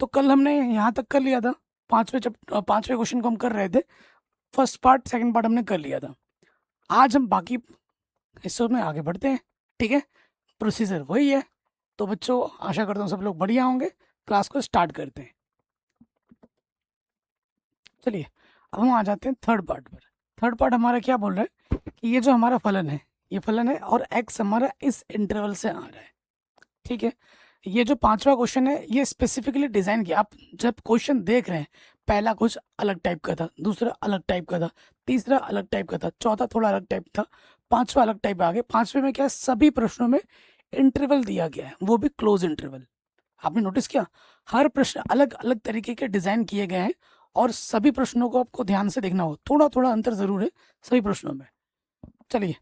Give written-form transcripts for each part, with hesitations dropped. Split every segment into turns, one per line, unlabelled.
तो कल हमने यहाँ तक कर लिया था, पांचवें क्वेश्चन को हम कर रहे थे, फर्स्ट पार्ट सेकंड पार्ट हमने कर लिया था। आज हम बाकी हिस्सों में आगे बढ़ते हैं, ठीक है। प्रोसीजर वही है। तो बच्चों आशा करता हूँ सब लोग बढ़िया होंगे। क्लास को स्टार्ट करते हैं। चलिए अब हम आ जाते हैं थर्ड पार्ट पर। थर्ड पार्ट हमारा क्या बोल रहा है कि ये जो हमारा फलन है, ये फलन है और एक्स हमारा इस इंटरवल से आ रहा है, ठीक है। ये जो पांचवा क्वेश्चन है ये स्पेसिफिकली डिजाइन किया। आप जब क्वेश्चन देख रहे हैं, पहला कुछ अलग टाइप का था, दूसरा अलग टाइप का था, तीसरा अलग टाइप का था, चौथा थोड़ा अलग टाइप था, पांचवा अलग टाइप आ गया। पांचवे में क्या है, सभी प्रश्नों में इंटरवल दिया गया है, वो भी क्लोज इंटरवल। आपने नोटिस किया, हर प्रश्न अलग अलग तरीके के डिजाइन किए गए हैं और सभी प्रश्नों को आपको ध्यान से देखना हो, थोड़ा थोड़ा अंतर जरूर है सभी प्रश्नों में। चलिए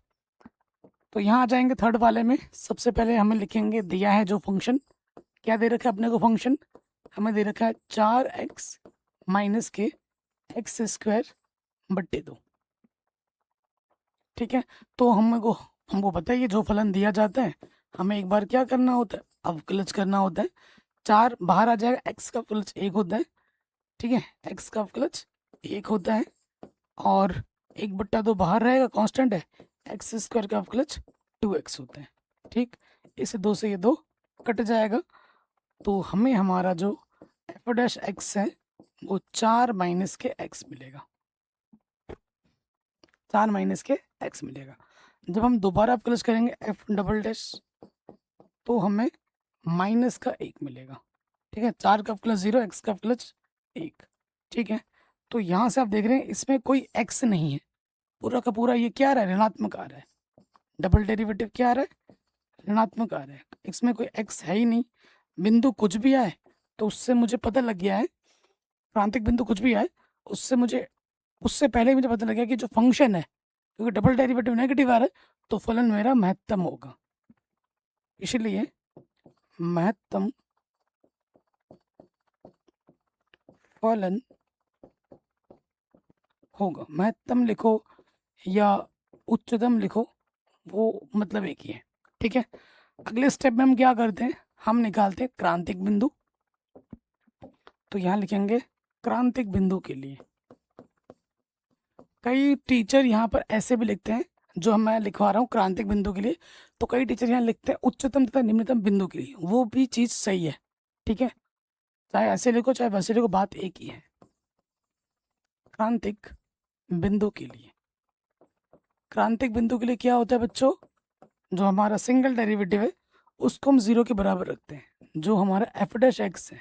तो यहाँ आ जाएंगे थर्ड वाले में। सबसे पहले हमें लिखेंगे, दिया है जो फंक्शन, क्या दे रखा है अपने को फंक्शन, हमें दे रखा है 4x माइनस के एक्स स्क्वायर बट्टे 2, ठीक है। तो हमको पता है ये जो फलन दिया जाता है हमें एक बार क्या करना होता है, अवकलज करना होता है। 4 बाहर आ जाएगा, एक्स का अवकलज 1 होता है, ठीक है, एक्स का अवकलज 1 होता है और 1/2 बाहर रहेगा, कांस्टेंट है, एक्स स्क्वायर का अवकलज 2x होता है, ठीक। इसे 2 से ये 2 कट जाएगा, तो हमें हमारा जो एफ डैश एक्स है वो 4 माइनस के एक्स मिलेगा, 4 माइनस के एक्स मिलेगा। जब हम दोबारा अवकलज करेंगे एफ डबल डैश तो हमें माइनस का 1 मिलेगा, ठीक है। 4 का अवकलज 0, एक्स का अवकलज 1, ठीक है। तो यहाँ से आप देख रहे हैं इसमें कोई एक्स नहीं है, पूरा का पूरा ये क्या आ रहा है, ऋणात्मक आ रहा है। डबल डेरिवेटिव क्या आ रहा है, ऋणात्मक आ रहा है, इसमें कोई एक्स है ही नहीं। बिंदु कुछ भी आए तो उससे मुझे पता लग गया है, प्रांतिक बिंदु कुछ भी आए उससे पहले ही मुझे पता लग गया कि जो फंक्शन है, क्योंकि डबल डेरिवेटिव नेगेटिव आ रहा है तो फलन मेरा महत्तम होगा, इसलिए महत्तम फलन होगा। महत्तम लिखो या उच्चतम लिखो, वो मतलब एक ही है, ठीक है। अगले स्टेप में हम क्या करते हैं, हम निकालते हैं क्रांतिक बिंदु। तो यहाँ लिखेंगे क्रांतिक बिंदु के लिए, कई टीचर यहाँ पर ऐसे भी लिखते हैं, जो मैं लिखवा रहा हूँ क्रांतिक बिंदु के लिए, तो कई टीचर यहाँ लिखते हैं उच्चतम तथा निम्नतम बिंदु के लिए, वो भी चीज़ सही है, ठीक है। चाहे ऐसे लिखो चाहे वैसे लिखो, बात एक ही है। क्रांतिक बिंदु के लिए, क्रांतिक बिंदु के लिए क्या होता है बच्चों, जो हमारा सिंगल डेरिवेटिव है उसको हम 0 के बराबर रखते हैं, जो हमारा एफ डैश एक्स है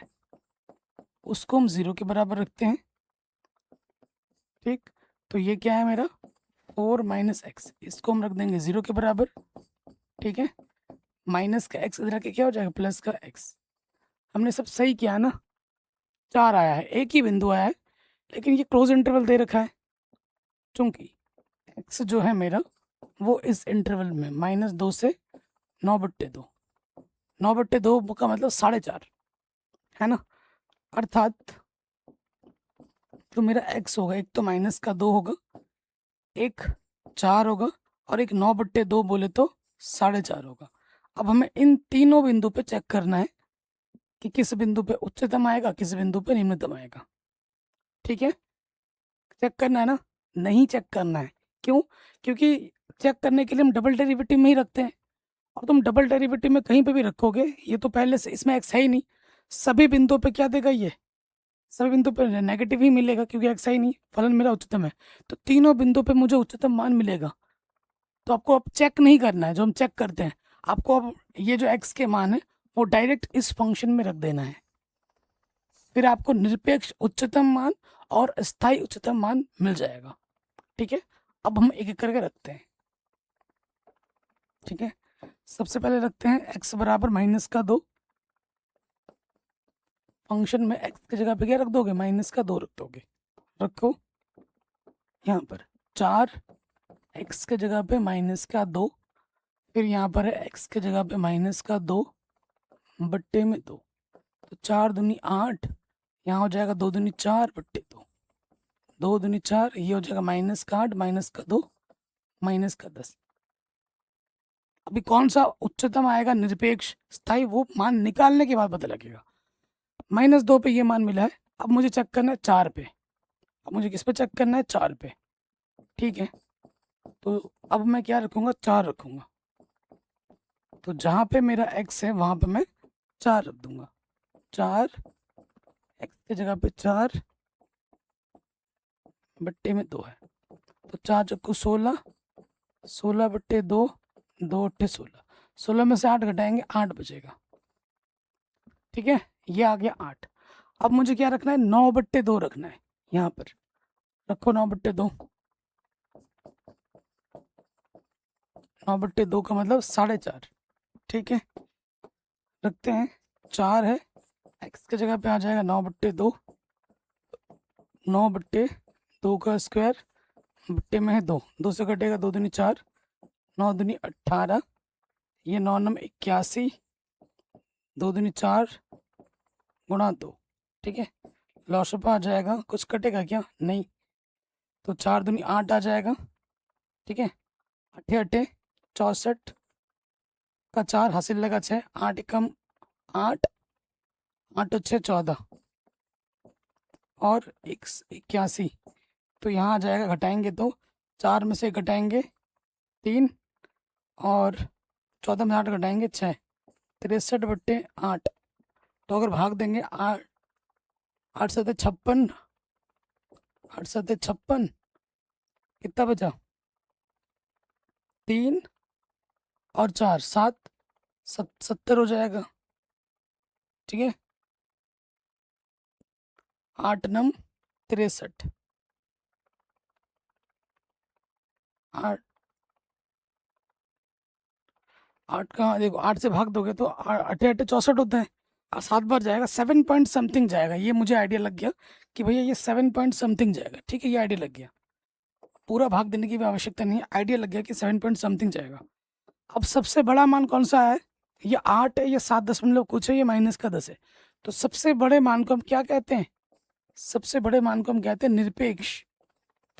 उसको हम 0 के बराबर रखते हैं, ठीक। तो ये क्या है मेरा 4 माइनस एक्स, इसको हम रख देंगे 0 के बराबर, ठीक है। माइनस का एक्स इधर आके क्या हो जाएगा, प्लस का एक्स। हमने सब सही किया ना, 4 आया है, एक ही बिंदु आया है, लेकिन ये क्लोज इंटरवल दे रखा है, चूंकि एक्स जो है मेरा वो इस इंटरवल में -2 से 9/2, 9/2 का मतलब 4.5 है ना। अर्थात जो मेरा एक्स होगा, एक तो -2 होगा, एक 4 होगा और एक 9/2 बोले तो 4.5 होगा। अब हमें इन तीनों बिंदु पे चेक करना है कि किस बिंदु पे उच्चतम आएगा, किस बिंदु पे निम्नतम आएगा, ठीक है। चेक करना है ना, नहीं चेक करना है, क्यों, क्योंकि चेक करने के लिए हम डबल डेरिवेटिव में ही रखते हैं, और तुम डबल डेरिवेटिव में कहीं पे भी रखोगे ये तो पहले से इसमें एक्स है ही नहीं, सभी बिंदुओं पे क्या देगा, ये सभी बिंदु पे नेगेटिव ही मिलेगा क्योंकि एक्स है ही नहीं, फलन मेरा उच्चतम है, तो तीनों बिंदु पे मुझे उच्चतम मान मिलेगा। तो आपको अब चेक नहीं करना है, जो हम चेक करते हैं, आपको अब ये जो एक्स के मान है वो डायरेक्ट इस फंक्शन में रख देना है, फिर आपको निरपेक्ष उच्चतम मान और स्थायी उच्चतम मान मिल जाएगा, ठीक है। अब हम एक एक करके रखते हैं, ठीक है। सबसे पहले रखते हैं x बराबर -2, फंक्शन में x की जगह पे क्या रख दोगे, -2 रख दोगे, रखो यहाँ पर 4 x के जगह पे -2, फिर यहाँ पर है x के जगह पे -2 बट्टे में 2, तो 4 दूनी 8, यहाँ हो जाएगा 2 दूनी 4 बट्टे 2, 2 दूनी 4, ये हो जाएगा -8 -2 -10। अभी कौन सा उच्चतम आएगा निरपेक्ष स्थाई, वो मान निकालने के बाद पता लगेगा। -2 पे ये मान मिला है। अब मुझे चेक करना है 4 पे। अब मुझे किस पे चेक करना है? 4 पे। ठीक है, तो अब मैं क्या रखूँगा? 4 रखूँगा। तो जहाँ पे मेरा x है वहाँ पे मैं 4 रख दूँगा। 4 x की जगह पे 4 बट्टे में 2 है, तो 4 चक्कू 16, 16 बट्टे 2, 2 अट्ठे 16, 16 में से 8 घटाएंगे 8 बचेगा। ठीक है, ये आ गया 8। अब मुझे क्या रखना है? 9 बट्टे 2 रखना है। यहाँ पर रखो 9 बट्टे 2। 9 बट्टे 2 का मतलब 4.5। ठीक है, रखते हैं। 4 है, x की जगह पे आ जाएगा 9 बट्टे 2, 9 बट्टे 2 का स्क्वायर बट्टे में है 2, 2 से कटेगा 2 दूनी 4, 9 दूनी 18, ये 9 नम 81, 2 दूनी 4 गुणा 2। ठीक है, लॉसअप आ जाएगा। कुछ कटेगा क्या? नहीं, तो 4 दूनी 8 आ जाएगा। ठीक है, 8 अट्ठे 64 का 4 हासिल लगा 6, 8 कम 8, 8 अच्छे 14 और 81, तो यहाँ आ जाएगा। घटाएंगे तो 4 में से घटाएंगे 3 और 14 में 8 घटाएंगे 6, 63 बट्टे 8। तो अगर भाग देंगे 8, 8 सत्ते 56, 8 सत्ते 56, कितना बचा? 3 और 4 7, 70 हो जाएगा। ठीक है, 8 नम 63, 8 8 का देखो, 8 से भाग दोगे तो 8 8 64 होता है, और 7 बार जाएगा, 7 पॉइंट समथिंग जाएगा। ये मुझे आइडिया लग गया कि भैया ये 7 पॉइंट समथिंग जाएगा। ठीक है, ये आइडिया लग गया, पूरा भाग देने की भी आवश्यकता नहीं है, आइडिया लग गया कि 7 पॉइंट समथिंग जाएगा। अब सबसे बड़ा मान कौन सा है? ये 8 है, ये 7 दशमलव कुछ है, ये -10 है। तो सबसे बड़े मान को हम क्या कहते हैं? सबसे बड़े मान को हम कहते हैं निरपेक्ष।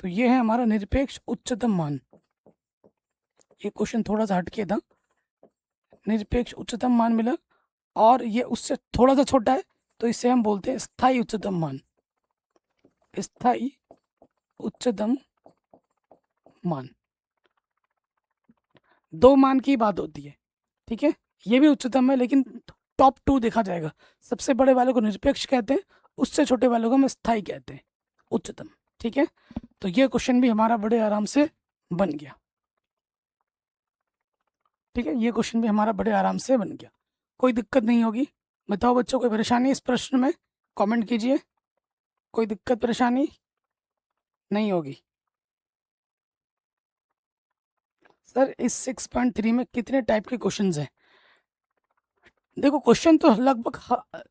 तो ये है हमारा निरपेक्ष उच्चतम मान। ये क्वेश्चन थोड़ा सा हटके था। निरपेक्ष उच्चतम मान मिला, और ये उससे थोड़ा सा छोटा है, तो इसे हम बोलते हैं स्थायी उच्चतम मान। स्थायी उच्चतम मान, 2 मान की बात होती है। ठीक है, ये भी उच्चतम है, लेकिन टॉप 2 देखा जाएगा। सबसे बड़े वाले को निरपेक्ष कहते हैं, उससे छोटे वालों को हम स्थायी कहते हैं, उच्चतम। ठीक है, तो ये क्वेश्चन भी हमारा बड़े आराम से बन गया। ठीक है, ये क्वेश्चन भी हमारा बड़े आराम से बन गया, कोई दिक्कत नहीं होगी। बताओ बच्चों, कोई परेशानी इस प्रश्न में? कमेंट कीजिए, कोई दिक्कत परेशानी नहीं होगी। सर इस 6.3 में कितने टाइप के क्वेश्चंस हैं? देखो, क्वेश्चन तो लगभग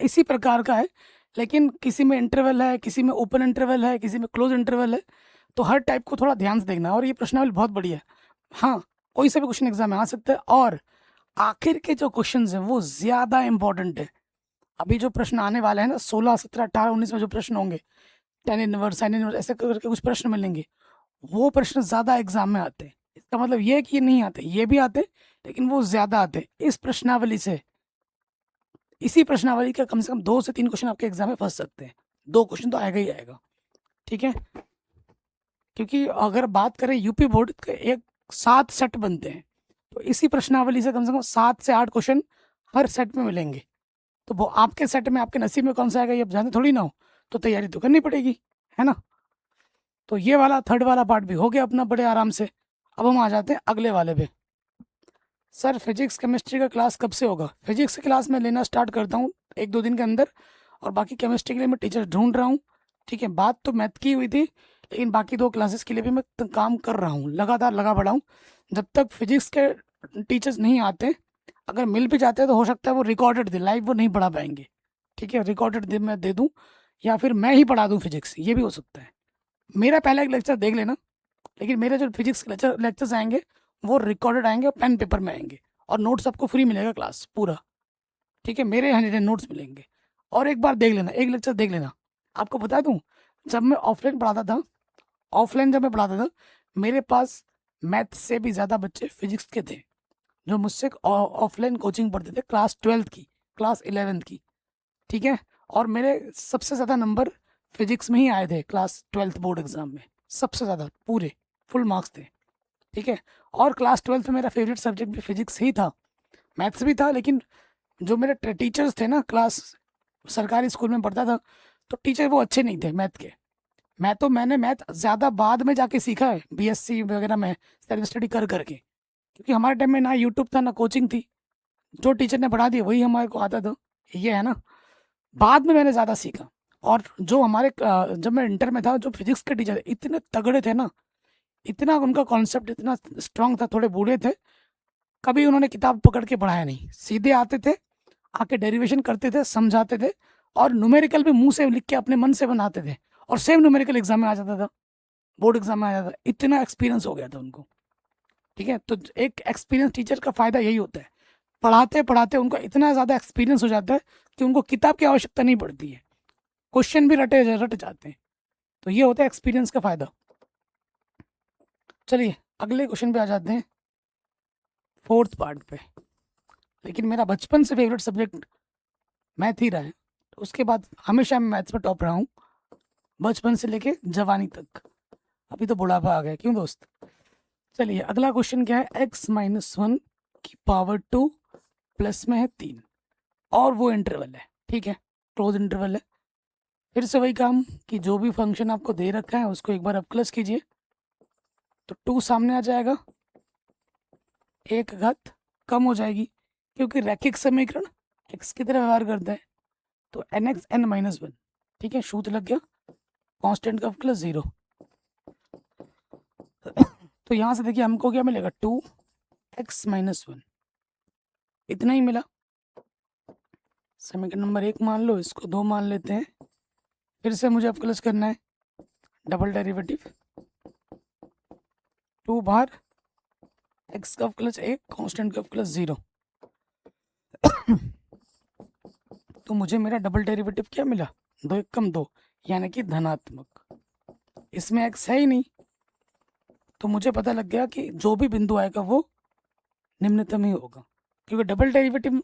इसी प्रकार का है, लेकिन किसी में इंटरवल है, किसी में ओपन इंटरवल है, किसी में क्लोज इंटरवल है, तो हर टाइप को थोड़ा ध्यान से देखना है। और ये प्रश्नावली बहुत बढ़िया है। हाँ, कोई सा भी क्वेश्चन एग्जाम में आ सकता है, और आखिर के जो क्वेश्चन हैं वो ज़्यादा इंपॉर्टेंट है। अभी जो प्रश्न आने वाले हैं ना, 16 17 18 19 में जो प्रश्न होंगे, टेन इनवर्स साइन इनवर्स ऐसे करके कुछ प्रश्न मिलेंगे, वो प्रश्न ज़्यादा एग्जाम में आते हैं। इसका मतलब ये है कि ये नहीं आते, ये भी आते, लेकिन वो ज़्यादा आते। इस प्रश्नावली से, इसी प्रश्नावली का कम से कम 2 से 3 क्वेश्चन आपके एग्जाम में फंस सकते हैं। 2 क्वेश्चन तो आएगा ही आएगा। ठीक है, क्योंकि अगर बात करें यूपी बोर्ड के, एक 7 सेट बनते हैं, तो इसी प्रश्नावली से कम 7 से 8 क्वेश्चन हर सेट में मिलेंगे। तो वो आपके सेट में, आपके नसीब में कौन सा आएगा ये जानते थोड़ी ना हो, तो तैयारी तो करनी पड़ेगी, है ना। तो ये वाला थर्ड वाला पार्ट भी हो गया अपना बड़े आराम से। अब हम आ जाते हैं अगले वाले पे। सर फिजिक्स केमिस्ट्री का क्लास कब से होगा? फिजिक्स की क्लास मैं लेना स्टार्ट करता हूँ 1-2 दिन के अंदर, और बाकी केमिस्ट्री के लिए मैं टीचर ढूंढ रहा हूँ। ठीक है, बात तो मैथ की हुई थी, लेकिन बाकी 2 क्लासेस के लिए भी मैं काम कर रहा हूँ, लगातार लगा पड़ा हूँ। जब तक फिजिक्स के टीचर्स नहीं आते, अगर मिल भी जाते हैं तो हो सकता है वो रिकॉर्डेड दे, लाइव वो नहीं पढ़ा पाएंगे। ठीक है, रिकॉर्डेड दे मैं दे दूँ, या फिर मैं ही पढ़ा दूँ फिजिक्स, ये भी हो सकता है। मेरा पहला एक लेक्चर देख लेना, लेकिन मेरे जो फिजिक्स के लेक्चर्स आएंगे वो रिकॉर्डेड आएंगे और पेन पेपर में आएंगे, और नोट्स आपको फ्री मिलेगा क्लास पूरा। ठीक है, मेरे हैंड रिटन नोट्स मिलेंगे। और एक बार देख लेना, एक लेक्चर देख लेना। आपको बता दूं, जब मैं ऑफलाइन पढ़ाता था, जब मैं पढ़ाता था, मेरे पास मैथ से भी ज़्यादा बच्चे फिजिक्स के थे, जो मुझसे ऑफलाइन कोचिंग पढ़ते थे, क्लास 12th की, क्लास 11th की। ठीक है। और मेरे सबसे ज़्यादा नंबर फिजिक्स में ही आए थे क्लास 12th बोर्ड एग्जाम में, सबसे ज़्यादा पूरे फुल मार्क्स थे। ठीक है। और क्लास 12th में मेरा फेवरेट सब्जेक्ट भी फिजिक्स ही था, मैथ्स भी था, लेकिन जो मेरे टीचर्स थे ना, क्लास सरकारी स्कूल में पढ़ता था, तो टीचर वो अच्छे नहीं थे मैथ के। मैंने मैथ ज़्यादा बाद में जाके सीखा है, बीएससी वगैरह में सेल्फ स्टडी कर करके, क्योंकि हमारे टाइम में ना यूट्यूब था ना कोचिंग थी, जो टीचर ने पढ़ा दिया वही हमारे को आता था, ये है ना। बाद में मैंने ज़्यादा सीखा। और जो हमारे जब मैं इंटर में था, जो फिजिक्स के टीचर इतने तगड़े थे ना, इतना उनका कॉन्सेप्ट इतना स्ट्रांग था, थोड़े बूढ़े थे, कभी उन्होंने किताब पकड़ के पढ़ाया नहीं, सीधे आते थे, आके डेरिवेशन करते थे, समझाते थे, और न्यूमेरिकल भी मुंह से लिख के अपने मन से बनाते थे, और सेम न्यूमेरिकल एग्जाम में आ जाता था, बोर्ड एग्जाम में आ जाता था, इतना एक्सपीरियंस हो गया था उनको। ठीक है। तो एक एक्सपीरियंस टीचर का फायदा यही होता है, पढ़ाते पढ़ाते उनको इतना ज़्यादा एक्सपीरियंस हो जाता है कि उनको किताब की आवश्यकता नहीं पड़ती है, क्वेश्चन भी रट जाते हैं। तो ये होता है एक्सपीरियंस का फायदा। चलिए अगले क्वेश्चन पे आ जाते हैं, फोर्थ पार्ट पे। लेकिन मेरा बचपन से फेवरेट सब्जेक्ट मैथ ही रहा है, तो उसके बाद हमेशा मैं मैथ्स में टॉप रहा हूँ, बचपन से लेके जवानी तक। अभी तो बुढ़ापा आ गया, क्यों दोस्त। चलिए अगला क्वेश्चन क्या है, x-1 की पावर 2 प्लस में है 3, और वो इंटरवल है, ठीक है, क्लोज इंटरवल है। फिर से वही काम कि जो भी फंक्शन आपको दे रखा है उसको एक बार आप प्लस कीजिए, तो 2 सामने आ जाएगा, एक घात कम हो जाएगी, क्योंकि रैखिक समीकरण x की तरह व्यवहार करता है, तो nx n-1, ठीक है, सूत्र लग गया, कांस्टेंट का प्लस 0। तो यहाँ से देखिए हमको क्या मिलेगा, 2x-1, इतना ही मिला। समीकरण नंबर 1 मान लो, इसको 2 मान लेते हैं। फिर से मुझे अब प्लस करना है, डबल डेरिवेटिव, 2 बार x का प्लस 1, कांस्टेंट का प्लस 0। तो मुझे मेरा डबल डेरिवेटिव क्या मिला, 2 1 कम 2, यानी कि धनात्मक। इसमें x है ही नहीं, तो मुझे पता लग गया कि जो भी बिंदु आएगा वो निम्नतम ही होगा, क्योंकि डबल डेरिवेटिव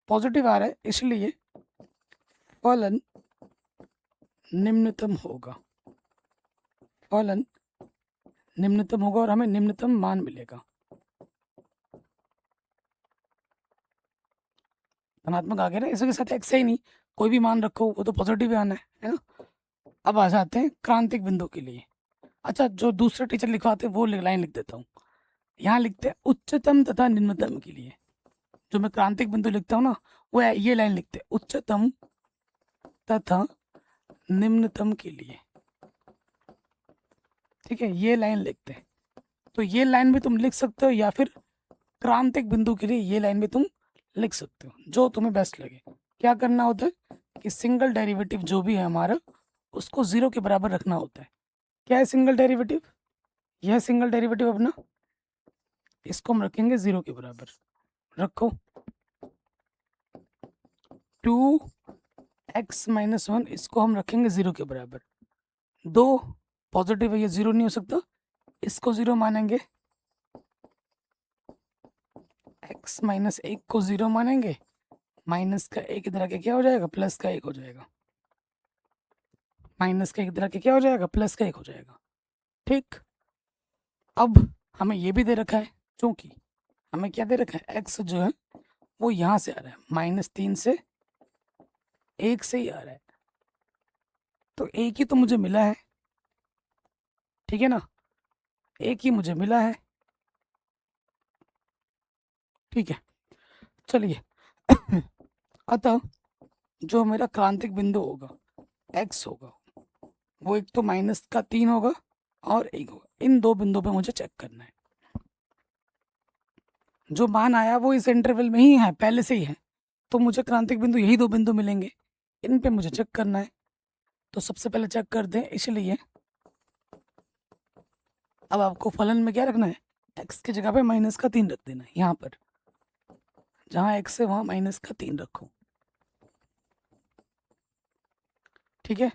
पॉजिटिव आ रहा है, इसलिए फलन निम्नतम होगा, फलन निम्नतम होगा, और हमें निम्नतम मान मिलेगा। धनात्मक आ गया ना, इसके साथ एक्स है ही नहीं, कोई भी मान रखो वो तो पॉजिटिव ही आना है ना। अब आ जाते हैं क्रांतिक बिंदु के लिए। अच्छा, जो दूसरे टीचर लिखवाते हैं वो लाइन लिख देता हूँ, यहाँ लिखते हैं उच्चतम तथा निम्नतम के लिए। जो मैं क्रांतिक बिंदु लिखता हूँ ना, वो ये लाइन लिखते हैं, उच्चतम तथा निम्नतम के लिए, ठीक है, ये लाइन लिखते हैं। तो ये लाइन भी तुम लिख सकते हो, या फिर क्रांतिक बिंदु के लिए ये लाइन भी तुम लिख सकते हो, जो तुम्हें बेस्ट लगे। क्या करना होता है कि सिंगल डेरिवेटिव जो भी है हमारा, उसको 0 के बराबर रखना होता है। क्या है सिंगल डेरिवेटिव, यह सिंगल डेरिवेटिव अपना, इसको हम रखेंगे 0 के बराबर। रखो, 2x-1, इसको हम रखेंगे 0 के बराबर। 2 पॉजिटिव है, ये 0 नहीं हो सकता, इसको 0 मानेंगे, x-1 को 0 मानेंगे, माइनस का 1 इधर आके क्या हो जाएगा, प्लस का 1 हो जाएगा, माइनस का 1 इधर आके क्या हो जाएगा, प्लस का 1 हो जाएगा। ठीक, अब हमें ये भी दे रखा है, क्योंकि हमें क्या दे रखा है, x जो है वो यहाँ से आ रहा है, -3 से 1 से ही आ रहा है, तो एक ही तो मुझे मिला है, ठीक है ना, एक ही मुझे मिला है। ठीक है, चलिए अतः जो मेरा क्रांतिक बिंदु होगा, x होगा, वो एक तो -3 होगा और 1 होगा, इन दो बिंदुओं पे मुझे चेक करना है। जो मान आया वो इस इंटरवल में ही है, पहले से ही है, तो मुझे क्रांतिक बिंदु यही दो बिंदु मिलेंगे, इन पे मुझे चेक करना है। तो सबसे पहले चेक कर दें, इसलिए अब आपको फलन में क्या रखना है, x की जगह पे -3 रख देना है, यहाँ पर जहाँ x है वहाँ -3 रखो, ठीक है।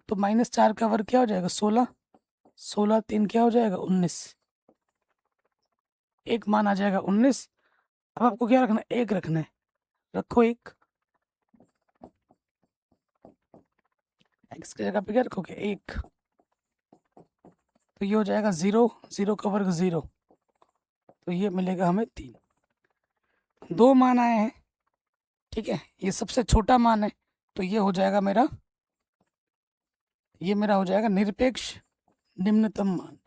तो -4 का वर्ग क्या हो जाएगा, 16, 16 3 क्या हो जाएगा, 19, एक मान आ जाएगा 19। अब आपको क्या रखना है, 1 रखना है, रखो 1, x की जगह पे क्या रखोगे 1, तो ये हो जाएगा 0, 0 का वर्ग 0, तो ये मिलेगा हमें 3। 2 मान आए हैं, ठीक है, ये सबसे छोटा मान है, तो ये हो जाएगा मेरा, ये मेरा हो जाएगा निरपेक्ष निम्नतम मान,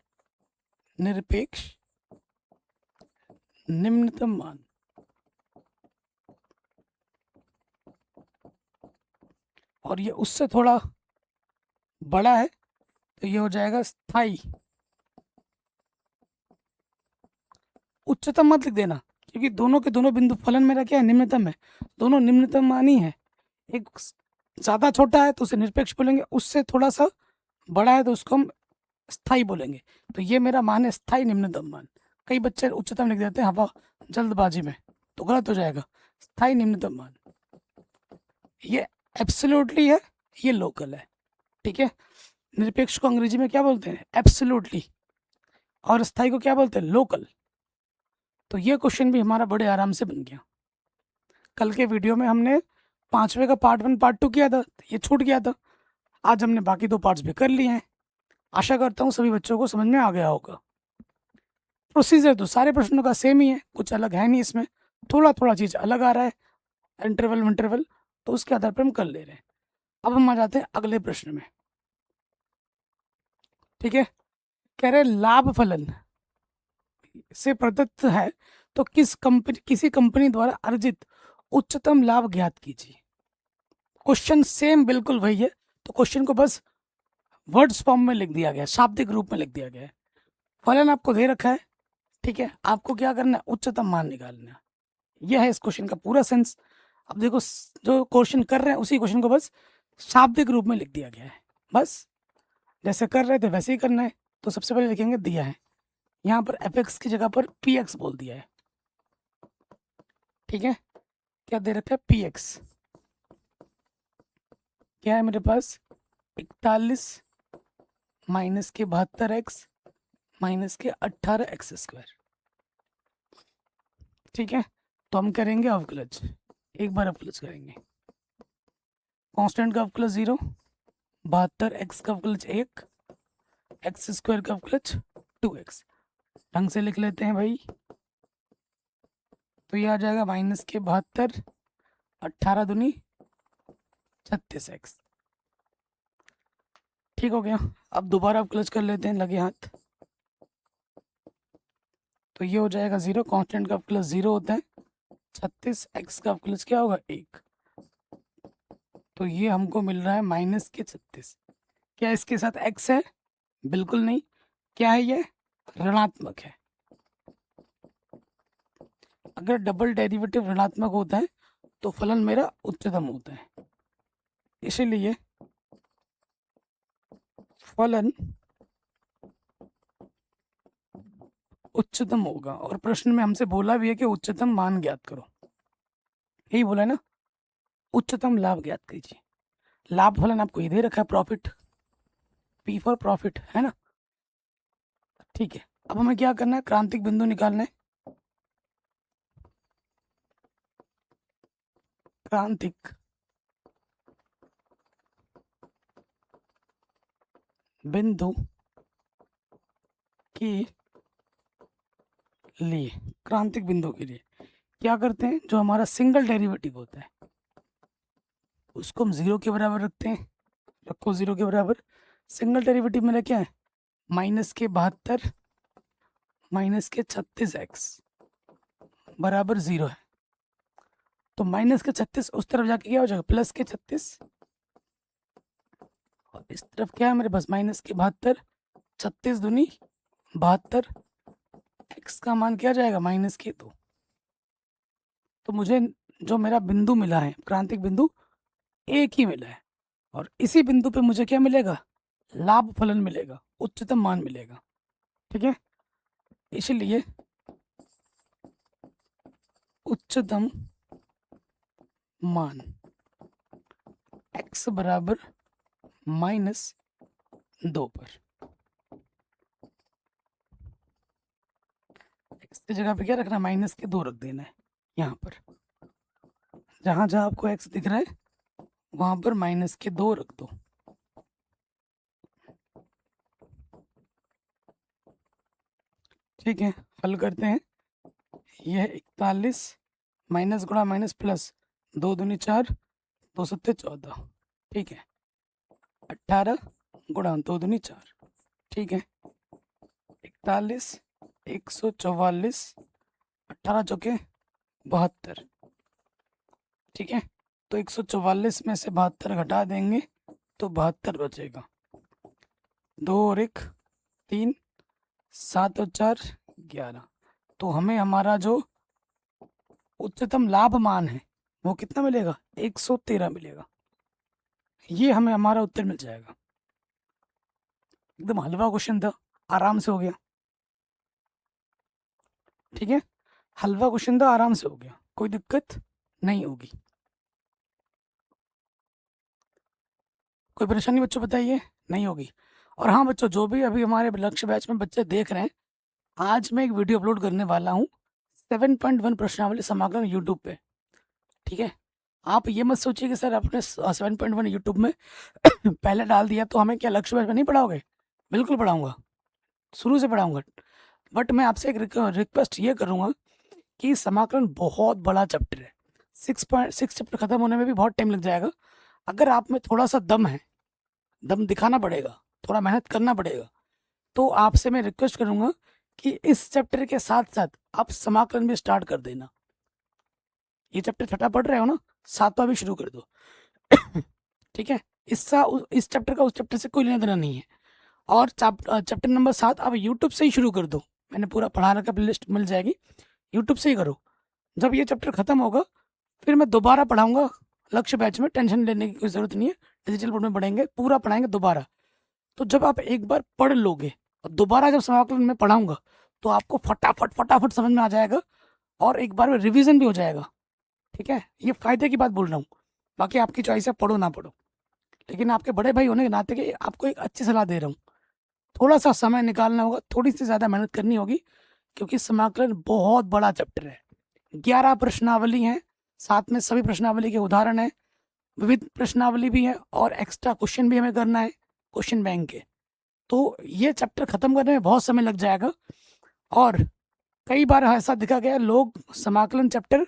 निरपेक्ष निम्नतम मान। और ये उससे थोड़ा बड़ा है, तो ये हो जाएगा स्थाई। उच्चतम मत लिख देना, क्योंकि दोनों के दोनों बिंदु फलन मेरा क्या है, निम्नतम है, दोनों निम्नतम मान ही है। एक ज़्यादा छोटा है तो उसे निरपेक्ष बोलेंगे, उससे थोड़ा सा बड़ा है तो उसको हम स्थाई बोलेंगे। तो ये मेरा मान है स्थाई निम्नतम मान। कई बच्चे उच्चतम लिख देते हैं हवा जल्दबाजी में, तो गलत हो जाएगा। स्थाई निम्नतम मान ये एब्सोल्युटली है, ये लोकल है, ठीक है। निरपेक्ष को अंग्रेजी में क्या बोलते हैं, एब्सोल्युटली, और स्थाई को क्या बोलते हैं, लोकल। तो ये क्वेश्चन भी हमारा बड़े आराम से बन गया। कल के वीडियो में हमने 5वें का पार्ट 1 पार्ट 2 किया था, ये छूट गया था। आज हमने बाकी 2 पार्ट्स भी कर लिए हैं। आशा करता हूँ सभी बच्चों को समझ में आ गया होगा। प्रोसीजर तो सारे प्रश्नों का सेम ही है, कुछ अलग है नहीं इसमें, थोड़ा थोड़ा चीज़ अलग आ रहा है, इंटरवल इंटरवल, तो उसके आधार पर हम कर ले रहे हैं। अब हम आ जाते हैं अगले प्रश्न में, ठीक है। कह रहे लाभ फलन से प्रदत्त है तो किसी कंपनी द्वारा अर्जित उच्चतम लाभ ज्ञात कीजिए। क्वेश्चन सेम बिल्कुल वही है, तो क्वेश्चन को बस वर्ड्स फॉर्म में लिख दिया गया है, शाब्दिक रूप में लिख दिया गया है। फलन आपको दे रखा है, ठीक है, आपको क्या करना है, उच्चतम मान निकालना है। यह है इस क्वेश्चन का पूरा सेंस। अब देखो जो क्वेश्चन कर रहे हैं उसी क्वेश्चन को बस शाब्दिक रूप में लिख दिया गया है, बस जैसे कर रहे थे वैसे ही करना है। तो सबसे पहले लिखेंगे दिया है, यहाँ पर fx की जगह पर px बोल दिया है, ठीक है। क्या दे रखा है, px क्या है मेरे पास, 41 माइनस के 72x माइनस के 18x², ठीक है। तो हम करेंगे अवकलज, एक बार अवकलज करेंगे। कांस्टेंट का अवकलज 0, 72x का अवकलज 1, x² का अवकलज 2x। ढंग से लिख लेते हैं भाई, तो ये आ जाएगा माइनस के 72, 18 दूनी 36x, ठीक हो गया। अब दोबारा अवकलज कर लेते हैं, लगे हाथ। तो ये हो जाएगा 0, कांस्टेंट का अवकलज 0 होता है, 36x का अवकलज क्या होगा 1, तो ये हमको मिल रहा है माइनस के 36। क्या इसके साथ x है, बिल्कुल नहीं। क्या है ये, ऋणात्मक है। अगर डबल डेरिवेटिव ऋणात्मक होता है तो फलन मेरा उच्चतम होता है, इसीलिए फलन उच्चतम होगा। और प्रश्न में हमसे बोला भी है कि उच्चतम मान ज्ञात करो, यही बोला है ना, उच्चतम लाभ ज्ञात कीजिए। लाभ फलन आपको ये दे रखा है, प्रॉफिट, पी फॉर प्रॉफिट, है ना, ठीक है। अब हमें क्या करना है, क्रांतिक बिंदु निकालना है। क्रांतिक बिंदु के लिए, क्रांतिक बिंदु के लिए क्या करते हैं, जो हमारा सिंगल डेरिवेटिव होता है उसको हम 0 के बराबर रखते हैं। रखो 0 के बराबर। सिंगल डेरिवेटिव मेरा क्या है, माइनस के 72 माइनस के 36x बराबर 0 है। तो माइनस के 36 उस तरफ जाके क्या हो जाएगा, प्लस के 36, और इस तरफ क्या है मेरे पास, माइनस के 72, 36 दूनी 72, x का मान क्या जाएगा, माइनस के 2। तो मुझे जो मेरा बिंदु मिला है, क्रांतिक बिंदु, एक ही मिला है, और इसी बिंदु पे मुझे क्या मिलेगा, लाभ फलन मिलेगा, उच्चतम मान मिलेगा, ठीक है। इसलिए उच्चतम मान x बराबर -2 पर, x की जगह पे क्या रखना है, माइनस के 2 रख देना है। यहाँ पर जहाँ जहाँ आपको x दिख रहा है वहाँ पर -2 रख दो, ठीक है, हल करते हैं। यह 41 माइनस गुणा माइनस प्लस 2 दूनी 4 2 सत्ते 14, ठीक है। 18 गुणा 2 दूनी 4, ठीक है। 41 144 18 चौके 72, ठीक है। तो 144 में से 72 घटा देंगे तो 72 बचेगा। 2 और 1 3, 7 और 4 11। तो हमें हमारा जो उच्चतम लाभ मान है वो कितना मिलेगा? 113 मिलेगा। ये हमें हमारा उत्तर मिल जाएगा। एकदम हलवा क्वेश्चन था, आराम से हो गया, ठीक है। हलवा क्वेश्चन था, आराम से हो गया, कोई दिक्कत नहीं होगी। कोई परेशानी बच्चों बताइए? नहीं होगी। और हाँ बच्चों, जो भी अभी हमारे लक्ष्य बैच में बच्चे देख रहे हैं, आज मैं एक वीडियो अपलोड करने वाला हूँ 7.1 प्रश्नावली समाकलन यूट्यूब पे, ठीक है। आप ये मत सोचिए कि सर आपने 7.1 यूट्यूब में पहले डाल दिया तो हमें क्या लक्ष्य बैच में नहीं पढ़ाओगे? बिल्कुल पढ़ाऊंगा, शुरू से पढ़ाऊंगा। बट मैं आपसे एक रिक्वेस्ट ये करूँगा कि समाकलन बहुत बड़ा चैप्टर है। 6.6 चैप्टर खत्म होने में भी बहुत टाइम लग जाएगा। अगर आप में थोड़ा सा दम है, दम दिखाना पड़ेगा, थोड़ा मेहनत करना पड़ेगा, तो आपसे मैं रिक्वेस्ट करूंगा कि इस चैप्टर के साथ साथ आप समाकलन भी स्टार्ट कर देना। ये चैप्टर छठा पढ़ रहे हो ना, सातवां भी शुरू कर दो, ठीक है। इस चैप्टर का उस चैप्टर से कोई लेना देना नहीं है। और चैप्टर नंबर 7 आप यूट्यूब से ही शुरू कर दो, मैंने पूरा पढ़ा रखा, प्लेलिस्ट मिल जाएगी, यूट्यूब से ही करो। जब ये चैप्टर खत्म होगा फिर मैं दोबारा पढ़ाऊंगा लक्ष्य बैच में, टेंशन लेने की कोई ज़रूरत नहीं है, डिजिटल बोर्ड में पढ़ेंगे, पूरा पढ़ाएंगे दोबारा। तो जब आप एक बार पढ़ लोगे और दोबारा जब समाकलन में पढ़ाऊंगा तो आपको फटाफट फटाफट समझ में आ जाएगा और एक बार में रिवीजन भी हो जाएगा, ठीक है। ये फायदे की बात बोल रहा हूँ, बाकी आपकी चॉइस है, पढ़ो ना पढ़ो, लेकिन आपके बड़े भाई होने के नाते के आपको एक अच्छी सलाह दे रहा हूँ। थोड़ा सा समय निकालना होगा, थोड़ी सी ज़्यादा मेहनत करनी होगी, क्योंकि समाकलन बहुत बड़ा चैप्टर है। 11 प्रश्नावली हैं, साथ में सभी प्रश्नावली के उदाहरण हैं, विविध प्रश्नावली भी है और एक्स्ट्रा क्वेश्चन भी हमें करना है क्वेश्चन बैंक के। तो ये चैप्टर खत्म करने में बहुत समय लग जाएगा। और कई बार ऐसा देखा गया, लोग समाकलन चैप्टर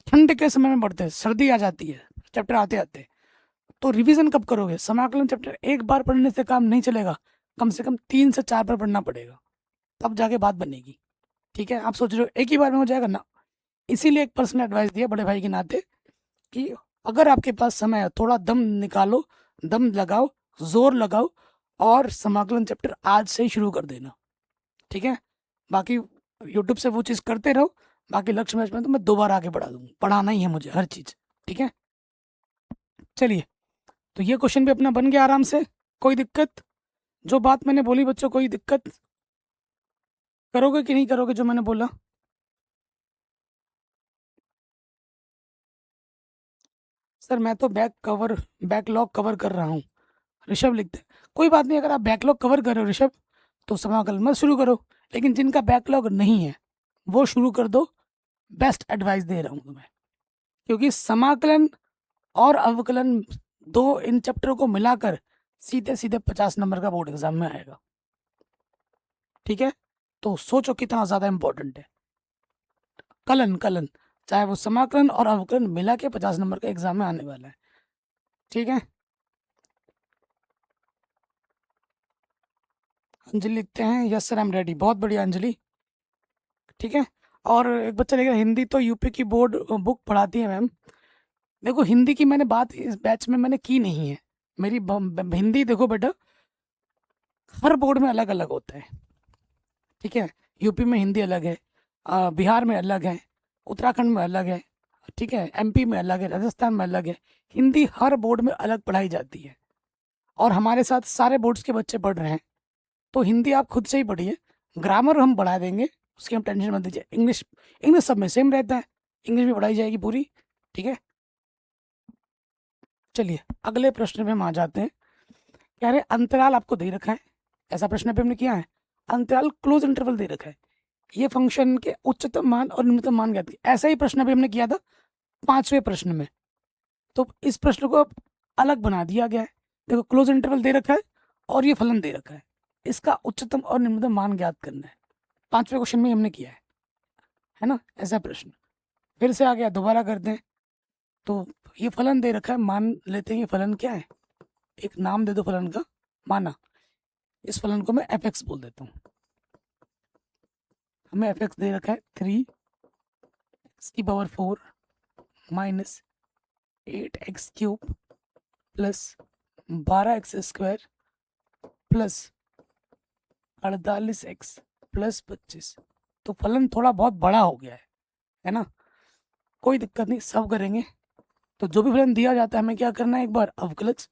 ठंड के समय में पढ़ते हैं, सर्दी आ जाती है चैप्टर आते आते, तो रिवीजन कब करोगे? समाकलन चैप्टर एक बार पढ़ने से काम नहीं चलेगा, कम से कम 3 से 4 बार पढ़ना पड़ेगा, तब जाके बात बनेगी, ठीक है। आप सोच रहे हो एक ही बार में हो जाएगा ना? इसीलिए एक पर्सनल एडवाइस दिया बड़े भाई के नाते कि अगर आपके पास समय है, थोड़ा दम निकालो, दम लगाओ, जोर लगाओ और समाकलन चैप्टर आज से ही शुरू कर देना, ठीक है। बाकी यूट्यूब से वो चीज़ करते रहो, बाकी लक्ष्य मैच में तो मैं दोबारा आके पढ़ा दूंगा, पढ़ाना ही है मुझे हर चीज़, ठीक है। चलिए, तो ये क्वेश्चन भी अपना बन गया आराम से, कोई दिक्कत? जो बात मैंने बोली बच्चों, कोई दिक्कत? करोगे कि नहीं करोगे जो मैंने बोला? सर मैं तो बैकलॉग कवर कर रहा हूँ, ऋषभ लिखते हैं। कोई बात नहीं, अगर आप बैकलॉग कवर कर रहे हो ऋषभ तो समाकलन मत शुरू करो, लेकिन जिनका बैकलॉग नहीं है वो शुरू कर दो, बेस्ट एडवाइस दे रहा हूँ तुम्हें। क्योंकि समाकलन और अवकलन दो, इन चैप्टरों को मिलाकर सीधे सीधे 50 नंबर का बोर्ड एग्जाम में आएगा, ठीक है। तो सोचो कितना ज़्यादा इंपॉर्टेंट है कलन कलन, चाहे वो समाकलन और अवकलन मिला के 50 नंबर का एग्जाम में आने वाला है, ठीक है। अंजलि लिखते हैं yes sir I am ready, बहुत बढ़िया अंजलि, ठीक है। और एक बच्चा लिख रहा है हिंदी तो यूपी की बोर्ड बुक पढ़ाती है मैम। देखो हिंदी की मैंने बात इस बैच में मैंने की नहीं है, मेरी हिंदी देखो बेटा, हर बोर्ड में अलग अलग होता है, ठीक है। यूपी में हिंदी अलग है, बिहार में अलग है, उत्तराखंड में अलग है, ठीक है, एमपी में अलग है, राजस्थान में अलग है। हिंदी हर बोर्ड में अलग पढ़ाई जाती है और हमारे साथ सारे बोर्ड्स के बच्चे पढ़ रहे हैं, तो हिंदी आप खुद से ही पढ़िए, ग्रामर हम बढ़ा देंगे, उसकी हम टेंशन मत दीजिए। इंग्लिश इंग्लिश सब में सेम रहता है, इंग्लिश भी पढ़ाई जाएगी पूरी, ठीक है। चलिए अगले प्रश्न पे हम आ जाते हैं। कह रहे अंतराल आपको दे रखा है, ऐसा प्रश्न पे हमने किया है, अंतराल क्लोज इंटरवल दे रखा है, ये फंक्शन के उच्चतम मान और न्यूनतम मान ज्ञात किया। ऐसा ही प्रश्न भी हमने किया था 5वें प्रश्न में, तो इस प्रश्न को अब अलग बना दिया गया है। देखो क्लोज इंटरवल दे रखा है और ये फलन दे रखा है, इसका उच्चतम और निम्नतम मान ज्ञात करना है, 5वें क्वेश्चन में हमने किया है ना ऐसा प्रश्न। फिर से आ गया, दोबारा करते हैं। तो ये फलन दे रखा है, मान लेते हैं ये फलन क्या है, एक नाम दे दो फलन का, माना इस फलन को मैं एफ एक्स बोल देता हूँ। हमें एफ एक्स दे रखा है 3x⁴ minus 8x³ plus 12x² plus 48x plus 25। तो फलन थोड़ा बहुत बड़ा हो गया है ना, कोई दिक्कत नहीं, सब करेंगे। तो जो भी फलन दिया जाता है हमें क्या करना है, एक बार अवकलज।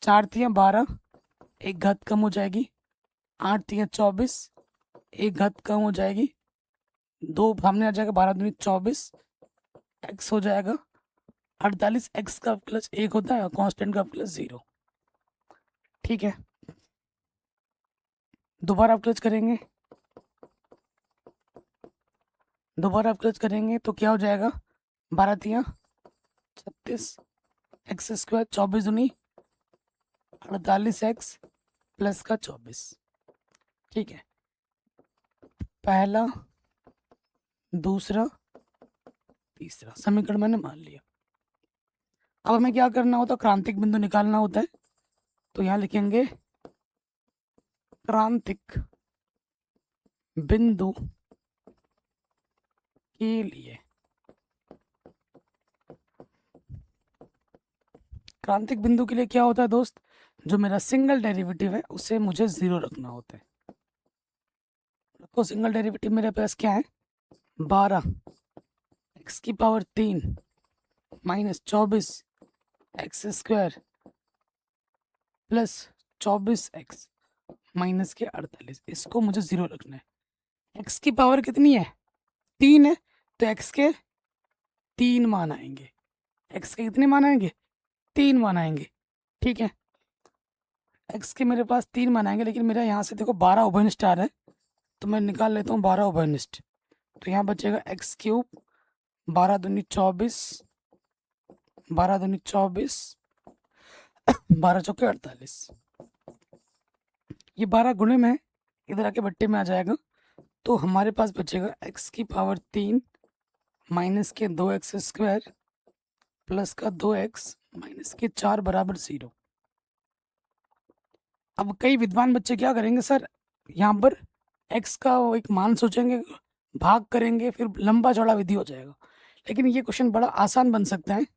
4 तियाँ 12, एक घात कम हो जाएगी, 8 तियाँ 24, एक घात कम हो जाएगी, 2 सामने आ जाएगा, 12 दूनी 24, x हो जाएगा 48। x का अवकलज 1 होता है, कांस्टेंट का अवकलज 0। ठीक है, दोबारा अवकलज करेंगे, तो क्या हो जाएगा, 12 तियाँ 36, x² 24 दूनी 48x प्लस का 24। ठीक है, पहला दूसरा तीसरा समीकरण मैंने मान लिया। अब हमें क्या करना होता है, क्रांतिक बिंदु निकालना होता है। तो यहाँ लिखेंगे क्रांतिक बिंदु के लिए, क्रांतिक बिंदु के लिए क्या होता है दोस्त, जो मेरा सिंगल डेरिवेटिव है उसे मुझे 0 रखना होता है। रखो सिंगल डेरिवेटिव मेरे पास क्या है, 12x³ minus 24x² plus 24x minus के 48। इसको मुझे 0 रखना है। x की पावर कितनी है, 3 है, तो x के 3 मान आएंगे। x के कितने मान आएंगे, 3 मान आएंगे। ठीक है, x के मेरे पास 3 मान आएंगे, लेकिन मेरा यहाँ से देखो 12 उभयनिष्ठ आ रहा है, तो मैं निकाल लेता हूँ 12 उभयनिष्ठ। तो यहाँ बचेगा x³, 12 दूनी 24, 12 दूनी 24, 12 चौके 48। ये 12 गुणे में इधर आके बट्टे में आ जाएगा। तो हमारे पास बचेगा x³ माइनस के 2x² प्लस का 2x माइनस के 4 बराबर 0। अब कई विद्वान बच्चे क्या करेंगे सर, यहाँ पर x का एक मान सोचेंगे, भाग करेंगे, फिर लंबा चौड़ा विधि हो जाएगा। लेकिन ये क्वेश्चन बड़ा आसान बन सकता है,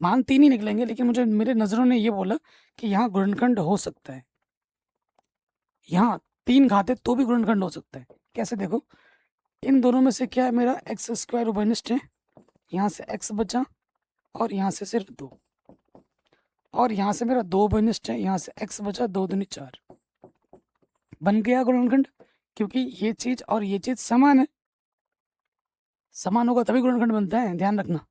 मान 3 ही निकलेंगे, लेकिन मुझे मेरे नज़रों ने ये बोला कि यहाँ गुणनखंड हो सकता है, यहाँ 3 घाते तो भी गुणनखंड हो सकता है। कैसे, देखो इन दोनों में से क्या है, मेरा x² उभयनिष्ठ है, यहाँ से x बचा और यहाँ से सिर्फ 2, और यहाँ से मेरा 2 उभयनिष्ठ है, यहाँ से x बचा, 2 दूनी 4, बन गया गुणनखंड। क्योंकि ये चीज और ये चीज समान है, समान होगा तभी गुणनखंड बनता है, ध्यान रखना।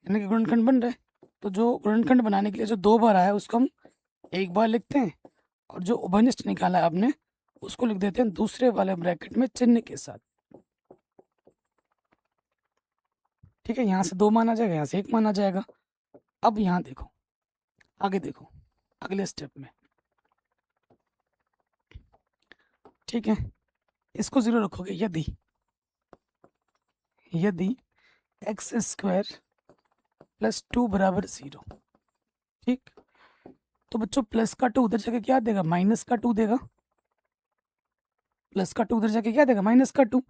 यानी कि गुणनखंड बन रहा है, तो जो गुणनखंड बनाने के लिए जो 2 बार आया है उसको हम एक बार लिखते हैं, और जो उभयनिष्ठ निकाला है आपने उसको लिख देते हैं दूसरे वाले ब्रैकेट में चिन्ह के साथ। ठीक है, यहाँ से 2 मान आ जाएगा, यहाँ से 1 मान आ जाएगा। अब यहाँ देखो, आगे देखो अगले स्टेप में। ठीक है, इसको 0 रखोगे यदि x² प्लस 2 बराबर 0। ठीक, तो बच्चों प्लस का 2 उधर जाके क्या देगा, माइनस का 2 देगा। प्लस का 2 उधर जाके क्या देगा, माइनस का 2।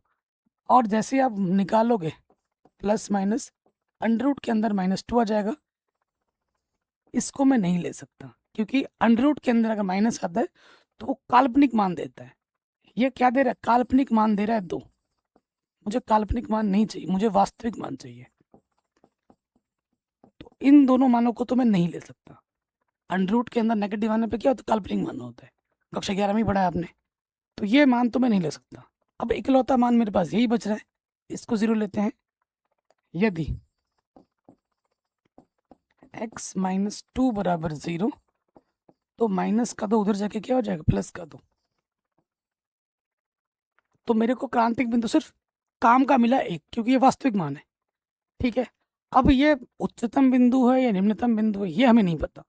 और जैसे ही आप निकालोगे प्लस माइनस, अंडर रूट के अंदर -2 आ जाएगा। इसको मैं नहीं ले सकता, क्योंकि अंडर रूट के अंदर अगर माइनस आता है तो वो काल्पनिक मान देता है। ये क्या दे रहा है, काल्पनिक मान दे रहा है 2। मुझे काल्पनिक मान नहीं चाहिए, मुझे वास्तविक मान चाहिए। तो इन दोनों मानों को तो मैं नहीं ले सकता। अंडर रूट के अंदर नेगेटिव आने पे क्या होता है, काल्पनिक मान होता है, कक्षा 11 में पढ़ा है आपने। तो ये मान तो मैं नहीं ले सकता। अब इकलौता मान मेरे पास यही बच रहा है, इसको 0 लेते हैं। यदि x माइनस 2 बराबर 0, तो माइनस का 2 उधर जाके क्या हो जाएगा, प्लस का 2। तो मेरे को क्रांतिक बिंदु सिर्फ काम का मिला 1, क्योंकि ये वास्तविक मान है। ठीक है, अब ये उच्चतम बिंदु है या निम्नतम बिंदु है ये हमें नहीं पता।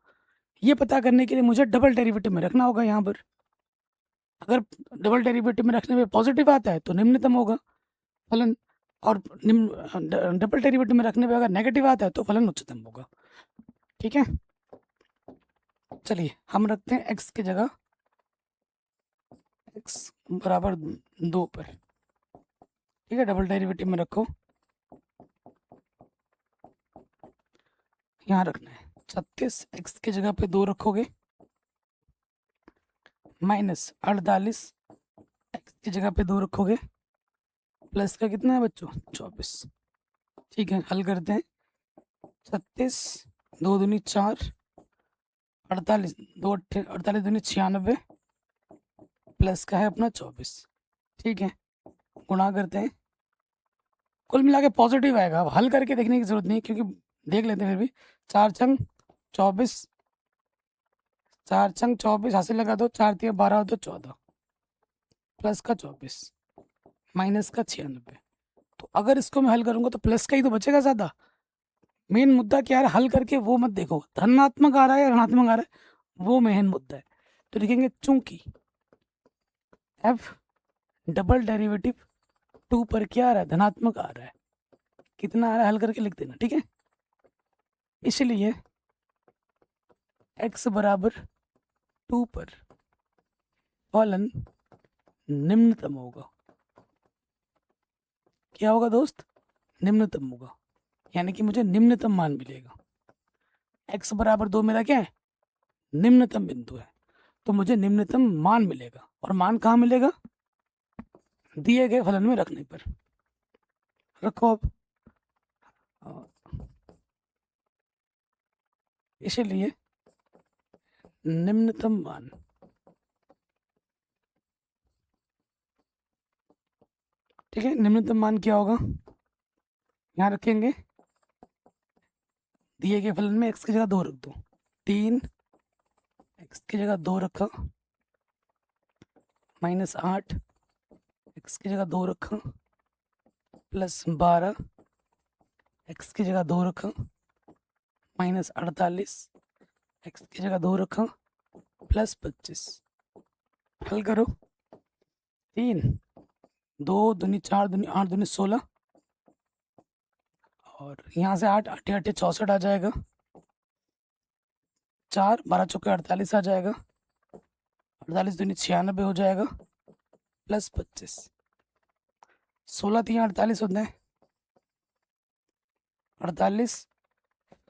ये पता करने के लिए मुझे डबल डेरिवेटिव में रखना होगा यहाँ पर। अगर डबल डेरिवेटिव में रखने पे पॉजिटिव आता है तो निम्नतम होगा फलन, और निम्न डबल डेरिवेटिव में रखने पे अगर नेगेटिव आता है तो फलन उच्चतम होगा। ठीक है, चलिए हम रखते हैं x की जगह x बराबर 2 पर। ठीक है, डबल डेरिवेटिव में रखो, यहाँ रखना है 36, x की जगह पे 2 रखोगे, माइनस 48, x की जगह पे 2 रखोगे, प्लस का कितना है बच्चों 24। ठीक है, हल करते हैं। 36 2 दूनी 4, 48 2 48 दूनी 96, प्लस का है अपना 24। ठीक है, गुणा करते हैं, कुल मिला के पॉजिटिव आएगा। अब हल करके देखने की जरूरत नहीं, क्योंकि देख लेते हैं फिर भी। 4 छंग 24, 4 छंग 24 हासिल लगा दो, 4 3 12 हो तो 14, प्लस का 24, माइनस का 96। तो अगर इसको मैं हल करूंगा तो प्लस का ही तो बचेगा ज़्यादा। मेन मुद्दा क्या है, हल करके वो मत देखो धनात्मक आ रहा है या ऋणात्मक आ रहा है, वो मेन मुद्दा है। तो लिखेंगे चूंकि एफ डबल डेरिवेटिव 2 पर क्या आ रहा है, धनात्मक आ रहा है, कितना आ रहा है हल करके लिख देना। ठीक है, इसलिए x बराबर 2 पर फलन निम्नतम होगा। क्या होगा दोस्त, निम्नतम होगा, यानी कि मुझे निम्नतम मान मिलेगा। x बराबर 2 मेरा क्या है, निम्नतम बिंदु है, तो मुझे निम्नतम मान मिलेगा। और मान कहाँ मिलेगा, दिए गए फलन में रखने पर। रखो अब, इसलिए निम्नतम मान, ठीक है, निम्नतम मान क्या होगा, यहाँ रखेंगे, दिए गए फलन में x की जगह 2 रख दो, 3 x की जगह 2 रखा, माइनस 8 x की जगह 2 रखा, प्लस 12 x की जगह 2 रखा, माइनस 48 x की जगह 2 रखा, प्लस 25। हल करो, 3 2 दूनी 4 दूनी 8 दूनी 16, और यहाँ से 8 8 8 64 आ जाएगा, 4 12 चौके 48 आ जाएगा, 48 दूनी 96 हो जाएगा, प्लस 25। 16 3 48 होते हैं, 48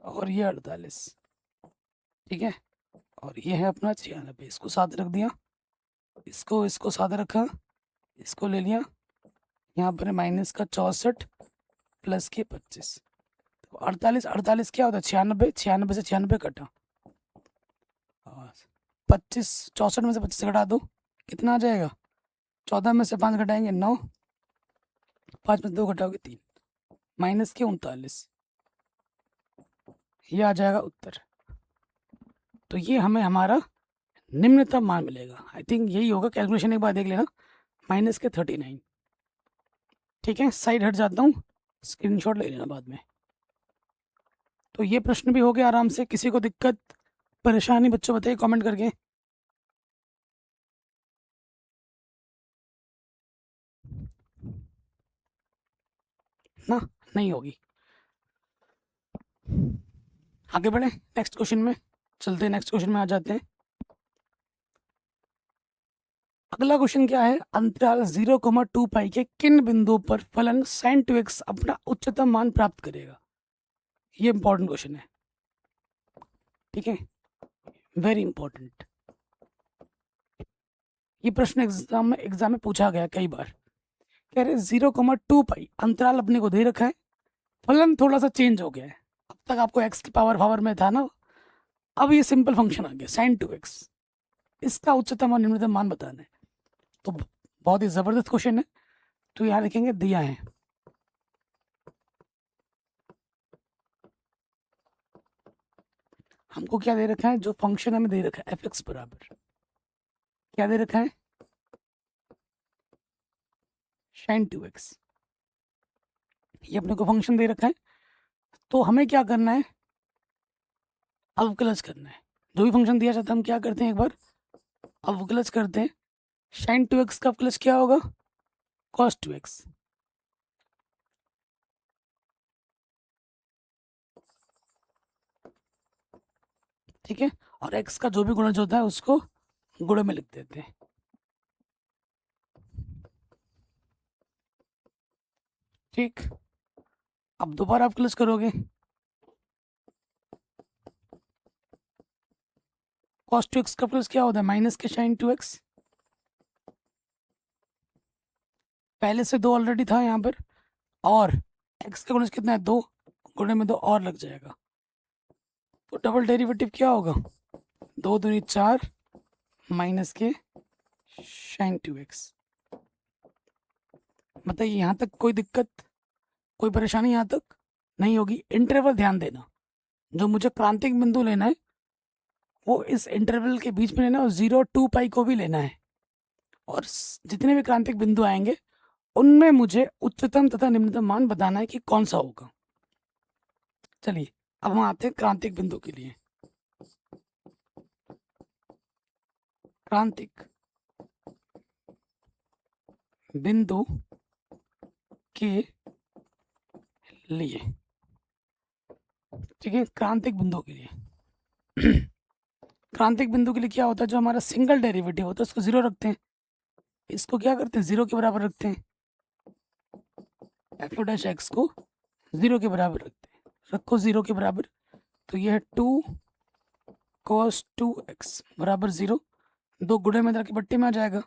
और ये 48। ठीक है, और ये है अपना 96, इसको साथ रख दिया, इसको साथ रखा, इसको ले लिया, यहाँ पर माइनस का 64 प्लस के 25। तो 48 48 क्या होता है 96, 96 से 96 कटा, 25 64 में से 25 घटा दो, कितना आ जाएगा, 14 में से 5 घटाएंगे 9, 5 में से 2 घटाओगे 3, माइनस के 39। ये आ जाएगा उत्तर। तो ये हमें हमारा निम्नतम मान मिलेगा। आई थिंक यही होगा, कैलकुलेशन एक बार देख लेना, माइनस के 39। ठीक है, साइड हट जाता हूँ, स्क्रीनशॉट ले लेना बाद में। तो ये प्रश्न भी हो गया आराम से। किसी को दिक्कत परेशानी बच्चों बताइए कमेंट करके। ना नहीं होगी, आगे बढ़े नेक्स्ट क्वेश्चन में, चलते हैं नेक्स्ट क्वेश्चन में आ जाते हैं। अगला क्वेश्चन क्या है, अंतराल 0,2 पाई के किन बिंदुओं पर फलन sin 2x अपना उच्चतम मान प्राप्त करेगा। ये इंपॉर्टेंट क्वेश्चन है, ठीक है, वेरी इंपॉर्टेंट। ये प्रश्न एग्जाम में पूछा गया कई बार। कह रहे 0,2 पाई अंतराल अपने को दे रखा है, फलन थोड़ा सा चेंज हो गया है। अब तक आपको x की पावर में था ना, अब ये सिंपल फंक्शन आ गया sin 2x, इसका उच्चतम और निम्नतम मान बताना है। तो बहुत ही जबरदस्त क्वेश्चन है। तो यहाँ लिखेंगे दिया है, हमको क्या दे रखा है, जो फंक्शन हमें दे रखा है f(x) बराबर क्या दे रखा है, sin 2x। ये अपने को फंक्शन दे रखा है, तो हमें क्या करना है, अवकलज करना है। जो भी फंक्शन दिया जाता है हम क्या करते हैं, एक बार अवकलज करते हैं। साइन 2x का प्लस क्या होगा, कॉस 2x। ठीक है, और x का जो भी गुणज होता है उसको गुणे में लिख देते हैं। ठीक, अब दोबारा आप प्लस करोगे, cos 2x का प्लस क्या होता है, माइनस के साइन 2x। पहले से 2 ऑलरेडी था यहाँ पर, और x का गुणज कितना है, 2, गुणे में 2 और लग जाएगा, तो डबल डेरिवेटिव क्या होगा, 2 दूनी 4 माइनस के साइन 2x। बताइए यहाँ तक कोई दिक्कत, कोई परेशानी यहाँ तक नहीं होगी। इंटरवल ध्यान देना, जो मुझे क्रांतिक बिंदु लेना है वो इस इंटरवल के बीच में लेना है, और 0 2 पाई को भी लेना है, और जितने भी क्रांतिक बिंदु आएंगे उनमें मुझे उच्चतम तथा निम्नतम मान बताना है कि कौन सा होगा। चलिए अब हम आते हैं क्रांतिक बिंदु के लिए। क्रांतिक बिंदु के लिए, ठीक है, क्रांतिक बिंदु के लिए क्रांतिक बिंदु के लिए क्या होता है, जो हमारा सिंगल डेरिवेटिव होता है उसको 0 रखते हैं, इसको क्या करते हैं 0 के बराबर रखते हैं, एफ डैश एक्स को 0 के बराबर रखते हैं, रखो 0 के बराबर, तो यह है 2 cos 2x बराबर 0, 2 गुणे में की बट्टी में आ जाएगा,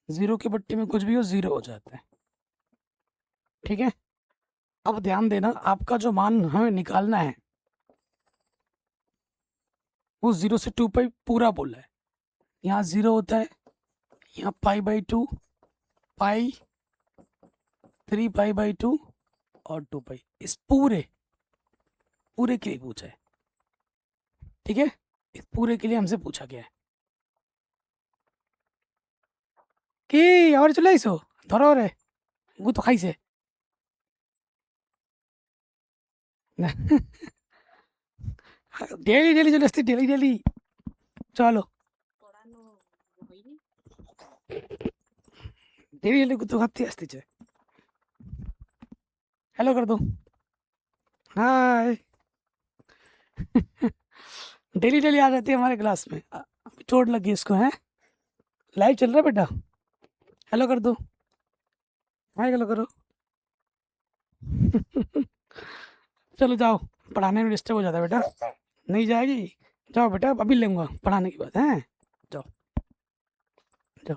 0 की बट्टी में कुछ भी हो 0 हो जाता है। ठीक है, अब ध्यान देना, आपका जो मान हमें निकालना है वो 0 से 2 पाई पूरा बोला है, यहाँ 0 होता है, यहाँ π/2, पाई 3π/2 और 2 पाई, इस पूरे के लिए पूछा है। ठीक है, इस पूरे के लिए हमसे पूछा गया है कि और चले इसो धरो रे वो तो खाई से डेली चले আসতে डेली चलो डेली कुत्तो खाते আসতে চায়। हेलो कर दो, हाय डेली आ जाती है हमारे क्लास में, अभी चोट लगी इसको है, लाइव चल रहा है बेटा, हेलो कर दो, हाय हेलो करो चलो जाओ, पढ़ाने में डिस्टर्ब हो जाता है बेटा, नहीं जाएगी, जाओ बेटा अभी लूँगा पढ़ाने की बात है, जाओ जाओ।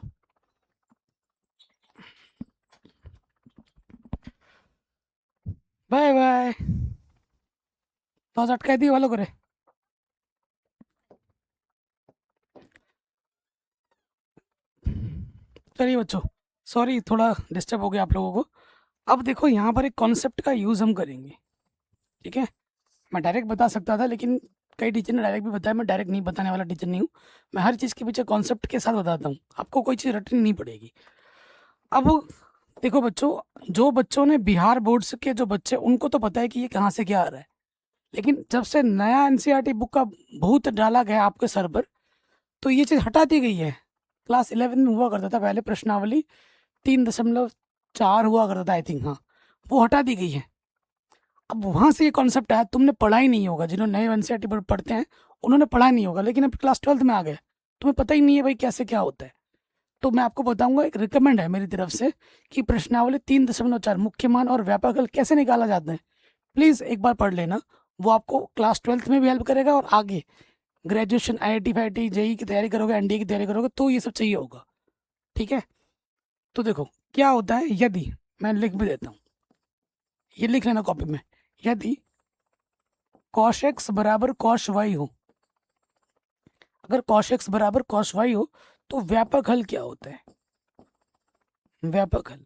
बाय बाय, तो अटका दी वालों करे। चलिए बच्चों, सॉरी थोड़ा डिस्टर्ब हो गया आप लोगों को। अब देखो यहाँ पर एक कॉन्सेप्ट का यूज़ हम करेंगे, ठीक है, मैं डायरेक्ट बता सकता था लेकिन कई टीचर ने डायरेक्ट भी बताया, मैं डायरेक्ट नहीं बताने वाला टीचर नहीं हूँ, मैं हर चीज़ के पीछे कॉन्सेप्ट के साथ बताता हूँ, आपको कोई चीज़ रटनी नहीं पड़ेगी। अब देखो बच्चों, जो बच्चों ने बिहार बोर्ड्स के जो बच्चे, उनको तो पता है कि ये कहाँ से क्या आ रहा है, लेकिन जब से नया एनसीईआरटी बुक का भूत डाला गया आपके सर पर, तो ये चीज़ हटा दी गई है। क्लास 11 में हुआ करता था पहले प्रश्नावली 3.4 हुआ करता था आई थिंक, हाँ वो हटा दी गई है। अब वहाँ से ये कॉन्सेप्ट आया, तुमने पढ़ा ही नहीं होगा, जिन्होंने नए एनसीईआरटी पर पढ़ते हैं उन्होंने पढ़ा नहीं होगा, लेकिन अब क्लास 12th में आ गए, तुम्हें पता ही नहीं है भाई कैसे क्या होता है। तो मैं आपको बताऊंगा, एक रिकमेंड है मेरी तरफ से कि प्रश्नावली 3.4 मुख्य मान और व्यापक हल कैसे निकाला जाता है, प्लीज़ एक बार पढ़ लेना, वो आपको क्लास 12th में भी हेल्प करेगा, और आगे ग्रेजुएशन IIT FIT जेई की तैयारी करोगे, एनडीए की तैयारी करोगे तो ये सब चाहिए होगा। ठीक है, तो देखो क्या होता है, यदि मैं लिख भी देता हूँ, ये लिख लेना कॉपी में, यदि cos x बराबर cos y हो, अगर cos x बराबर cos y हो तो व्यापक हल क्या होता है, व्यापक हल,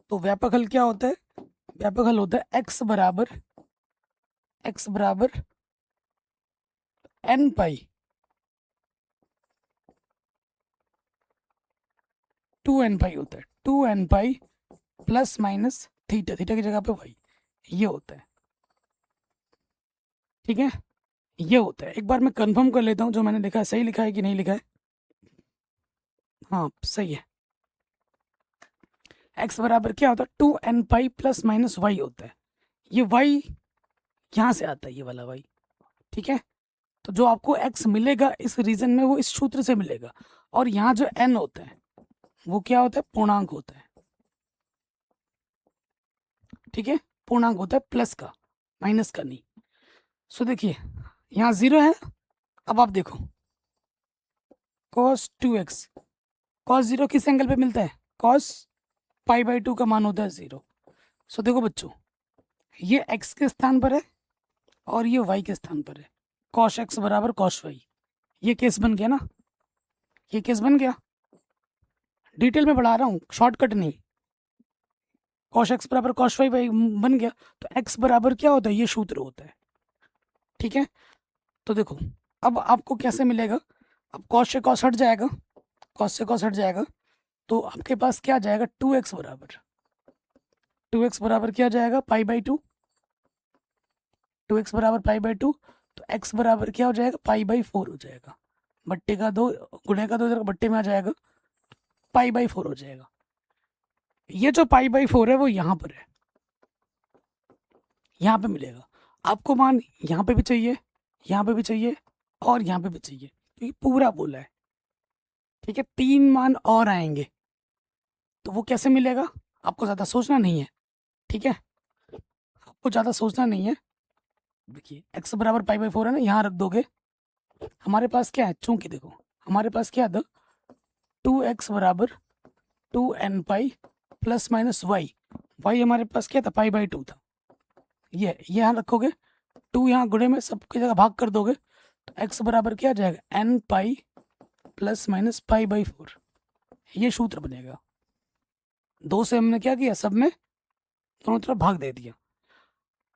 तो व्यापक हल क्या होता है, व्यापक हल होता है x बराबर n पाई 2n पाई होता है, 2n pi plus minus theta, theta की जगह पे y, ये होता है। ठीक है, ये होता है, एक बार मैं कंफर्म कर लेता हूँ जो मैंने लिखा है सही लिखा है कि नहीं लिखा है। हाँ सही है। x बराबर क्या होता है 2n pi plus minus y होता है। ये y यहाँ से आता है, ये वाला y। ठीक है, तो जो आपको x मिलेगा इस रीजन में वो इस सूत्र से मिलेगा। और यहाँ जो n होता है वो क्या होता है, पूर्णांक होता है। ठीक है, पूर्णांक होता है प्लस का, माइनस का नहीं। सो देखिए यहाँ 0 है। अब आप देखो cos 2x, cos 0 किस एंगल पे मिलता है, cos पाई बाई 2 का मान होता है 0। सो देखो बच्चों, ये x के स्थान पर है और ये y के स्थान पर है। cos x बराबर cos y, ये केस बन गया ना, ये केस बन गया। डिटेल में बढ़ा रहा हूँ, शॉर्टकट नहीं। cos x बराबर cos y बन गया। तो x बराबर क्या होता है, ये सूत्र होता है। ठीक है, तो देखो अब आपको कैसे मिलेगा। अब cos से cos हट जाएगा, cos से cos हट जाएगा, तो आपके पास क्या आ जाएगा 2x बराबर, 2x बराबर क्या आ जाएगा पाई बाई 2, 2x बराबर पाई बाई 2। तो x बराबर क्या हो जाएगा पाई बाई 4 हो जाएगा। बट्टे का 2 गुणे का 2 इधर बट्टे में आ जाएगा, पाई बाई 4 हो जाएगा। ये जो पाई बाई 4 है वो यहाँ पर है, यहाँ पे मिलेगा आपको मान। यहाँ पे भी चाहिए, यहाँ पे भी चाहिए और यहाँ पे भी चाहिए, क्योंकि पूरा बोला है। ठीक है, 3 मान और आएंगे, तो वो कैसे मिलेगा आपको ज़्यादा सोचना नहीं है। ठीक है, आपको ज़्यादा सोचना नहीं है। देखिए x बराबर पाई बाई 4 है ना, यहाँ रख दोगे। हमारे पास क्या है, चूंकि देखो हमारे पास क्या था 2x बराबर 2n pi plus minus Y, Y हमारे पास क्या था पाई बाई 2 था। ये यहाँ रखोगे, 2 यहाँ गुणे में सबकी जगह भाग कर दोगे, तो x बराबर क्या आ जाएगा n pi plus minus pi by 4, ये सूत्र बनेगा। 2 से हमने क्या किया, सब में दोनों तरफ भाग दे दिया।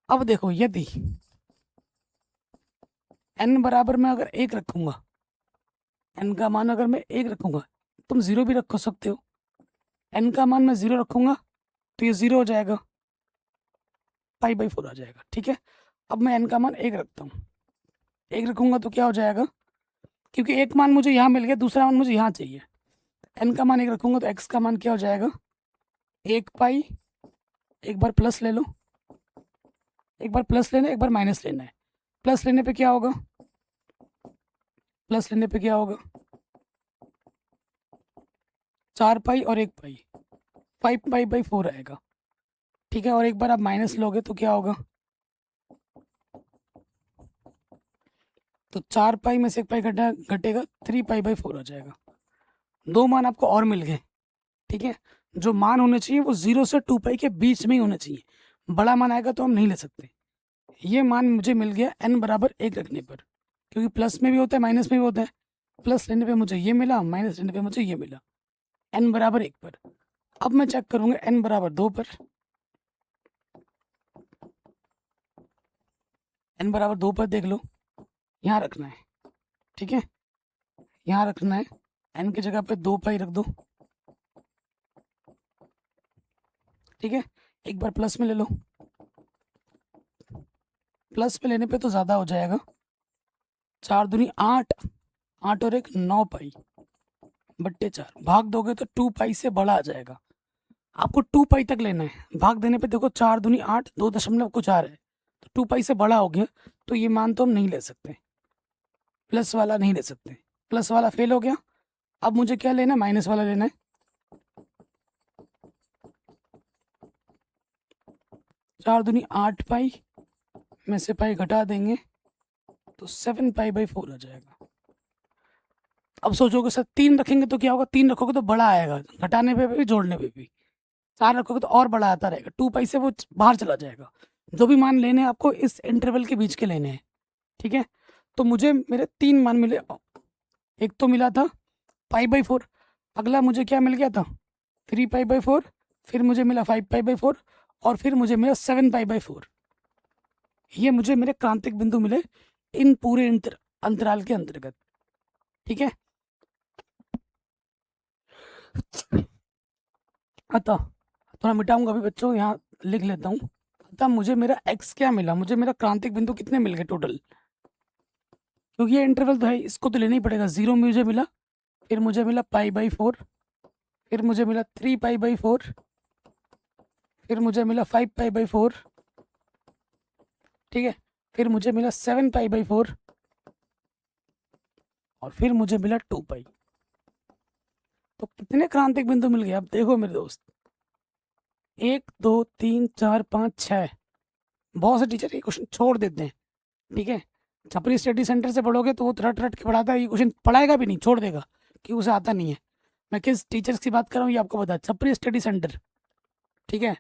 अब देखो यदि n बराबर मैं अगर 1 रखूंगा, n का मान अगर मैं 1 रखूंगा, तुम 0 भी रख सकते हो। n का मान मैं 0 रखूंगा तो ये 0 हो जाएगा, पाई बाई 4 आ जाएगा। ठीक है, अब मैं n का मान 1 रखता हूँ, 1 रखूंगा तो क्या हो जाएगा, क्योंकि एक मान मुझे यहाँ मिल गया, दूसरा मान मुझे यहाँ चाहिए। n का मान 1 रखूंगा तो x का मान क्या हो जाएगा 1 पाई, एक बार प्लस ले लो, एक बार प्लस लेना है, एक बार माइनस लेना है। प्लस लेने पे क्या होगा, प्लस लेने पे क्या होगा 4 पाई और 1 पाई, 5 पाई बाई 4 आएगा। ठीक है, और एक बार आप माइनस लोगे तो क्या होगा, तो 4 पाई में से 1 पाई घटेगा 3 पाई बाई 4 हो जाएगा। 2 मान आपको और मिल गए। ठीक है, जो मान होने चाहिए वो 0 से 2 पाई के बीच में ही होने चाहिए, बड़ा मान आएगा तो हम नहीं ले सकते। ये मान मुझे मिल गया n बराबर 1 रखने पर, क्योंकि प्लस में भी होता है माइनस में भी होता है। प्लस लेने पे मुझे ये मिला, माइनस लेने पे मुझे ये मिला, n बराबर 1 पर। अब मैं चेक करूंगा n बराबर 2 पर, n बराबर 2 पर देख लो, यहाँ रखना है। ठीक है, यहाँ रखना है, n की जगह पे 2 पाई रख दो। ठीक है, एक बार प्लस में ले लो, प्लस में लेने पे तो ज़्यादा हो जाएगा, 4 दूनी 8, 8 और 1 9 पाई बट्टे 4, भाग दोगे तो 2 पाई से बड़ा आ जाएगा। आपको 2 पाई तक लेना है, भाग देने पे देखो 4 दूनी 8, 2.4 है, तो 2 पाई से बड़ा हो गया, तो ये मान तो हम नहीं ले सकते, प्लस वाला नहीं ले सकते, प्लस वाला फेल हो गया। अब मुझे क्या लेना है, माइनस वाला लेना है। 4 दूनी 8 पाई में से पाई घटा देंगे तो 7 पाई बाई 4 आ जाएगा। अब सोचोगे सर 3 रखेंगे तो क्या होगा, 3 रखोगे तो बड़ा आएगा, घटाने पे भी जोड़ने पे भी। 4 रखोगे तो और बड़ा आता रहेगा, 2 पाई से वो बाहर चला जाएगा। जो भी मान लेने हैं आपको इस इंटरवल के बीच के लेने हैं। ठीक है, तो मुझे मेरे 3 मान मिले, एक तो मिला था पाई बाई 4, अगला मुझे क्या मिल गया था 3 पाई बाई 4, फिर मुझे मिला 5 पाई बाई 4, और फिर मुझे मिला 7 पाई बाई 4। ये मुझे मेरे क्रांतिक बिंदु मिले इन पूरे अंतराल के अंतर्गत। ठीक है, अतः थोड़ा मिटाऊंगा अभी बच्चों, यहाँ लिख लेता हूँ। अतः मुझे मेरा x क्या मिला, मुझे मेरा क्रांतिक बिंदु कितने मिल गए टोटल, क्योंकि ये इंटरवल तो है, इसको तो लेना ही पड़ेगा। 0 मुझे मिला, फिर मुझे मिला π/4, फिर मुझे मिला 3π/4, फिर मुझे मिला 5π/4, ठीक है, फिर मुझे मिला 7π/4 और फिर मुझे मिला 2π। तो कितने क्रांतिक बिंदु मिल गए? अब देखो मेरे दोस्त, 1 2 3 4 5 6। बहुत से टीचर ये क्वेश्चन छोड़ देते हैं, ठीक है। छपरी स्टडी सेंटर से पढ़ोगे तो वो रट रट के पढ़ाता है, ये क्वेश्चन पढ़ाएगा भी नहीं, छोड़ देगा कि उसे आता नहीं है। मैं किस टीचर्स की बात कर रहा हूँ ये आपको पता है, छपरी स्टडी सेंटर, ठीक है।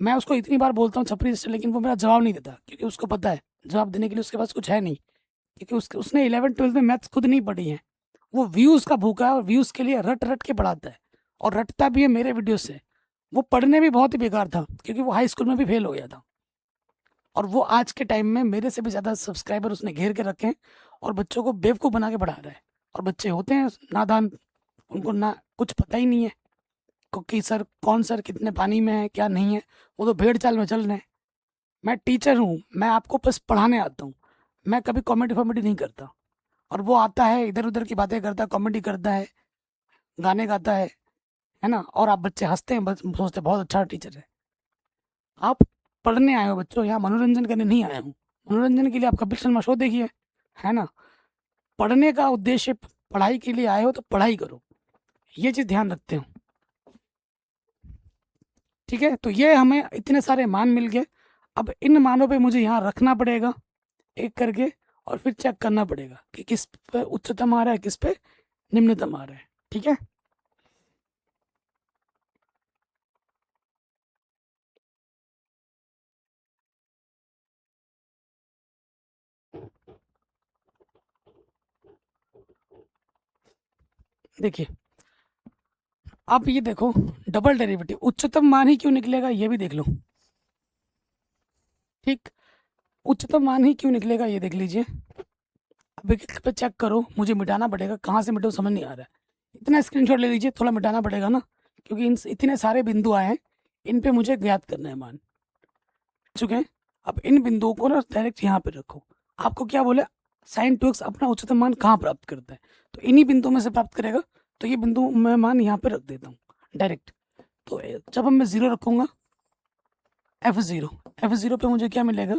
मैं उसको इतनी बार बोलता हूँ छपरी स्टडी, लेकिन वो मेरा जवाब नहीं देता, क्योंकि उसको पता है जवाब देने के लिए उसके पास कुछ है नहीं, क्योंकि उसने 11th-12th में मैथ्स खुद नहीं पढ़ी है। वो व्यूज़ का भूखा है और व्यूज़ के लिए रट रट के पढ़ाता है, और रटता भी है मेरे वीडियो से। वो पढ़ने में बहुत ही बेकार था, क्योंकि वो हाई स्कूल में भी फेल हो गया था, और वो आज के टाइम में मेरे से भी ज़्यादा सब्सक्राइबर उसने घेर के रखे हैं और बच्चों को बेवकूफ़ बना के पढ़ा रहा है। और बच्चे होते हैं नादान, उनको ना कुछ पता ही नहीं है कि सर कौन सर कितने पानी में है क्या नहीं है, वो तो भेड़ चाल में चल रहे हैं। मैं टीचर हूँ, मैं आपको बस पढ़ाने आता हूँ, मैं कभी कॉमेडी फॉमेडी नहीं करता। और वो आता है इधर उधर की बातें करता है, कॉमेडी करता है, गाने गाता है ना, और आप बच्चे हंसते हैं, बस सोचते हैं बहुत अच्छा टीचर है। आप पढ़ने आए हो बच्चों, यहाँ मनोरंजन करने नहीं आए हो। मनोरंजन के लिए आप कपिल शर्मा शो देखिए, है ना। पढ़ने का उद्देश्य, पढ़ाई के लिए आए हो तो पढ़ाई करो, ये चीज़ ध्यान रखते हो, ठीक है। तो ये हमें इतने सारे मान मिल गए। अब इन मानों पे मुझे यहाँ रखना पड़ेगा एक करके, और फिर चेक करना पड़ेगा कि किस पे उच्चतम आ रहा है, किस पे निम्नतम आ रहा है, ठीक है। देखिए आप ये देखो, डबल डेरिवेटिव उच्चतम मान ही क्यों निकलेगा ये भी देख लो, ठीक। उच्चतम मान ही क्यों निकलेगा ये देख लीजिए। अब एक पे चेक करो, मुझे मिटाना पड़ेगा, कहाँ से मिटाऊँ समझ नहीं आ रहा है। इतना स्क्रीनशॉट ले लीजिए, थोड़ा मिटाना पड़ेगा ना, क्योंकि इन इतने सारे बिंदु आए हैं, इन पे मुझे ज्ञात करना है मान, चुके हैं। अब इन बिंदुओं को ना डायरेक्ट यहाँ पे रखो। आपको क्या बोले, sin 2x अपना उच्चतम मान कहाँ प्राप्त करता है, तो इन्हीं बिंदुओं में से प्राप्त करेगा। तो ये बिंदु मैं मान यहाँ पे रख देता हूँ डायरेक्ट। तो जब मैं 0 रखूँगा, f0 पे मुझे क्या मिलेगा,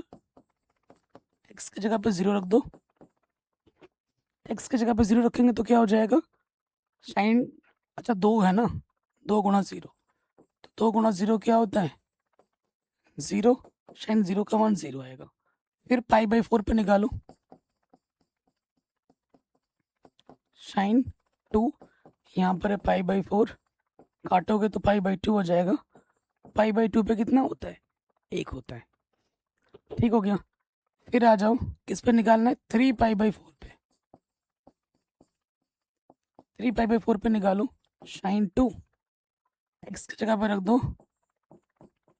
x की जगह पे 0 रख दो। x की जगह पे 0 रखेंगे तो क्या हो जाएगा, साइन, अच्छा 2 है ना, 2 गुणा 0, तो 2 गुणा 0 क्या होता है 0, साइन 0 का मान 0 आएगा। फिर π/4 पे निकालो, साइन 2, यहाँ पर है π/4, काटोगे तो π/2 हो जाएगा। π/2 पे कितना होता है, 1 होता है, ठीक हो गया। फिर आ जाओ, किस पे निकालना है, 3π/4 पे, 3π/4 पे निकालो, साइन 2, x की जगह पे रख दो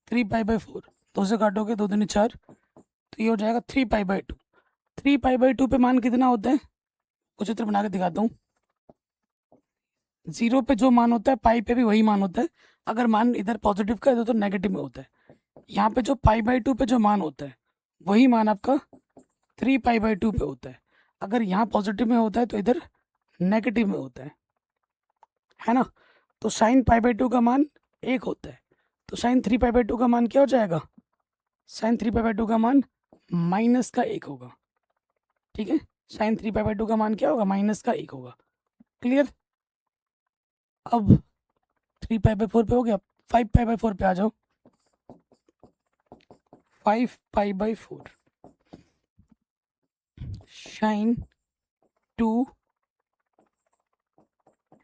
3π/4, 2 से काटोगे 2 दूनी 4, तो ये हो जाएगा 3π/2। 3π/2 पे मान कितना होता है, कुछ चित्र बना के दिखाता हूँ। 0 पे जो मान होता है पाई पे भी वही मान होता है, अगर मान इधर पॉजिटिव का है तो नेगेटिव में होता है। यहाँ पे जो π/2 पे जो मान होता है वही मान आपका 3π/2 पे होता है। अगर यहाँ पॉजिटिव में होता है तो इधर नेगेटिव में होता है ना। तो साइन π/2 का मान 1 होता है, तो साइन 3π/2 का मान क्या हो जाएगा, साइन 3π/2 का मान माइनस का 1 होगा, ठीक है। साइन 3π/2 का मान क्या होगा, माइनस का 1 होगा, क्लियर। अब 3π/4 पे हो गया, 5π/4 पे आ जाओ। 5π/4 साइन 2,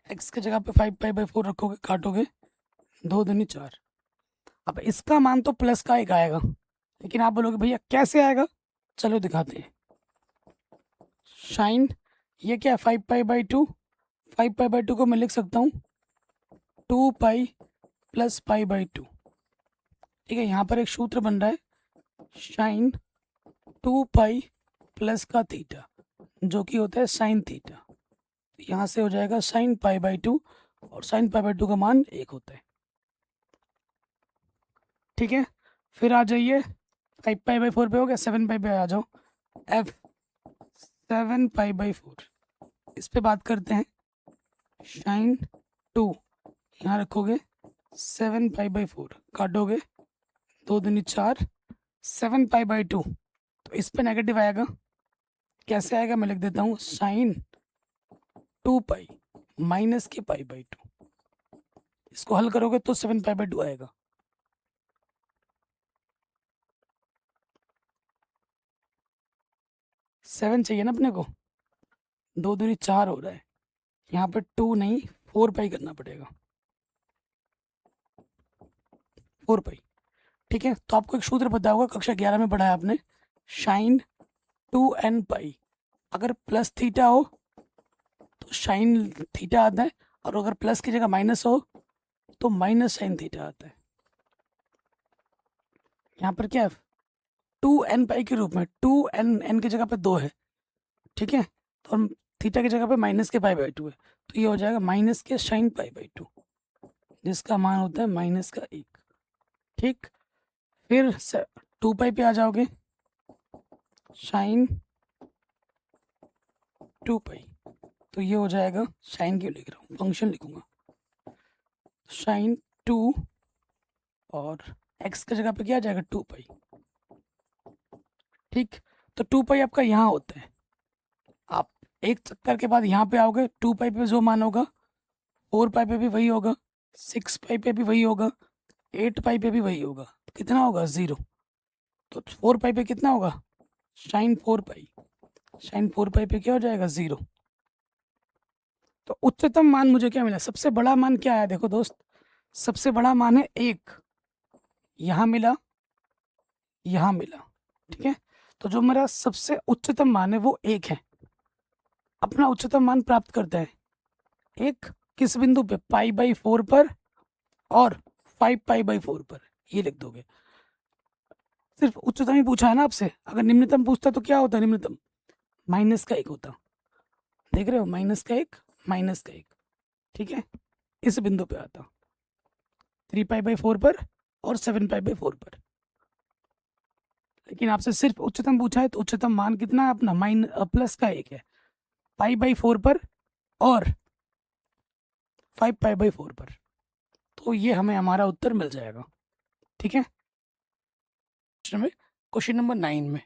x की जगह पे 5π/4 रखोगे, काटोगे 2 दूनी 4। अब इसका मान तो प्लस का 1 आएगा, लेकिन आप बोलोगे भैया कैसे आएगा, चलो दिखाते हैं। साइन ये क्या है 5π/2, 5π/2 को मैं लिख सकता हूँ 2π + π/2, ठीक है। यहाँ पर एक सूत्र बन रहा है, साइन 2π प्लस का थीटा, जो कि होता है साइन थीटा। यहाँ से हो जाएगा साइन π/2, और साइन π/2 का मान 1 होता है, ठीक है। फिर आ जाइए 5π/4 पे हो गया, 7π पे आ जाओ, f 7π/4 इस पे बात करते हैं। साइन 2 यहाँ रखोगे 7π/4 काटोगे 2 दूनी 4 7π/2 तो इस पे नेगेटिव आएगा। कैसे आएगा मैं लिख देता हूँ साइन 2π माइनस के π/2। इसको हल करोगे तो 7π/2 आएगा। सेवन चाहिए ना अपने को, 2 दूनी 4 हो रहा है, यहाँ पे 2 नहीं 4π करना पड़ेगा, 4π। ठीक है, तो आपको एक सूत्र पता होगा, कक्षा 11 में पढ़ा है आपने, साइन 2n π। अगर प्लस थीटा हो तो साइन थीटा आता है, और अगर प्लस की जगह माइनस हो तो माइनस साइन थीटा आता है। यहाँ पर क्या है 2n π के रूप में, 2n की जगह पे 2 है, ठीक है, तो हम थीटा की जगह पे माइनस के π/2 है, तो ये हो जाएगा माइनस के साइन π/2, जिसका मान होता है माइनस का 1। ठीक, फिर 2π पे आ जाओगे, साइन 2π, तो ये हो जाएगा, साइन क्यों लिख रहा हूँ, फंक्शन लिखूंगा, साइन 2 और x की जगह पे क्या आ जाएगा 2π। ठीक, तो 2π आपका यहाँ होता है, आप एक चक्कर के बाद यहाँ पे आओगे, 2π पे जो मान होगा 4π पे भी वही होगा, 6π पे भी वही होगा, 8π पे भी वही होगा, तो कितना होगा 0। तो 4π पे कितना होगा साइन 4π, साइन 4π पे क्या हो जाएगा 0। तो उच्चतम मान मुझे क्या मिला, सबसे बड़ा मान क्या है, देखो दोस्त, सबसे बड़ा मान है 1, यहाँ मिला, यहाँ मिला, ठीक है, तो जो मेरा सबसे उच्चतम मान है वो 1 है। अपना उच्चतम मान प्राप्त करते हैं, एक किस बिंदु पे, π/4 पर और 5π/4 पर, ये लिख दोगे। सिर्फ उच्चतम ही पूछा है ना आपसे, अगर निम्नतम पूछता तो क्या होता, निम्नतम माइनस का 1 होता, देख रहे हो, माइनस का 1, माइनस का 1, ठीक है, इस बिंदु पे आता 3π/4 पर और 7π/4 पर। लेकिन आपसे सिर्फ उच्चतम पूछा है, तो उच्चतम मान कितना है अपना, प्लस का 1 है, π/4 पर और 5π/4 पर, तो ये हमें हमारा उत्तर मिल जाएगा। ठीक है, क्वेश्चन नंबर 9 में,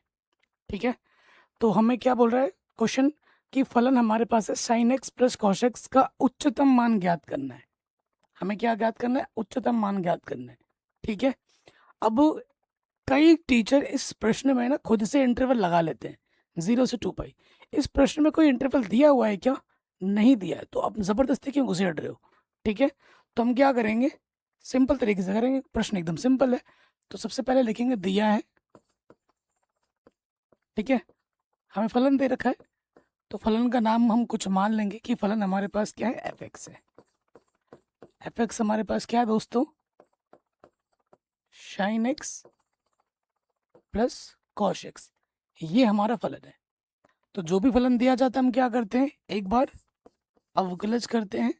ठीक है, तो हमें क्या बोल रहा है क्वेश्चन, कि फलन हमारे पास है sine x plus cos x का उच्चतम मान ज्ञात करना है। हमें क्या ज्ञात करना है, उच्चतम मान ज्ञात करना है। ठीक है, अब कई टीचर इस प्रश्न में ना खुद से इंटरवल लगा लेते हैं 0 से 2π। इस प्रश्न में कोई इंटरवल दिया हुआ है क्या, नहीं दिया है, तो आप जबरदस्ती क्यों घुसेड़ रहे हो। ठीक है, तो हम क्या करेंगे, सिंपल तरीके से करेंगे, प्रश्न एकदम सिंपल है। तो सबसे पहले लिखेंगे दिया है, ठीक है, हमें फलन दे रखा है, तो फलन का नाम हम कुछ मान लेंगे कि फलन हमारे पास क्या है, एफ एक्स है। एफ एक्स हमारे पास क्या है दोस्तों, sine x plus cos x, ये हमारा फलन है। तो जो भी फलन दिया जाता है हम क्या करते हैं, एक बार अवकलज करते हैं,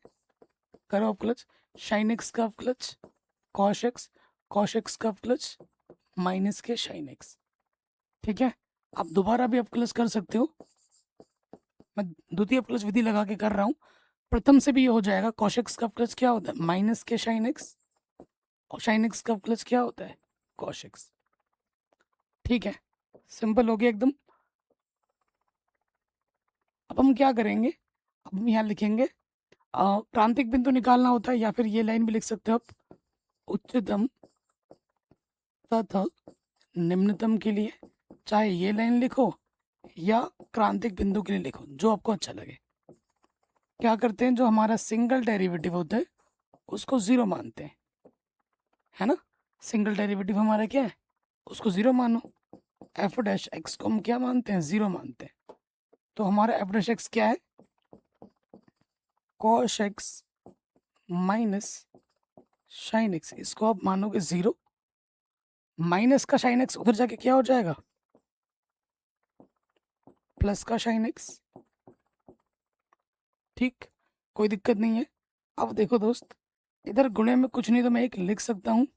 करो अवकलज, साइन एक्स का अवकलज कॉस एक्स का अवकलज माइनस के साइन एक्स। ठीक है, आप दोबारा भी अवकलज कर सकते हो, मैं द्वितीय अवकलज विधि लगा के कर रहा हूँ। प्रथम से भी ये हो जाएगा, कॉस एक्स का अवकलज क्या होता है, माइनस के साइन एक्स, और साइन एक्स का अवकलज क्या होता है, कॉस एक्स। ठीक है, सिंपल हो गया एकदम। अब हम क्या करेंगे, अब हम यहाँ लिखेंगे, क्रांतिक बिंदु निकालना होता है, या फिर ये लाइन भी लिख सकते हो आप, उच्चतम तथा निम्नतम के लिए, चाहे ये लाइन लिखो या क्रांतिक बिंदु के लिए लिखो, जो आपको अच्छा लगे। क्या करते हैं, जो हमारा सिंगल डेरिवेटिव होता है उसको 0 मानते हैं, है ना, सिंगल डेरिवेटिव हमारा क्या है, उसको 0 मानो। एफ डैश एक्स को हम क्या मानते हैं, 0 मानते हैं, तो हमारा एफ डैश एक्स क्या है, cos x minus sine x, इसको आप मानोगे 0, माइनस का साइन एक्स उधर जाके क्या हो जाएगा, प्लस का साइन एक्स। ठीक, कोई दिक्कत नहीं है। अब देखो दोस्त, इधर गुणे में कुछ नहीं तो मैं एक लिख सकता हूँ,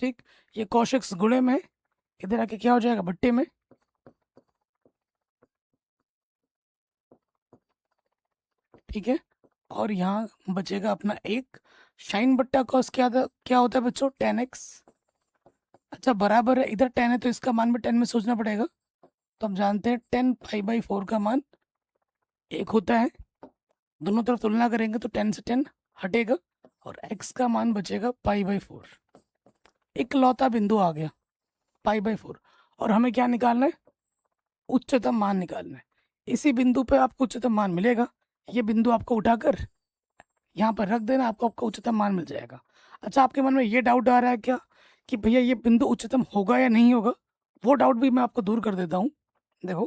ठीक, ये cos x गुणे में, इधर आके क्या हो जाएगा, बट्टे में ठीक है, और यहाँ बचेगा अपना एक साइन बट्टा कॉस क्या होता है बच्चों, 10x। अच्छा बराबर है, इधर 10 है तो इसका मान भी 10 में सोचना पड़ेगा। तो हम जानते हैं 10 पाई/4 का मान 1 होता है। दोनों तरफ तुलना करेंगे तो 10 से 10 हटेगा और x का मान बचेगा पाई/4। इकलौता बिंदु आ गया पाई/4। और हमें क्या निकालना है, उच्चतम मान निकालना है। इसी बिंदु पे आपको उच्चतम मान मिलेगा। ये बिंदु आपको उठाकर यहाँ पर रख देना, आपको आपका उच्चतम मान मिल जाएगा। अच्छा आपके मन में ये डाउट आ रहा है क्या कि भैया ये बिंदु उच्चतम होगा या नहीं होगा, वो डाउट भी मैं आपको दूर कर देता हूँ। देखो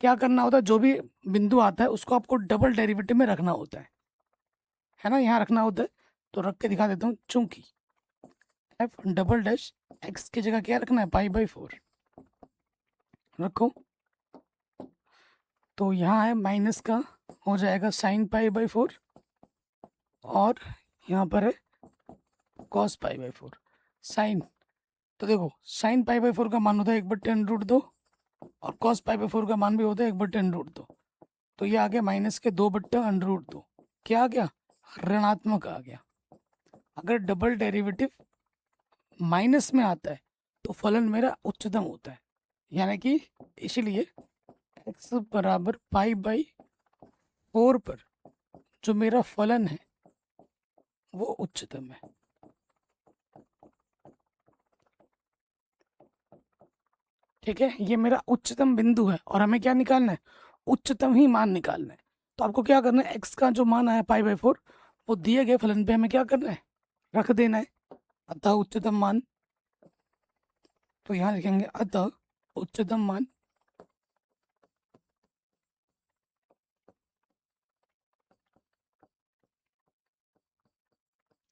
क्या करना होता है, जो भी बिंदु आता है उसको आपको डबल डेरिवेटिव में रखना होता है ना, यहाँ रखना होता है। तो रख के दिखा देता हूँ, चूंकि एफ डबल डैश एक्स की जगह क्या रखना है, पाई/4 रखो। तो यहाँ है माइनस का हो जाएगा साइन पाई/4 और यहाँ पर है कॉस पाई/4 साइन। तो देखो साइन पाई/4 का मान होता है 1/10√2 और कॉस पाई/4 का मान भी होता है 1/10√2। तो ये आ गया माइनस के 2/√2। क्या आ गया, ऋणात्मक आ गया। अगर डबल डेरिवेटिव माइनस में आता है तो फलन मेरा उच्चतम होता है, यानी कि इसीलिए x बराबर पाई/4 पर जो मेरा फलन है वो उच्चतम है। ठीक है, ये मेरा उच्चतम बिंदु है और हमें क्या निकालना है, उच्चतम ही मान निकालना है। तो आपको क्या करना है, x का जो मान आया पाई/4 वो दिए गए फलन पे हमें क्या करना है, रख देना है। अतः उच्चतम मान, तो यहाँ लिखेंगे अतः उच्चतम मान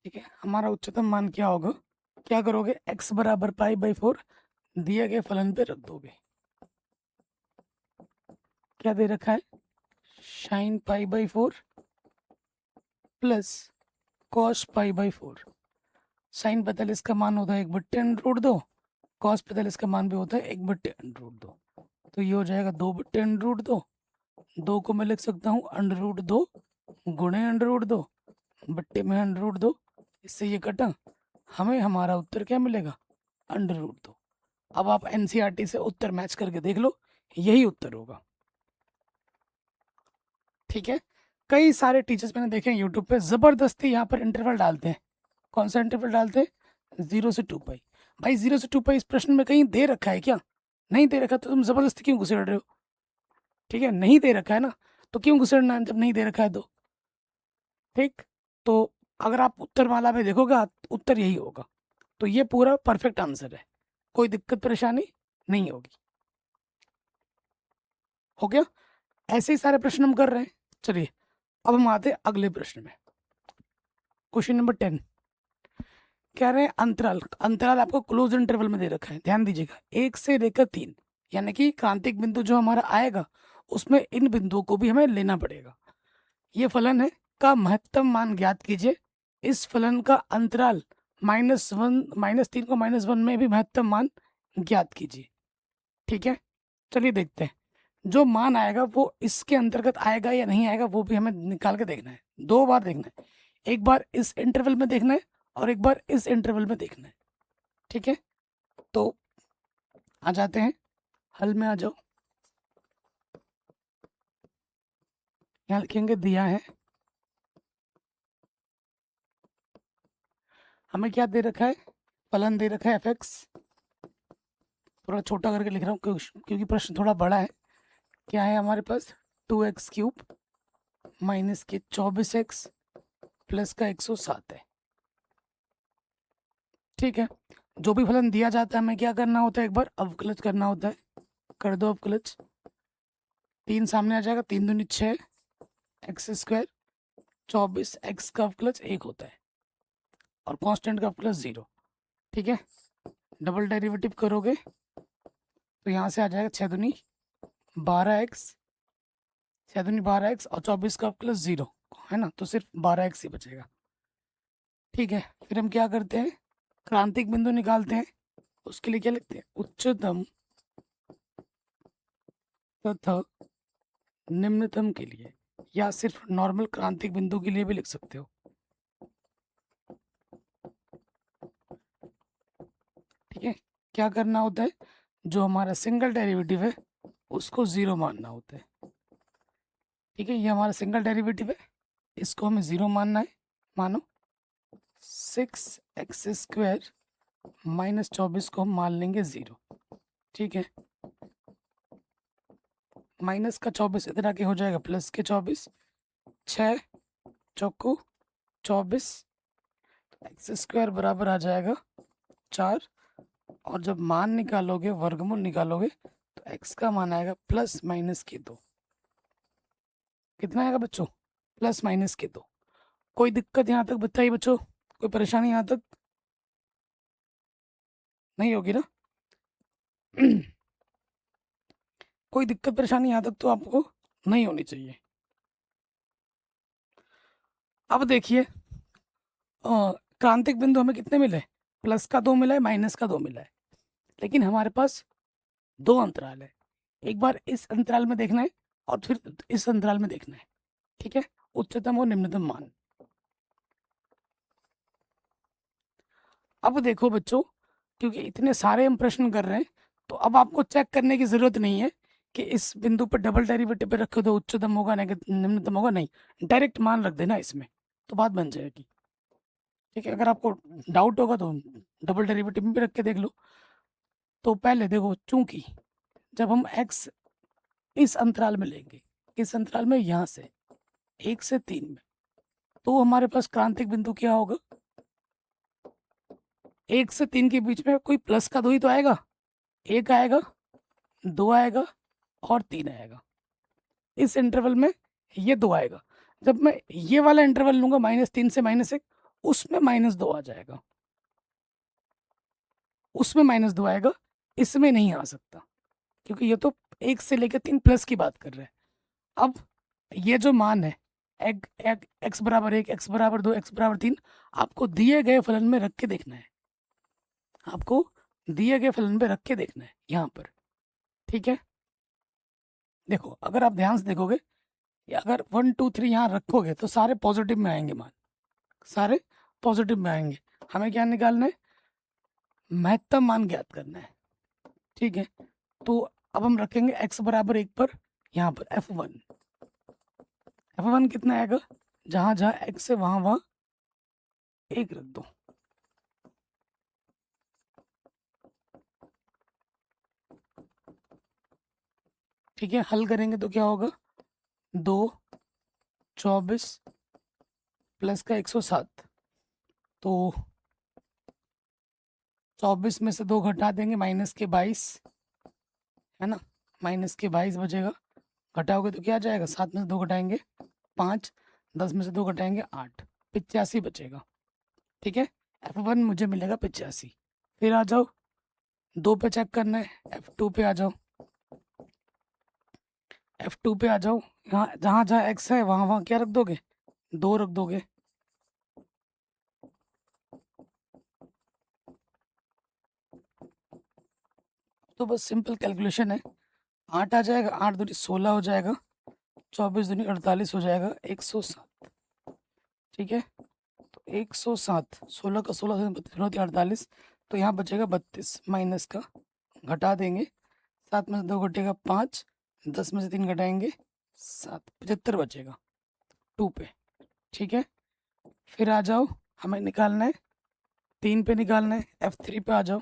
ठीक है, हमारा उच्चतम मान क्या होगा, क्या करोगे, x बराबर पाई/4 दिए गए फलन पे रख दोगे। क्या दे रखा है, साइन पाई/4 प्लस कॉस पाई/4। साइन 45 का मान होता है 1/10√2, कॉस 45 का मान भी होता है 1/10√2। तो ये हो जाएगा 2/10√2। 2 को मैं लिख सकता हूँ √2 गुणे √2 बट्टे में √2। इससे ये कटा, हमें हमारा उत्तर क्या मिलेगा, √2। अब आप एनसीईआरटी से उत्तर मैच करके देख लो, यही उत्तर होगा। ठीक है, कई सारे टीचर्स मैंने देखे हैं यूट्यूब पे जबरदस्ती यहाँ पर इंटरवल डालते हैं। कौन सा इंटरवल डालते हैं, 0 से 2 पाई। भाई 0 से 2 पाई इस प्रश्न में कहीं दे रखा है क्या, नहीं दे रखा तो तुम जबरदस्ती क्यों घुसेड़ रहे हो। ठीक है, नहीं दे रखा है ना, तो क्यों घुसेड़ना है जब नहीं दे रखा है तो। ठीक, तो अगर आप उत्तर माला में देखोगे उत्तर यही होगा। तो ये पूरा परफेक्ट आंसर है, कोई दिक्कत परेशानी नहीं होगी। हो गया, ऐसे ही सारे प्रश्न हम कर रहे हैं। चलिए अब हम आते हैं अगले प्रश्न में। क्वेश्चन नंबर 10 कह रहे हैं अंतराल, अंतराल आपको क्लोज इंटरवल में दे रखा है, ध्यान दीजिएगा 1 से लेकर 3, यानी कि क्रांतिक बिंदु जो हमारा आएगा उसमें इन बिंदुओं को भी हमें लेना पड़ेगा। ये फलन है का महत्तम मान ज्ञात कीजिए। इस फलन का अंतराल -3 को -1 में भी महत्तम मान ज्ञात कीजिए। ठीक है, चलिए देखते हैं जो मान आएगा वो इसके अंतर्गत आएगा या नहीं आएगा, वो भी हमें निकाल के देखना है। 2 बार देखना है, एक बार इस इंटरवल में देखना है और एक बार इस इंटरवल में देखना है। ठीक है, तो आ जाते हैं हल में, आ जाओ। यहाँ लिखेंगे दिया है, हमें क्या दे रखा है, फलन दे रखा है fx। थोड़ा छोटा करके लिख रहा हूँ क्योंकि प्रश्न थोड़ा बड़ा है। क्या है हमारे पास, 2x³ माइनस के 24x प्लस का 107 है। ठीक है, जो भी फलन दिया जाता है हमें क्या करना होता है, एक बार अवकलज करना होता है। कर दो अवकलज, 3 सामने आ जाएगा, 3 दूनी 6 x², 24 x का अवकलज 1 होता है और कांस्टेंट का अवकलज 0। ठीक है, डबल डेरिवेटिव करोगे तो यहाँ से आ जाएगा 6 दूनी 12x, 6 दूनी 12x और 24 का अवकलज 0 है ना, तो सिर्फ 12x ही बचेगा। ठीक है, फिर हम क्या करते हैं, क्रांतिक बिंदु निकालते हैं। उसके लिए क्या लिखते हैं, उच्चतम तथा निम्नतम के लिए या सिर्फ नॉर्मल क्रांतिक बिंदु के लिए भी लिख सकते हो। ठीक है, क्या करना होता है, जो हमारा सिंगल डेरिवेटिव है उसको 0 मानना होता है। ठीक है, ये हमारा सिंगल डेरिवेटिव है, इसको हमें 0 मानना है। मानो 6x² माइनस 24 को हम मान लेंगे 0। ठीक है, माइनस का 24 इधर आके हो जाएगा प्लस के 24, 6 चौको 24, x² बराबर आ जाएगा 4। और जब मान निकालोगे, वर्गमूल निकालोगे, तो x का मान आएगा प्लस माइनस के 2। कितना आएगा बच्चों? प्लस माइनस के 2। कोई दिक्कत यहाँ तक बताइए बच्चों, कोई परेशानी यहाँ तक नहीं होगी ना? कोई दिक्कत परेशानी यहाँ तक तो आपको नहीं होनी चाहिए। अब देखिए, क्रांतिक बिंदु हमें कितने मिले? प्लस का 2 मिला है, माइनस का 2 मिला है, लेकिन हमारे पास 2 अंतराल है। एक बार इस अंतराल में देखना है और फिर इस अंतराल में देखना है। ठीक है, उच्चतम और निम्नतम मान। अब देखो बच्चों, क्योंकि इतने सारे हम प्रश्न कर रहे हैं, तो अब आपको चेक करने की जरूरत नहीं है कि इस बिंदु पर डबल डेरिवेटिव पे रखो तो उच्चतम होगा निम्नतम होगा, नहीं, डायरेक्ट मान रख देना इसमें, तो बात बन जाएगी। ठीक है, अगर आपको डाउट होगा तो डबल डेरिवेटिव में भी रख के देख लो। तो पहले देखो, चूंकि जब हम x इस अंतराल में लेंगे, इस अंतराल में यहाँ से 1 से 3 में, तो हमारे पास क्रांतिक बिंदु क्या होगा? 1 से 3 के बीच में कोई प्लस का 2 ही तो आएगा। 1 आएगा, 2 आएगा और 3 आएगा। इस इंटरवल में ये 2 आएगा। जब मैं ये वाला इंटरवल लूंगा -3 से -1, उसमें -2 आ जाएगा, उसमें -2 आएगा, इसमें नहीं आ सकता, क्योंकि ये तो 1 से लेकर 3 प्लस की बात कर रहे हैं। अब ये जो मान है x बराबर 1, x बराबर 2, x बराबर 3, आपको दिए गए फलन में रख के देखना है, आपको दिए गए फलन में रख के देखना है यहाँ पर। ठीक है, देखो अगर आप ध्यान से देखोगे, अगर 1 2 3 यहाँ रखोगे तो सारे पॉजिटिव में आएंगे मान, सारे पॉजिटिव में आएंगे। हमें क्या निकालना है? महत्तम मान ज्ञात करना है। ठीक है, तो अब हम रखेंगे x बराबर 1 पर, यहाँ पर f1। f1 कितना आएगा? जहाँ जहाँ x है वहाँ वहाँ 1 रख दो। ठीक है, हल करेंगे तो क्या होगा? 2 24 प्लस का 107, तो 24 में से 2 घटा देंगे, माइनस के 22, है ना, माइनस के 22 बचेगा। घटाओगे तो क्या आ जाएगा? 7 में से 2 घटाएंगे 5, 10 में से 2 घटाएंगे 8, 85 बचेगा। ठीक है, f1 मुझे मिलेगा 85। फिर आ जाओ 2 पे चेक करना है, f2 पे आ जाओ, f2 पे आ जाओ। यहाँ जहाँ जहाँ x है वहाँ वहाँ क्या रख दोगे? 2 रख दोगे। तो बस सिंपल कैलकुलेशन है, 8 आ जाएगा, 8 दूनी 16 हो जाएगा, 24 दूनी 48 हो जाएगा, 107। ठीक है, तो 107, 16 का 16 से 48, तो यहाँ बचेगा 32, माइनस का घटा देंगे, 7 में से 2 घटेगा 5, 10 में से 3 घटाएंगे 7, 75 बचेगा 2 पे। ठीक है, फिर आ जाओ, हमें निकालना है 3 पे, निकालना है f3 पे आ जाओ।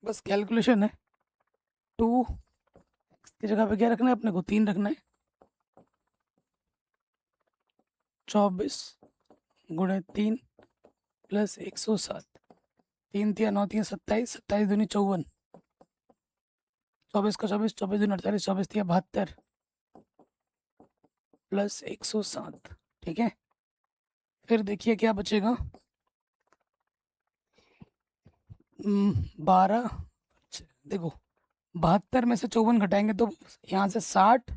बस कैलकुलेशन है, 2 की जगह पे क्या रखना है अपने को? 3 रखना है। 24 गुणे 3 प्लस 107, 3 3 9 3 27, 27 दूनी 54, 24 का 24, 24 दूनी 48, 24 3 72 प्लस 107। ठीक है, फिर देखिए क्या बचेगा? 12, देखो 72 में से 54 घटाएंगे तो यहाँ से 60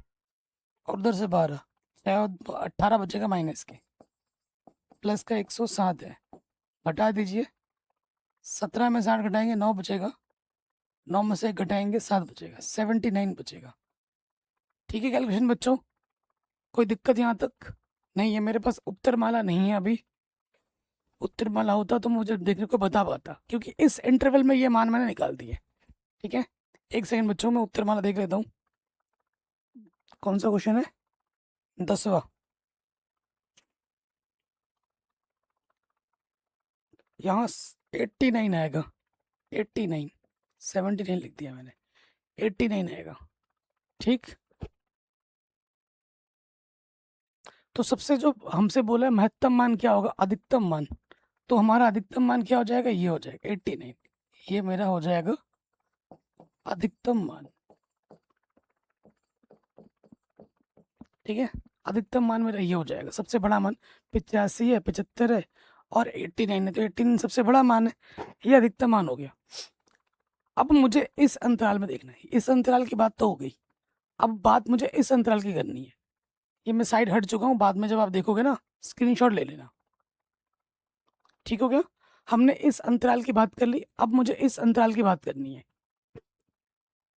और उधर से 12, 18 बचेगा माइनस के, प्लस का 107 है, घटा दीजिए, 17 में 60 घटाएंगे 9 बचेगा, 9 में से 1 घटाएंगे 7 बचेगा, 79 बचेगा। ठीक है कैलकुलेशन बच्चों, कोई दिक्कत यहाँ तक नहीं है? मेरे पास उत्तरमाला नहीं है अभी, उत्तरमाला होता तो मुझे देखने को बता पाता, क्योंकि इस इंटरवल में ये मान मैंने निकाल दी है। ठीक है, एक सेकंड बच्चों, मैं उत्तरमाला देख लेता हूँ। कौन सा क्वेश्चन है? 10वां। यहाँ 89 आएगा, 89, 79 लिख दिया मैंने, 89 आएगा। ठीक, तो सबसे जो हमसे बोला है महत्तम मान क्या होगा, अधिकतम मान, तो हमारा अधिकतम मान क्या हो जाएगा, ये हो जाएगा 89, ये मेरा हो जाएगा अधिकतम मान। ठीक है, अधिकतम मान मेरा ये हो जाएगा, सबसे बड़ा मान 85 है, 75 है और 89 है, तो 89 सबसे बड़ा मान है, ये अधिकतम मान हो गया। अब मुझे इस अंतराल में देखना है, इस अंतराल की बात तो हो गई, अब बात मुझे इस अंतराल की करनी है। ये मैं साइड हट चुका हूँ, बाद में जब आप देखोगे ना स्क्रीनशॉट ले लेना। ठीक हो गया, हमने इस अंतराल की बात कर ली, अब मुझे इस अंतराल की बात करनी है।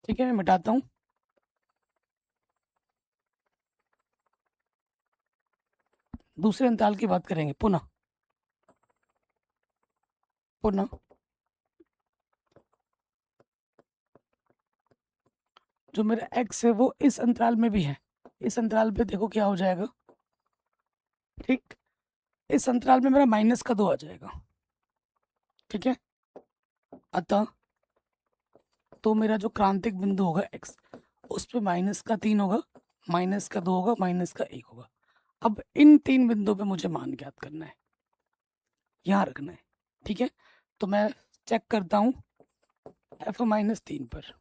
ठीक है, मैं मिटाता हूँ। दूसरे अंतराल की बात करेंगे पुनः, पुनः जो मेरा x है वो इस अंतराल में भी है, इस अंतराल पे देखो क्या हो जाएगा। ठीक, इस अंतराल में मेरा माइनस का 2 आ जाएगा। ठीक है, अतः तो मेरा जो क्रांतिक बिंदु होगा x, उस पे माइनस का 3 होगा, माइनस का 2 होगा, माइनस का 1 होगा। अब इन 3 बिंदुओं पे मुझे मान ज्ञात करना है, यहाँ रखना है। ठीक है, तो मैं चेक करता हूँ f-3 पर।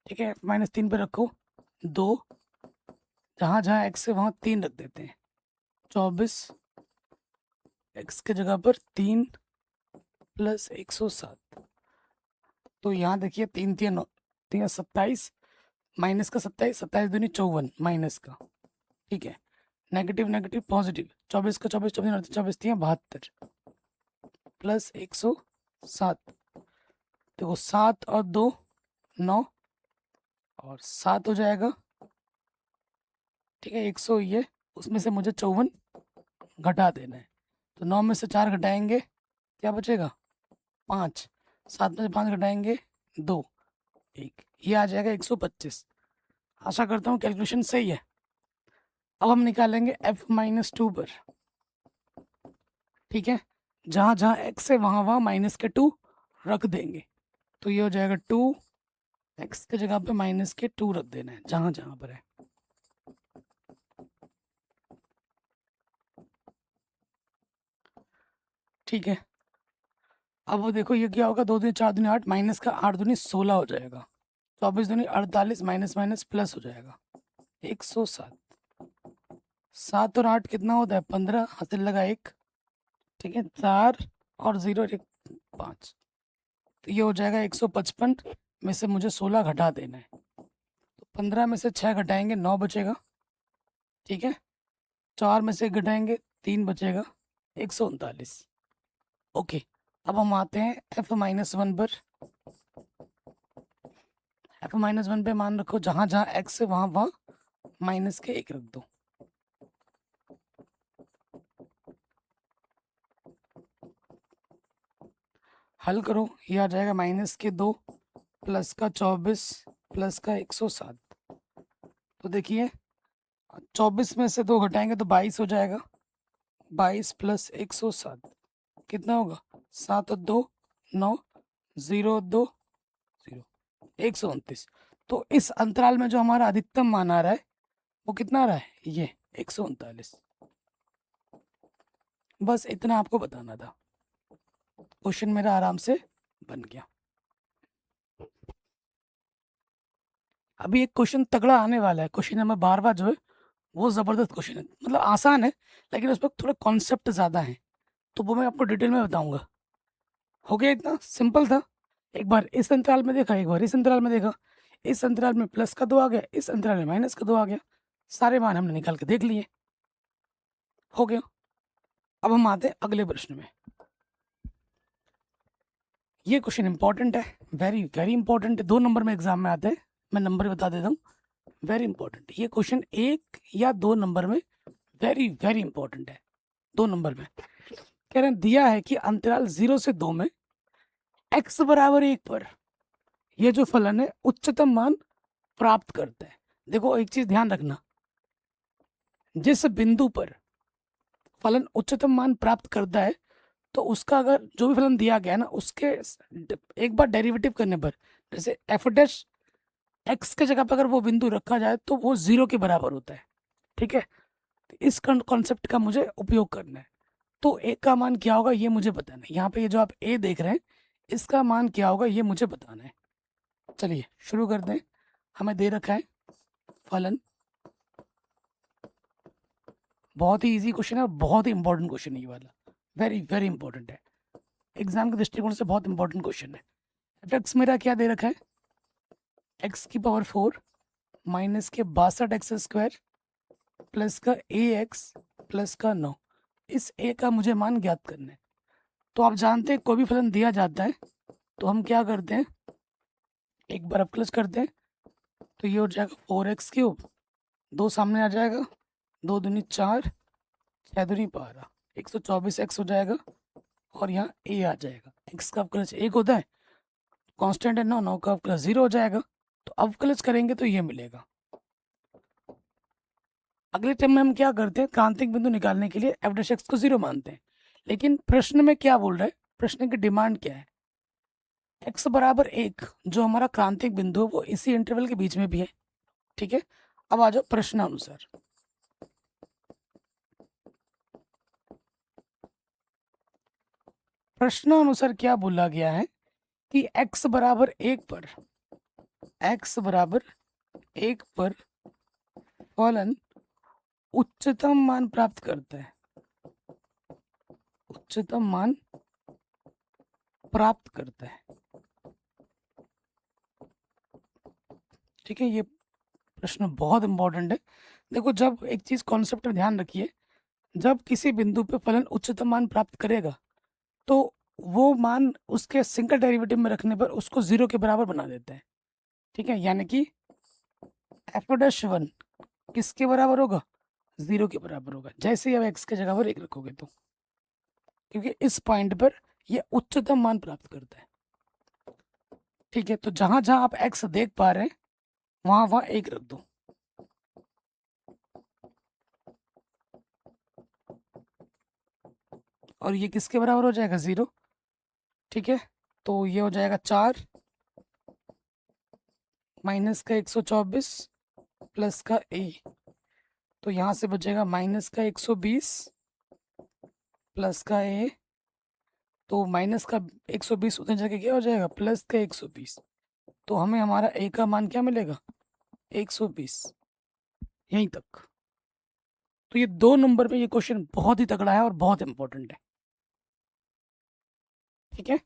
ठीक है, -3 पर रखो, 2, जहाँ जहाँ x है वहाँ 3 रख देते हैं, 24 x के जगह पर 3 + 107, तो यहाँ देखिए 3 3 3 27, माइनस का 27, 27 दूनी 54, माइनस का। ठीक है, नेगेटिव नेगेटिव पॉजिटिव, 24 का 24, 24 24 72 + 107, देखो 7 और 2 9 और 7 हो जाएगा। ठीक है, 100 ये, उसमें से मुझे 54 घटा देना है, तो 9 में से 4 घटाएंगे क्या बचेगा, 5, 7 में से 5 घटाएंगे 2, 1, ये आ जाएगा 125। आशा करता हूँ कैलकुलेशन सही है। अब हम निकालेंगे f-2 पर। ठीक है, जहाँ जहाँ x है वहाँ वहाँ माइनस के 2 रख देंगे, तो ये हो जाएगा 2, x के जगह पे माइनस के 2 रख देना है जहाँ जहाँ पर है। ठीक है, अब वो देखो ये क्या होगा, 2 दूनी 4 दूनी 8, माइनस का 8 दूनी 16 हो जाएगा, 24 दूनी 48, माइनस माइनस प्लस हो जाएगा 107। 7 और 8 कितना होता है, 15, हासिल लगा 1। ठीक है, 4 और 0 1 5, तो ये हो जाएगा 155 में से मुझे 16 घटा देना है, तो 15 में से 6 घटाएंगे 9 बचेगा। ठीक है, 4 में से घटाएंगे 3 बचेगा, 139। ओके, अब हम आते हैं f-1 पर। f-1 पे मान रखो, जहाँ जहाँ x है वहाँ वहाँ माइनस के 1 रख दो। हल करो, ये आ जाएगा माइनस के 2 प्लस का 24 प्लस का 107, तो देखिए 24 में से 2 घटाएंगे तो 22 हो जाएगा, 22 + 107 कितना होगा, 7 और 2 9, 0 और 2 0, 129। तो इस अंतराल में जो हमारा अधिकतम मान आ रहा है वो कितना आ रहा है, ये 139। बस इतना आपको बताना था, क्वेश्चन मेरा आराम से बन गया। अभी एक क्वेश्चन तगड़ा आने वाला है, क्वेश्चन नंबर 12वां जो है वो ज़बरदस्त क्वेश्चन है, मतलब आसान है लेकिन उस पर थोड़ा कॉन्सेप्ट ज़्यादा है, तो वो मैं आपको डिटेल में बताऊंगा। हो गया, इतना सिंपल था। एक बार इस अंतराल में देखा, एक बार इस अंतराल में देखा, इस अंतराल में प्लस का 2 आ गया, इस अंतराल में माइनस का 2 आ गया, सारे मान हमने निकाल के देख लिए। हो गया, अब हम आते हैं अगले प्रश्न में। ये क्वेश्चन इंपॉर्टेंट है, वेरी वेरी इंपॉर्टेंट है, 2 नंबर में एग्जाम में आते हैं, मैं नंबर बता देता हूँ, वेरी इंपॉर्टेंट। ये क्वेश्चन 1 या 2 नंबर में वेरी वेरी इंपॉर्टेंट है। 2 नंबर में कह रहे हैं दिया है कि अंतराल 0 से 2 में x बराबर 1 पर ये जो फलन है उच्चतम मान प्राप्त करता है। देखो एक चीज ध्यान रखना, जिस बिंदु पर फलन उच्चतम मान प्राप्त करता है तो उसका अगर जो भी फलन दिया गया है ना उसके एक बार डेरिवेटिव करने पर, जैसे एफ डैश एक्स के जगह पर अगर वो बिंदु रखा जाए तो वो 0 के बराबर होता है। ठीक है, तो इस कॉन्सेप्ट का मुझे उपयोग करना है। तो ए का मान क्या होगा ये मुझे बताना है। यहाँ पे ये जो आप ए देख रहे हैं इसका मान क्या होगा ये मुझे बताना है। चलिए शुरू कर दें। हमें दे रखा है फलन, बहुत ही इजी क्वेश्चन है और बहुत ही इंपॉर्टेंट क्वेश्चन है ये वाला, वेरी वेरी इंपॉर्टेंट है। एग्जाम के दृष्टिकोण से बहुत इंपॉर्टेंट क्वेश्चन है। एफ एक्स मेरा क्या दे रखा है, एक्स की पावर 4 माइनस के 62 एक्स स्क्वायर प्लस का ए एक्स प्लस का 9। इस ए का मुझे मान ज्ञात करना है। तो आप जानते हैं कोई भी फलन दिया जाता है तो हम क्या करते हैं, एक बार अवकलज करते हैं तो ये हो जाएगा 4x3, 2 सामने आ जाएगा, 2 दूनी 4, 6 दूनी 12, 124x हो जाएगा और यहाँ a आ जाएगा। x का अवकलज 1 होता है, कांस्टेंट है 9, 9 का अवकलज 0 हो जाएगा। तो अवकलज करेंगे तो ये मिलेगा। अगले टाइम में हम क्या करते हैं, क्रांतिक बिंदु निकालने के लिए एफ डैश एक्स को 0 मानते हैं। लेकिन प्रश्न में क्या बोल रहा है, प्रश्न की डिमांड क्या है, x बराबर 1 जो हमारा क्रांतिक बिंदु है वो इसी इंटरवल के बीच में भी है। ठीक है, अब आ जाओ प्रश्नानुसार। प्रश्नानुसार क्या बोला गया है कि x बराबर 1 पर, x बराबर 1 पर फलन उच्चतम मान प्राप्त करता है, उच्चतम मान प्राप्त करता है। ठीक है, ये प्रश्न बहुत इंपॉर्टेंट है। देखो जब एक चीज कॉन्सेप्ट में ध्यान रखिए, जब किसी बिंदु पे फलन उच्चतम मान प्राप्त करेगा तो वो मान उसके सिंगल डेरिवेटिव में रखने पर उसको 0 के बराबर बना देते हैं। ठीक है, यानी कि एफ डैश 1 किसके बराबर होगा, 0 के बराबर होगा जैसे ही अब x के जगह पर 1 रखोगे तो, क्योंकि इस पॉइंट पर ये उच्चतम मान प्राप्त करता है। ठीक है, तो जहां जहां आप x देख पा रहे हैं वहां वहां 1 रख दो। और ये किसके बराबर हो जाएगा, 0। ठीक है, तो ये हो जाएगा 4 माइनस का 124 प्लस का a, तो यहाँ से बचेगा माइनस का 120 प्लस का a, तो माइनस का 120 उधर जाके क्या हो जाएगा, प्लस का 120। तो हमें हमारा a का मान क्या मिलेगा, 120, यहीं तक। तो ये 2 नंबर पे ये क्वेश्चन बहुत ही तगड़ा है और बहुत इंपॉर्टेंट है। ठीक है,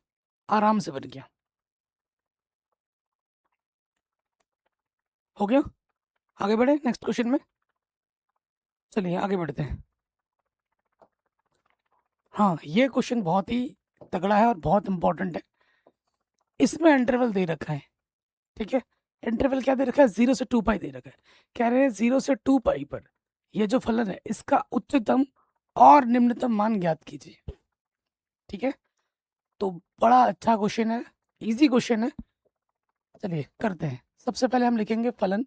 आराम से बन गया, हो गया। आगे बढ़े नेक्स्ट क्वेश्चन में, चलिए आगे बढ़ते हैं। हाँ, ये क्वेश्चन बहुत ही तगड़ा है और बहुत इंपॉर्टेंट है। इसमें इंटरवल दे रखा है। ठीक है, इंटरवल क्या दे रखा है, 0 से 2 पाई दे रखा है। कह रहे हैं 0 से 2 पाई पर ये जो फलन है इसका उच्चतम और निम्नतम मान ज्ञात कीजिए। ठीक है, तो बड़ा अच्छा क्वेश्चन है, इजी क्वेश्चन है। चलिए करते हैं। सबसे पहले हम लिखेंगे फलन,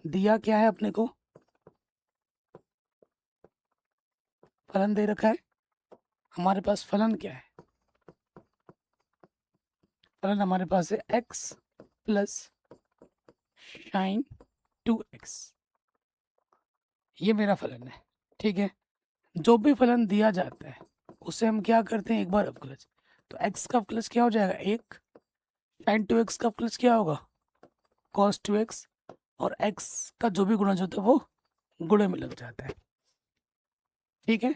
दिया क्या है अपने को, फलन दे रखा है। हमारे पास फलन क्या है, फलन हमारे पास है x प्लस साइन 2x, ये मेरा फलन है। ठीक है, जो भी फलन दिया जाता है उसे हम क्या करते हैं, एक बार अवकलज। तो x का अवकलज क्या हो जाएगा, 1, साइन 2x का अवकलज क्या होगा, cos 2x, और x का जो भी गुणज होता है वो गुणे में लग जाता है। ठीक है,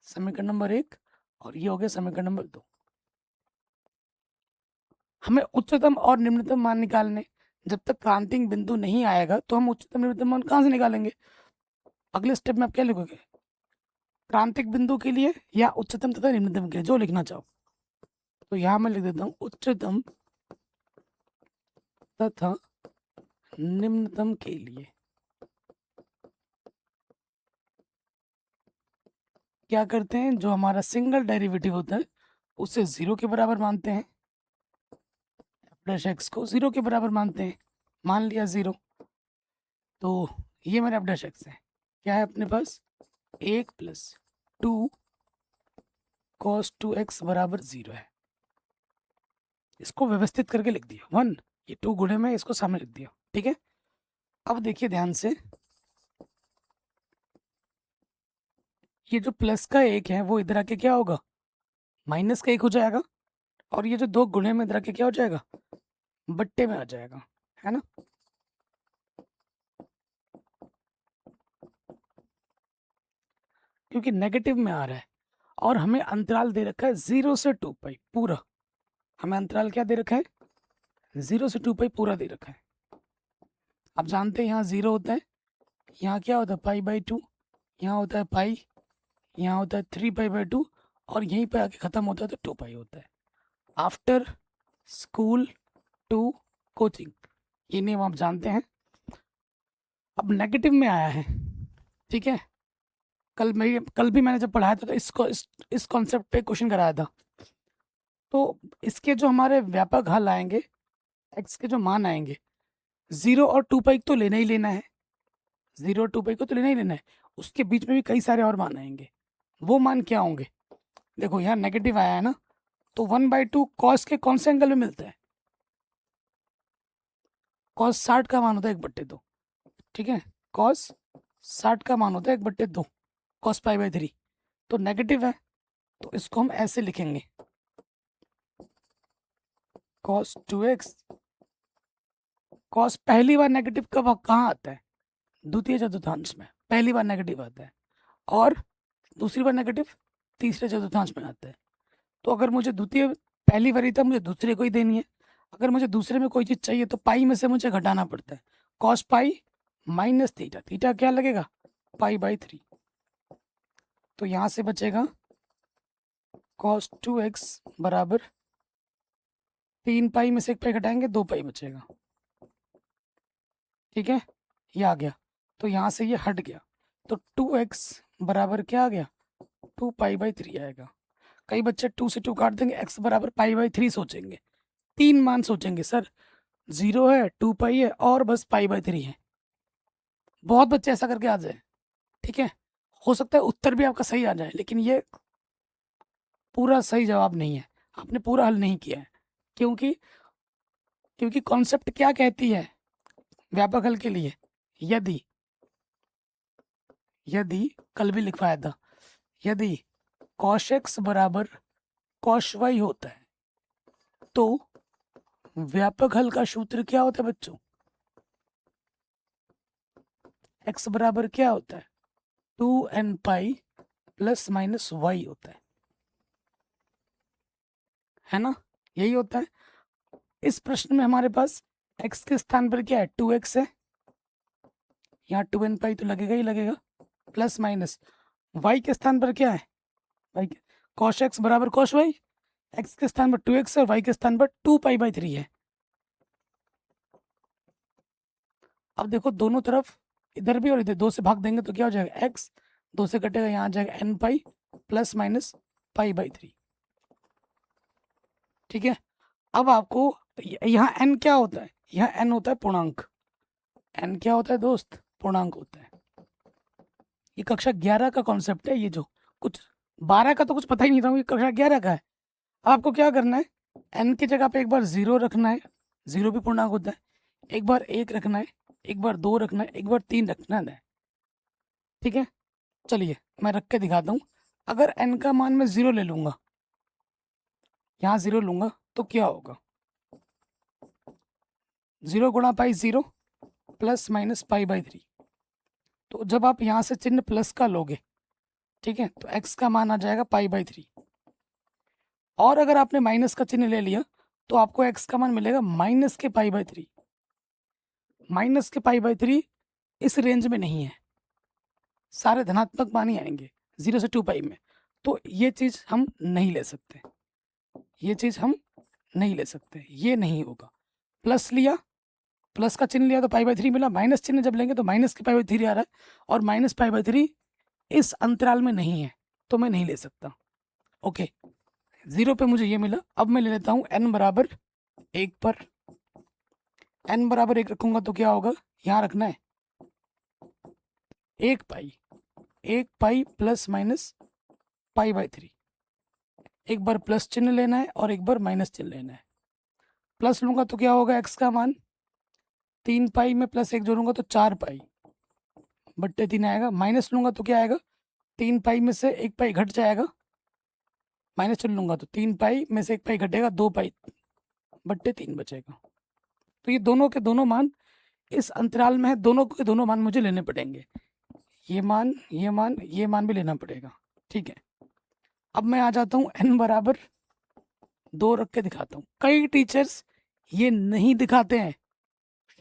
समीकरण नंबर 1, और ये हो गया समीकरण नंबर 2। हमें उच्चतम और निम्नतम मान निकालने, जब तक क्रांतिक बिंदु नहीं आएगा तो हम उच्चतम निम्नतम मान कहाँ से निकालेंगे। अगले स्टेप में आप क्या लिखोगे, क्रांतिक बिंदु के लिए या उच्चतम तथा निम्नतम के लिए, जो लिखना चाहो। तो यहाँ मैं लिख देता हूँ उच्चतम तथा निम्नतम के लिए। क्या करते हैं, जो हमारा सिंगल डेरिवेटिव होता है उसे 0 के बराबर मानते हैं, डैश एक्स को 0 के बराबर मानते हैं, मान लिया 0। तो ये मेरा डैश एक्स है, क्या है अपने पास 1 + 2 cos 2x बराबर 0 है। इसको व्यवस्थित करके लिख दिया 1, ये 2 गुणे में इसको सामने लिख दिया, ठीक है। अब देखिए ध्यान से, ये जो प्लस का 1 है वो इधर आके क्या होगा, माइनस का 1 हो जाएगा, और ये जो 2 गुणे में इधर आके क्या हो जाएगा, बट्टे में आ जाएगा, है ना। क्योंकि नेगेटिव में आ रहा है और हमें अंतराल दे रखा है 0 से 2 पाई पूरा, हमें अंतराल क्या दे रखा है, 0 से 2 पाई पूरा दे रखा है। आप जानते हैं यहाँ 0 होता है, यहाँ क्या होता है π/2, यहाँ होता है पाई, यहाँ होता है 3π/2, और यहीं पे आके ख़त्म होता है तो 2 पाई होता है। आफ्टर स्कूल टू कोचिंग, ये नेम आप जानते हैं। अब नेगेटिव में आया है, ठीक है। कल भी मैंने जब पढ़ाया था तो इस कॉन्सेप्ट पे क्वेश्चन कराया था। तो इसके जो हमारे व्यापक हल आएंगे, एक्स के जो मान आएंगे, 0 और 2 पाई तो लेना ही लेना है, 0 और 2 पाई को तो लेना ही लेना है। उसके बीच में भी कई सारे और मान आएंगे, वो मान क्या होंगे, देखो यहाँ नेगेटिव आया है ना, तो 1/2 कॉस के कौन से एंगल में मिलता है, कॉस 60 का मान होता है 1/2, ठीक है। कॉस 60 का मान होता है 1/2 कॉस π/3, तो नेगेटिव है, तो इसको हम ऐसे लिखेंगे cos 2x। कॉस पहली बार नेगेटिव कब कहाँ आता है, द्वितीय चतुर्थांश में पहली बार नेगेटिव आता है, और दूसरी बार नेगेटिव तीसरे चतुर्थांश में आता है। तो अगर मुझे द्वितीय पहली वरीयता मुझे दूसरे को ही देनी है, अगर मुझे दूसरे में कोई चीज़ चाहिए तो पाई में से मुझे घटाना पड़ता है, cos पाई माइनस थीटा, थीटा क्या लगेगा π/3, तो यहाँ से बचेगा cos 2x बराबर 3 पाई में से 1 पाई घटाएंगे 2 पाई बचेगा, ठीक है, ये आ गया। तो यहाँ से ये हट गया, तो 2x बराबर क्या आ गया 2 π/3 आएगा। कई बच्चे 2 से 2 काट देंगे, x बराबर π/3 सोचेंगे, 3 मान सोचेंगे, सर 0 है 2 पाई है और बस π/3 है। बहुत बच्चे ऐसा करके आ जाए, ठीक है। हो सकता है उत्तर भी आपका सही आ जाए, लेकिन ये पूरा सही जवाब नहीं है, आपने पूरा हल नहीं किया है। क्योंकि क्योंकि कॉन्सेप्ट क्या कहती है व्यापक हल के लिए, यदि कल भी लिखवाया था, यदि cos x बराबर cos y होता है तो व्यापक हल का सूत्र क्या होता है बच्चों, x बराबर क्या होता है 2n पाई ± y होता है ना, यही होता है। इस प्रश्न में हमारे पास x के स्थान पर क्या है 2x है, यहाँ 2n पाई तो लगेगा ही लगेगा, प्लस माइनस y के स्थान पर क्या है, y cos x बराबर cos y, x के स्थान पर 2x है और y के स्थान पर 2 π/3 है। अब देखो दोनों तरफ, इधर भी और इधर 2 से भाग देंगे तो क्या हो जाएगा x, 2 से कटेगा, यहाँ आ जाएगा n पाई ± π/3, ठीक है। अब आपको यहाँ n क्या होता है, यहाँ n होता है पूर्णांक, n क्या होता है दोस्त, पूर्णांक होता है। ये कक्षा 11 का कॉन्सेप्ट है, ये जो कुछ 12 का तो कुछ पता ही नहीं था, ये कक्षा 11 का है। आपको क्या करना है, n की जगह पे एक बार 0 रखना है, 0 भी पूर्णांक होता है, एक बार 1 रखना है, एक बार 2 रखना है, एक बार 3 रखना है, ठीक है। चलिए मैं रख के दिखाता हूँ। अगर n का मान मैं 0 ले लूँगा, यहाँ 0 लूँगा तो क्या होगा, 0 गुणा पाई 0 ± π/3, तो जब आप यहाँ से चिन्ह प्लस का लोगे, ठीक है, तो x का मान आ जाएगा π/3, और अगर आपने माइनस का चिन्ह ले लिया तो आपको x का मान मिलेगा माइनस के π/3। माइनस के π/3 इस रेंज में नहीं है, सारे धनात्मक मान ही आएंगे 0 से 2 पाई में, तो ये चीज़ हम नहीं ले सकते, ये चीज़ हम नहीं ले सकते, ये नहीं होगा। प्लस लिया, प्लस का चिन्ह लिया तो π/3 मिला, माइनस चिन्ह जब लेंगे तो माइनस के π/3 आ रहा है, और माइनस π/3 इस अंतराल में नहीं है, तो मैं नहीं ले सकता। ओके, 0 पे मुझे ये मिला। अब मैं ले लेता हूँ n बराबर 1 पर। n बराबर 1 रखूंगा तो क्या होगा, यहाँ रखना है 1 पाई, 1 पाई प्लस माइनस पाई बाई 3। एक बार प्लस चिन्ह लेना है और एक बार माइनस चिन्ह लेना है। प्लस लूंगा तो क्या होगा, x का मान 3 पाई में प्लस 1 जोड़ूंगा तो 4 पाई बट्टे 3 आएगा। माइनस लूंगा तो क्या आएगा, 3 पाई में से 1 पाई घट जाएगा, माइनस चिन्ह लूंगा तो 3 पाई में से 1 पाई घटेगा, 2 पाई बट्टे 3 बचेगा। तो ये दोनों के दोनों मान इस अंतराल में है, दोनों के दोनों मान मुझे लेने पड़ेंगे। ये मान, ये मान, ये मान भी लेना पड़ेगा। ठीक है, अब मैं आ जाता हूँ n बराबर 2 रख के दिखाता हूँ। कई टीचर्स ये नहीं दिखाते हैं,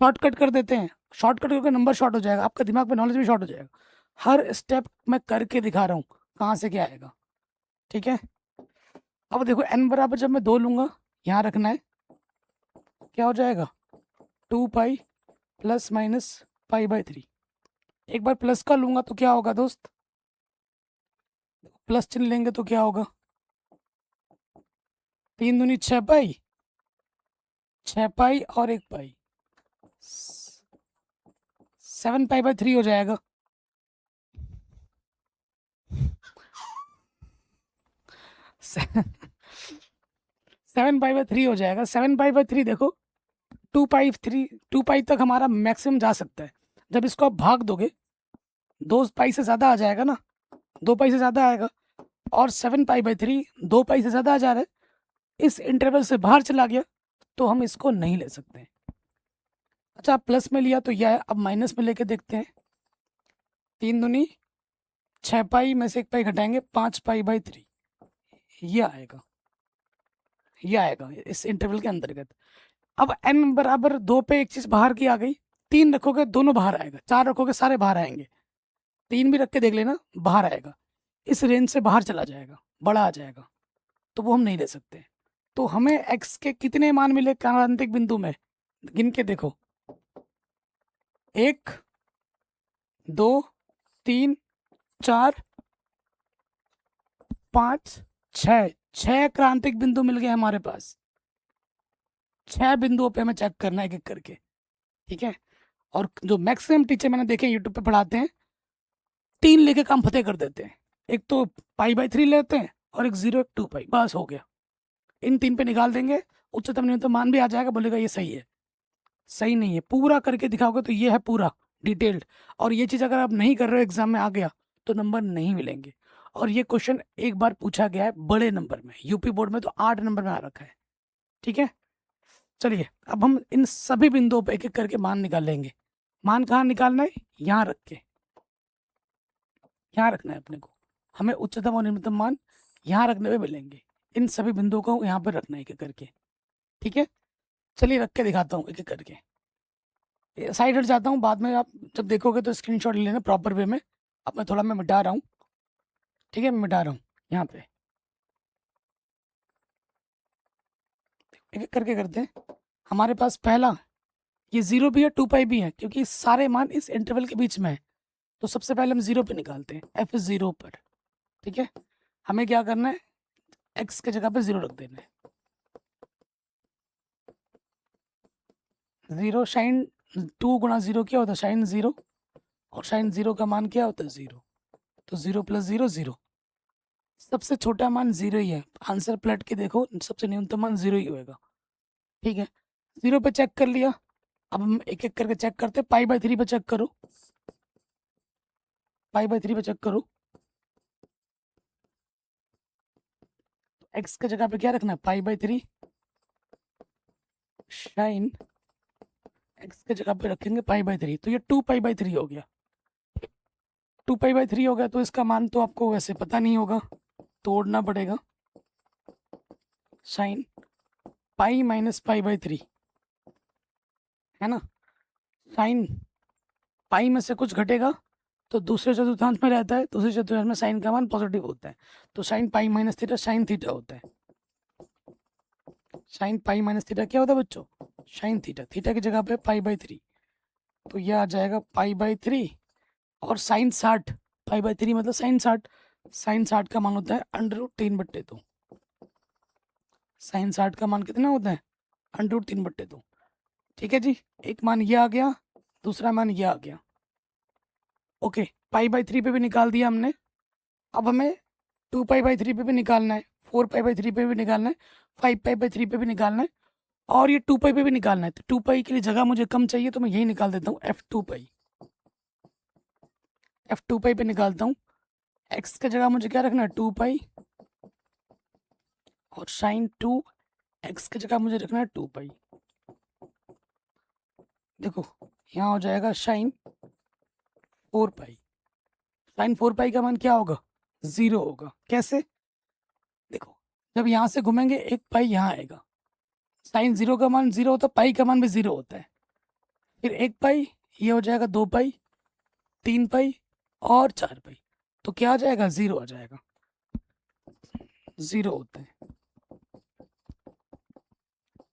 शॉर्टकट कर देते हैं। शॉर्टकट करके नंबर शॉर्ट हो जाएगा, आपका दिमाग में नॉलेज भी शॉर्ट हो जाएगा। हर स्टेप मैं करके दिखा रहा हूँ कहाँ से क्या आएगा। ठीक है, अब देखो n बराबर जब मैं 2 लूंगा, यहाँ रखना है, क्या हो जाएगा 2 पाई प्लस माइनस पाई बाई 3। एक बार प्लस का लूंगा तो क्या होगा दोस्त, प्लस चिन्ह लेंगे तो क्या होगा, 3 दूनी 6 पाई, 6 पाई और 1 पाई, 7 पाई बाई 3 हो जाएगा। सेवन पाई बाई 3 हो जाएगा। 7 पाई बाई 3 देखो, 2 पाई तक हमारा मैक्सिमम जा सकता है। जब इसको आप भाग दोगे 2 पाई से ज़्यादा आ जाएगा ना, 2 पाई से ज़्यादा आएगा, और 7 पाई बाई 3 2 पाई से ज़्यादा आ जा रहा है, इस इंटरवल से बाहर चला गया तो हम इसको नहीं ले सकते। अच्छा, प्लस में लिया तो यह है, अब माइनस में लेके देखते हैं। 3 दूनी 6 पाई में से 1 पाई घटाएंगे, 5 पाई बाई 3, ये आएगा, ये आएगा इस इंटरवल के अंतर्गत। अब n बराबर 2 पे एक चीज बाहर की आ गई, 3 रखोगे दोनों बाहर आएगा, 4 रखोगे सारे बाहर आएंगे, 3 भी रख के देख लेना बाहर आएगा, इस रेंज से बाहर चला जाएगा, बड़ा आ जाएगा, तो वो हम नहीं ले सकते। तो हमें x के कितने मान मिले क्रांतिक बिंदु में, गिन के देखो, 1 2 3 4 5 6, 6 क्रांतिक बिंदु मिल गए हमारे पास। 6 बिंदुओं पे हमें चेक करना है एक एक करके। ठीक है, और जो मैक्सिमम टीचर मैंने देखे यूट्यूब पे पढ़ाते हैं, 3 लेके काम फतेह कर देते हैं। एक तो पाई बाई 3 लेते हैं और एक 0 एक 2 पाई, बस हो गया। इन 3 पे निकाल देंगे, उच्चतम न्यूनतम मान भी आ जाएगा, बोलेगा ये सही है। सही नहीं है, पूरा करके दिखाओगे तो ये है पूरा डिटेल्ड। और ये चीज़ अगर आप नहीं कर रहे हो, एग्जाम में आ गया तो नंबर नहीं मिलेंगे। और ये क्वेश्चन एक बार पूछा गया है बड़े नंबर में, यूपी बोर्ड में तो 8 नंबर में आ रखा है। ठीक है, चलिए अब हम इन सभी बिंदुओं पे एक एक करके मान निकालेंगे। मान कहाँ निकालना है, यहाँ रख के, यहाँ रखना है अपने को। हमें उच्चतम और निम्नतम मान यहाँ रखने पे मिलेंगे। इन सभी बिंदुओं को यहाँ पर रखना है एक एक करके। ठीक है, चलिए रख के दिखाता हूँ एक एक करके। साइड हट जाता हूँ, बाद में आप जब देखोगे तो स्क्रीनशॉट ले लेना प्रॉपर वे में। अब मैं मिटा रहा हूँ। ठीक है, मैं मिटा रहा हूँ यहाँ पे, एक एक करके करते हैं। हमारे पास पहला ये 0 भी है, 2 पाई भी है, क्योंकि सारे मान इस इंटरवल के बीच में है। तो सबसे पहले हम 0 पे निकालते हैं, f0 पर। ठीक है, हमें क्या करना है, x के जगह पे 0 रख देना है। 0 साइन 2 गुणा 0 क्या होता है, साइन 0, और साइन 0 का मान क्या होता है 0, तो 0 प्लस 0 0। सबसे छोटा मान 0 ही है, आंसर पलट के देखो सबसे न्यूनतम मान 0 ही होएगा। ठीक है, 0 पे चेक कर लिया। अब हम एक एक करके चेक करते हैं। पाई बाई 3 पे चेक करो, पाई बाई 3 पे चेक करो, x के जगह पे क्या रखना है, पाई बाई 3, साइन x के जगह पे रखेंगे पाई बाई 3, तो ये 2 पाई बाई 3 हो गया। 2 पाई बाई 3 हो गया, तो इसका मान तो आपको वैसे पता नहीं होगा, तोड़ना पड़ेगा। Sine pi minus pi by 3 है ना, साइन पाई में से कुछ घटेगा तो दूसरे चतुर्थांश में रहता है, दूसरे चतुर्थांश में साइन का मान पॉजिटिव होता है, तो sine pi minus theta sine theta होता है। साइन पाई माइनस थीटा क्या होता है बच्चों, साइन थीटा। थीटा की जगह पे पाई बाई 3, तो यह आ जाएगा पाई बाई 3, और साइन 60, पाई बाई 3 मतलब साइन 60, साइन 60 का मान होता है √3/2। साइन 60 का मान कितना होता है? √3/2। ठीक है जी, एक मान ये आ गया, दूसरा मान ये आ गया। ओके, π/3 पे भी निकाल दिया हमने। अब हमें 2π/3 पे भी निकालना है, 4π/3 पे भी निकालना है, 5π/3 पे भी निकालना है, और ये 2π पे भी निकालना है। तो 2π के लिए जगह मुझे कम चाहिए, तो मैं यही निकाल देता हूँ f2π। f2π पे निकालता हूँ। x की जगह मुझे क्या रखना है? 2π, और साइन 2 x की जगह मुझे रखना है 2π। देखो यहाँ हो जाएगा साइन 4π। साइन 4π का मान क्या होगा? 0 होगा। कैसे? देखो, जब यहाँ से घूमेंगे एक पाई यहाँ आएगा, साइन 0 का मान 0 होता है, पाई का मान भी 0 होता है। फिर एक पाई, ये हो जाएगा 2π, 3π और 4π। तो क्या आ जाएगा? 0 आ जाएगा। 0 होता है,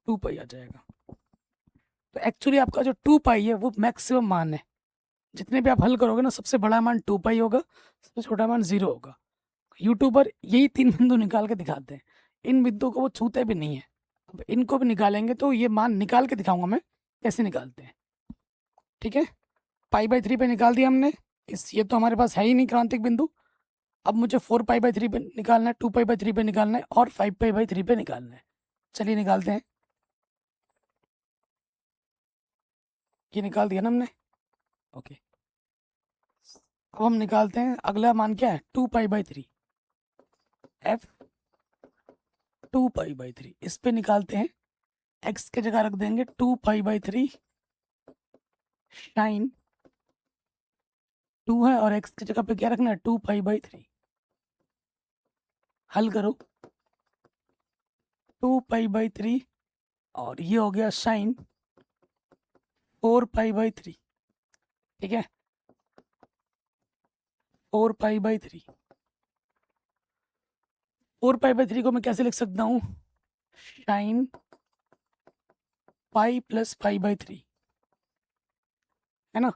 2π आ जाएगा। तो एक्चुअली आपका जो 2π है वो मैक्सिमम मान है। जितने भी आप हल करोगे ना, सबसे बड़ा मान 2π होगा, सबसे छोटा मान 0 होगा। यूट्यूबर यही 3 बिंदु निकाल के दिखाते हैं, इन बिंदुओं को वो छूते भी नहीं है। अब इनको भी निकालेंगे तो ये मान निकाल के दिखाऊंगा मैं कैसे निकालते हैं। ठीक है, π/3 पे निकाल दिया हमने। ये तो हमारे पास है ही नहीं क्रांतिक बिंदु। अब मुझे 4π/3 पे निकालना है, 2π/3 पे निकालना है, और 5π/3 पे निकालना है। चलिए निकालते हैं। ये निकाल दिया ना हमने। ओके, अब हम निकालते हैं अगला मान क्या है? 2π/3। f 2π/3 इस पे निकालते हैं। x की जगह रख देंगे 2π/3 साइन 2 है, और x की जगह पे क्या रखना है? 2π/3। हल करो, 2π/3 और ये हो गया साइन 4π/3। ठीक है, 4π/3। 4π/3 को मैं कैसे लिख सकता हूँ? साइन पाई प्लस π/3, है ना?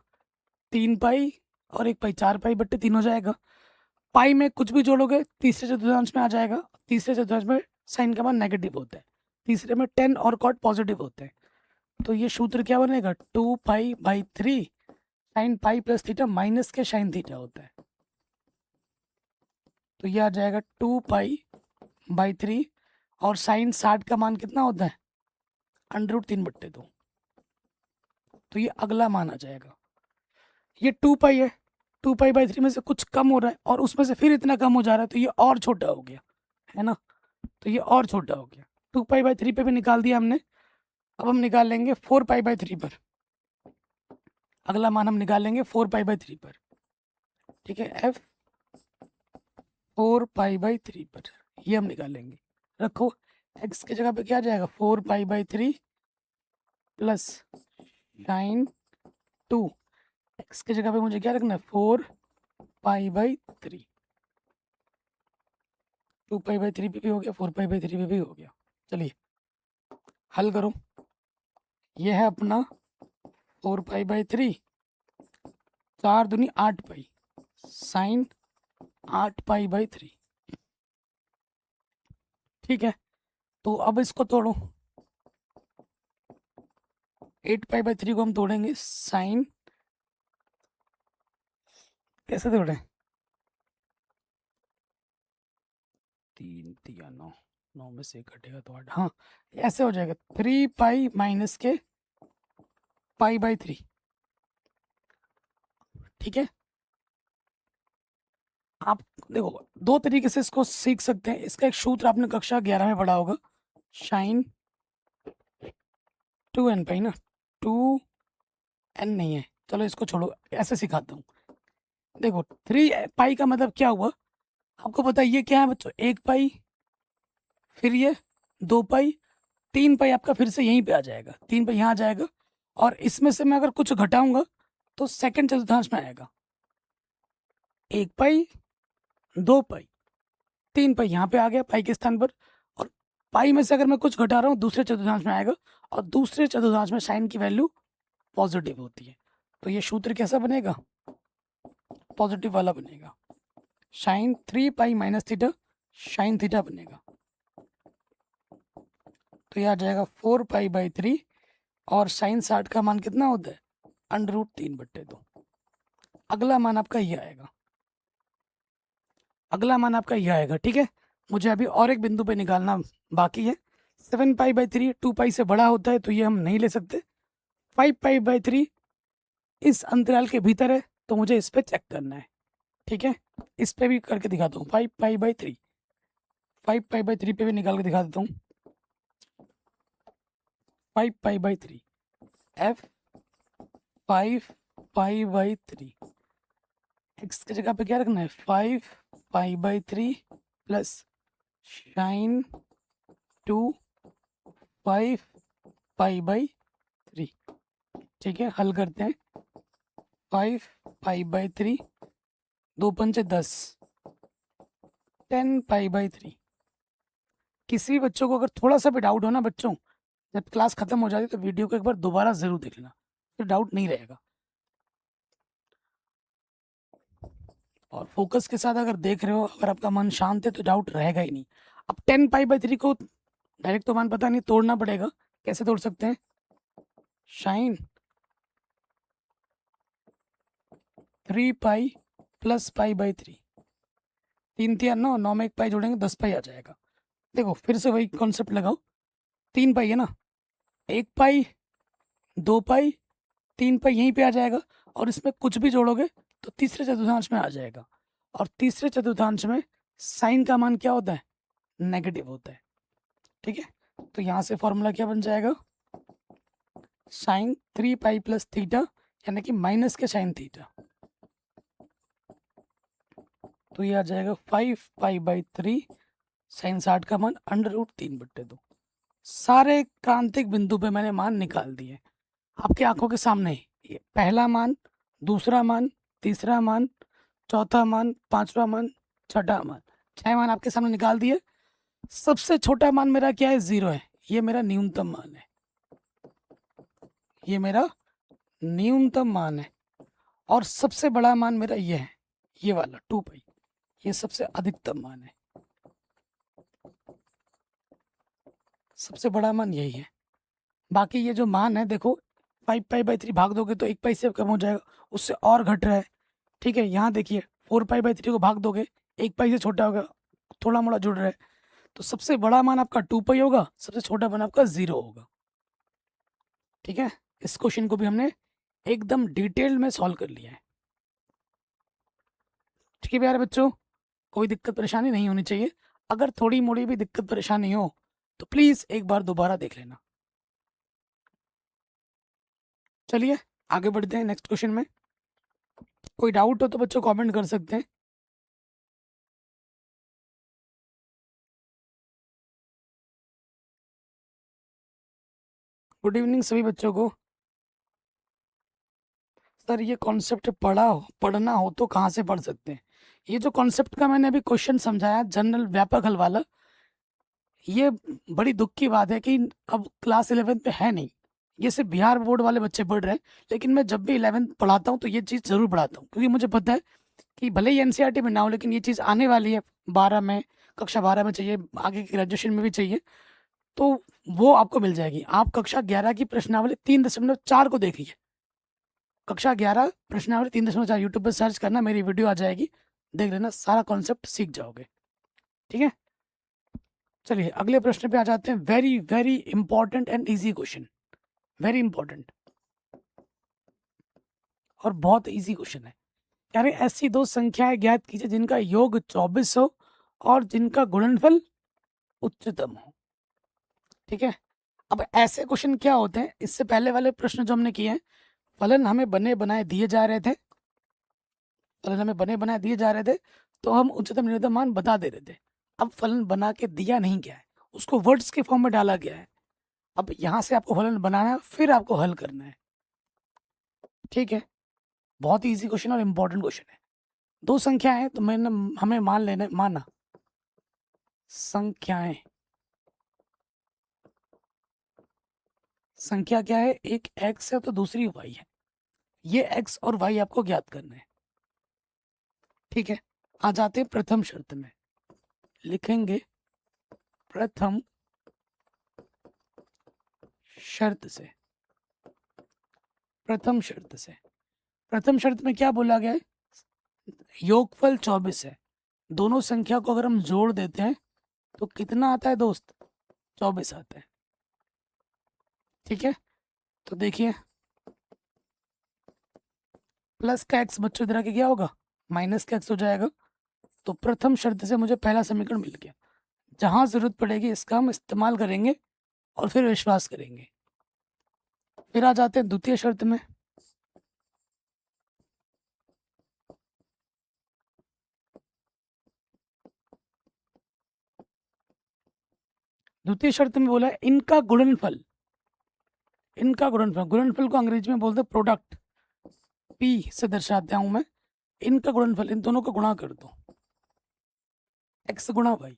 3π और 1π, 4π/3 हो जाएगा। पाई में कुछ भी जोड़ोगे तीसरे चतुर्थांश में आ जाएगा। तीसरे चतुर्थांश में साइन का मान नेगेटिव होता है, तीसरे में टेन और कॉट पॉजिटिव होते हैं। तो ये सूत्र क्या बनेगा? 2π/3 sine pi plus theta minus के साइन थीटा होता है। तो ये आ जाएगा 2π/3, और साइन 60 का मान कितना होता है? √3/2। तो ये अगला मान आ जाएगा। ये 2π है, 2π/3 में से कुछ कम हो रहा है, और उसमें से फिर इतना कम हो जा रहा है, तो ये और छोटा हो गया, है ना? तो ये और छोटा हो गया। 2π/3 पे भी निकाल दिया हमने। अब हम निकाल लेंगे 4π/3 पर। अगला मान हम निकाल लेंगे 4π/3 पर। ठीक है, f 4π/3 पर ये हम निकाल लेंगे। रखो, x की जगह पे क्या आ जाएगा? 4π/3 प्लस साइन 2। x की जगह पे मुझे क्या रखना है? 4π/3। 2π/3 पे भी हो गया, 4π/3 पे भी हो गया। चलिए हल करो। ये है अपना 4π/3, 4 दूनी 8π, साइन 8π/3। ठीक है, तो अब इसको तोड़ो। 8π/3 को हम तोड़ेंगे, साइन कैसे तोड़े? 3 3 9, 9 में से 1 घटेगा तो 8। हाँ, ऐसे हो जाएगा 3π माइनस के π/3। ठीक है, आप देखो दो तरीके से इसको सीख सकते हैं। इसका एक सूत्र आपने कक्षा 11 में पढ़ा होगा, साइन 2n π ना, 2n नहीं है, चलो इसको छोड़ो, ऐसे सिखाता हूँ। देखो 3π का मतलब क्या हुआ आपको पता है? ये क्या है बच्चों? 1π, फिर ये 2π, 3π आपका फिर से यहीं पे आ जाएगा, 3π यहाँ आ जाएगा, और इसमें से मैं अगर कुछ घटाऊंगा तो सेकंड चतुर्थांश में आएगा। 1π, 2π, 3π यहाँ पे आ गया पाई के स्थान पर, और पाई में से अगर मैं कुछ घटा रहा हूँ दूसरे चतुर्थांश में आएगा, और दूसरे चतुर्थांश में साइन की वैल्यू पॉजिटिव होती है। तो ये सूत्र कैसा बनेगा? पॉजिटिव वाला बनेगा। Sine 3 pi minus theta sine theta बनेगा, तो ये आ जाएगा 4 पाई/3 और साइन 60 का मान कितना होता है √3/2। अगला मान आपका ये आएगा, अगला मान आपका ये आएगा। ठीक है, मुझे अभी और एक बिंदु पे निकालना बाकी है। 7 पाई/3 2 पाई से बड़ा होता है तो ये हम नहीं ले सकते। 5 पाई/3 इस अंतराल के भीतर है तो मुझे इस पे चेक करना है। ठीक है, इस पे भी करके दिखाता हूँ। 5 पाई/3 5 पाई/3 पे भी निकाल के दिखा देता हूँ। 5 पाई/3 f 5 पाई/3 x की जगह पे क्या रखना है 5 पाई/3 प्लस साइन 2 5 पाई/3। ठीक है, हल करते हैं। 5 पाई/3 2 पंचे 10 10 पाई/3। किसी भी बच्चों को अगर थोड़ा सा भी डाउट हो ना बच्चों, जब क्लास खत्म हो जाती है तो वीडियो को एक बार दोबारा जरूर देख लेना, फिर डाउट नहीं रहेगा। और फोकस के साथ अगर देख रहे हो, अगर आपका मन शांत है तो डाउट रहेगा ही नहीं। अब 10 पाई/3 को डायरेक्ट तो मान पता नहीं, तोड़ना पड़ेगा। कैसे तोड़ सकते हैं, साइन 3 पाई प्लस पाई/3, 3 3 9 में 1 पाई जोड़ेंगे 10 पाई आ जाएगा। देखो फिर से वही कॉन्सेप्ट लगाओ, 3 पाई है ना, 1 पाई 2 पाई 3 पाई यहीं पे आ जाएगा, और इसमें कुछ भी जोड़ोगे तो तीसरे चतुर्थांश में आ जाएगा। और तीसरे चतुर्थांश में साइन का मान क्या होता है, नेगेटिव होता है। ठीक है, तो यहाँ से फॉर्मूला क्या बन जाएगा, साइन 3 पाई प्लस थीटा यानी कि माइनस के साइन थीटा, तो ये आ जाएगा 5 पाई/3 साइन 60 का मान √3/2। सारे क्रांतिक बिंदु पे मैंने मान निकाल दिए आपके आंखों के सामने। ये पहला मान, दूसरा मान, तीसरा मान, चौथा मान, पांचवा मान, छठा मान, 6 मान आपके सामने निकाल दिए। सबसे छोटा मान मेरा क्या है, 0 है। ये मेरा न्यूनतम मान है, ये मेरा न्यूनतम मान है। और सबसे बड़ा मान मेरा ये है, ये वाला 2 पाई, ये सबसे अधिकतम मान है। सबसे बड़ा मान यही है। बाकी ये जो मान है देखो, 5 पाई/3 भाग दोगे तो 1 पाई से कम हो जाएगा, उससे और घट रहा है। ठीक है, यहाँ देखिए 4 पाई/3 को भाग दोगे 1 पाई से छोटा होगा, थोड़ा मोड़ा जुड़ रहा है। तो सबसे बड़ा मान आपका 2 पाई होगा, सबसे छोटा मान आपका 0 होगा। ठीक है, इस क्वेश्चन को भी हमने एकदम डिटेल में सॉल्व कर लिया है। ठीक है प्यारे बच्चों, कोई दिक्कत परेशानी नहीं होनी चाहिए। अगर थोड़ी मोड़ी भी दिक्कत परेशानी हो तो प्लीज़ एक बार दोबारा देख लेना। चलिए आगे बढ़ते हैं नेक्स्ट क्वेश्चन में। कोई डाउट हो तो बच्चों कमेंट कर सकते हैं। गुड इवनिंग सभी बच्चों को। सर ये कॉन्सेप्ट पढ़ना हो तो कहाँ से पढ़ सकते हैं? ये जो कॉन्सेप्ट का मैंने अभी क्वेश्चन समझाया जनरल व्यापक हल वाला, ये बड़ी दुख की बात है कि अब क्लास 11 पे है नहीं। ये सिर्फ बिहार बोर्ड वाले बच्चे पढ़ रहे हैं। लेकिन मैं जब भी 11th पढ़ाता हूँ तो ये चीज़ ज़रूर पढ़ाता हूँ, क्योंकि मुझे पता है कि भले ही एनसीईआरटी में ना हो लेकिन ये चीज़ आने वाली है 12 में, कक्षा 12 में चाहिए, आगे की ग्रेजुएशन में भी चाहिए, तो वो आपको मिल जाएगी। आप कक्षा 11 की प्रश्नावली 3.4 को देखिए। कक्षा 11 प्रश्नावली 3.4 यूट्यूब पर सर्च करना, मेरी वीडियो आ जाएगी, देख लेना, सारा कॉन्सेप्ट सीख जाओगे। ठीक है, चलिए अगले प्रश्न पे आ जाते हैं। Very very important and easy question, very important और बहुत इजी क्वेश्चन है। कह रहे ऐसी दो संख्याएं ज्ञात कीजिए जिनका योग 24 हो और जिनका गुणनफल उच्चतम हो। ठीक है, अब ऐसे क्वेश्चन क्या होते हैं, इससे पहले वाले प्रश्न जो हमने किए हैं, फलन हमें बने बनाए दिए जा रहे थे, फलन हमें बने बनाए दिए जा रहे थे, तो हम उच्चतम न्यूनतम मान बता दे रहे थे। अब फलन बना के दिया नहीं गया है, उसको वर्ड्स के फॉर्म में डाला गया है। अब यहाँ से आपको फलन बनाना है, फिर आपको हल करना है। ठीक है, बहुत ही इजी क्वेश्चन और इम्पोर्टेंट क्वेश्चन है। दो संख्याएं तो मैंने हमें मान लेना, माना संख्याएं, संख्या क्या है, एक x है तो दूसरी y है। ये x और y आपको ज्ञात करना है। ठीक है, आ जाते प्रथम शर्त में, लिखेंगे प्रथम शर्त से। प्रथम शर्त से, प्रथम शर्त में क्या बोला गया है? योगफल 24 है। दोनों संख्या को अगर हम जोड़ देते हैं तो कितना आता है दोस्त? 24 आता है। ठीक है, तो देखिए प्लस का एक्स बच्चों इधर आके क्या होगा? माइनस का एक्स हो जाएगा। तो प्रथम शर्त से मुझे पहला समीकरण मिल गया। जहां जरूरत पड़ेगी इसका हम इस्तेमाल करेंगे और फिर विश्वास करेंगे। फिर आ जाते हैं द्वितीय शर्त में। द्वितीय शर्त में बोला है इनका गुणनफल। इनका गुणनफल, गुणनफल को अंग्रेजी में बोलते हैं प्रोडक्ट, पी से दर्शाता हूं मैं। इनका गुणनफल, इन दोनों को गुणा कर दो, एक्स गुणा वाई।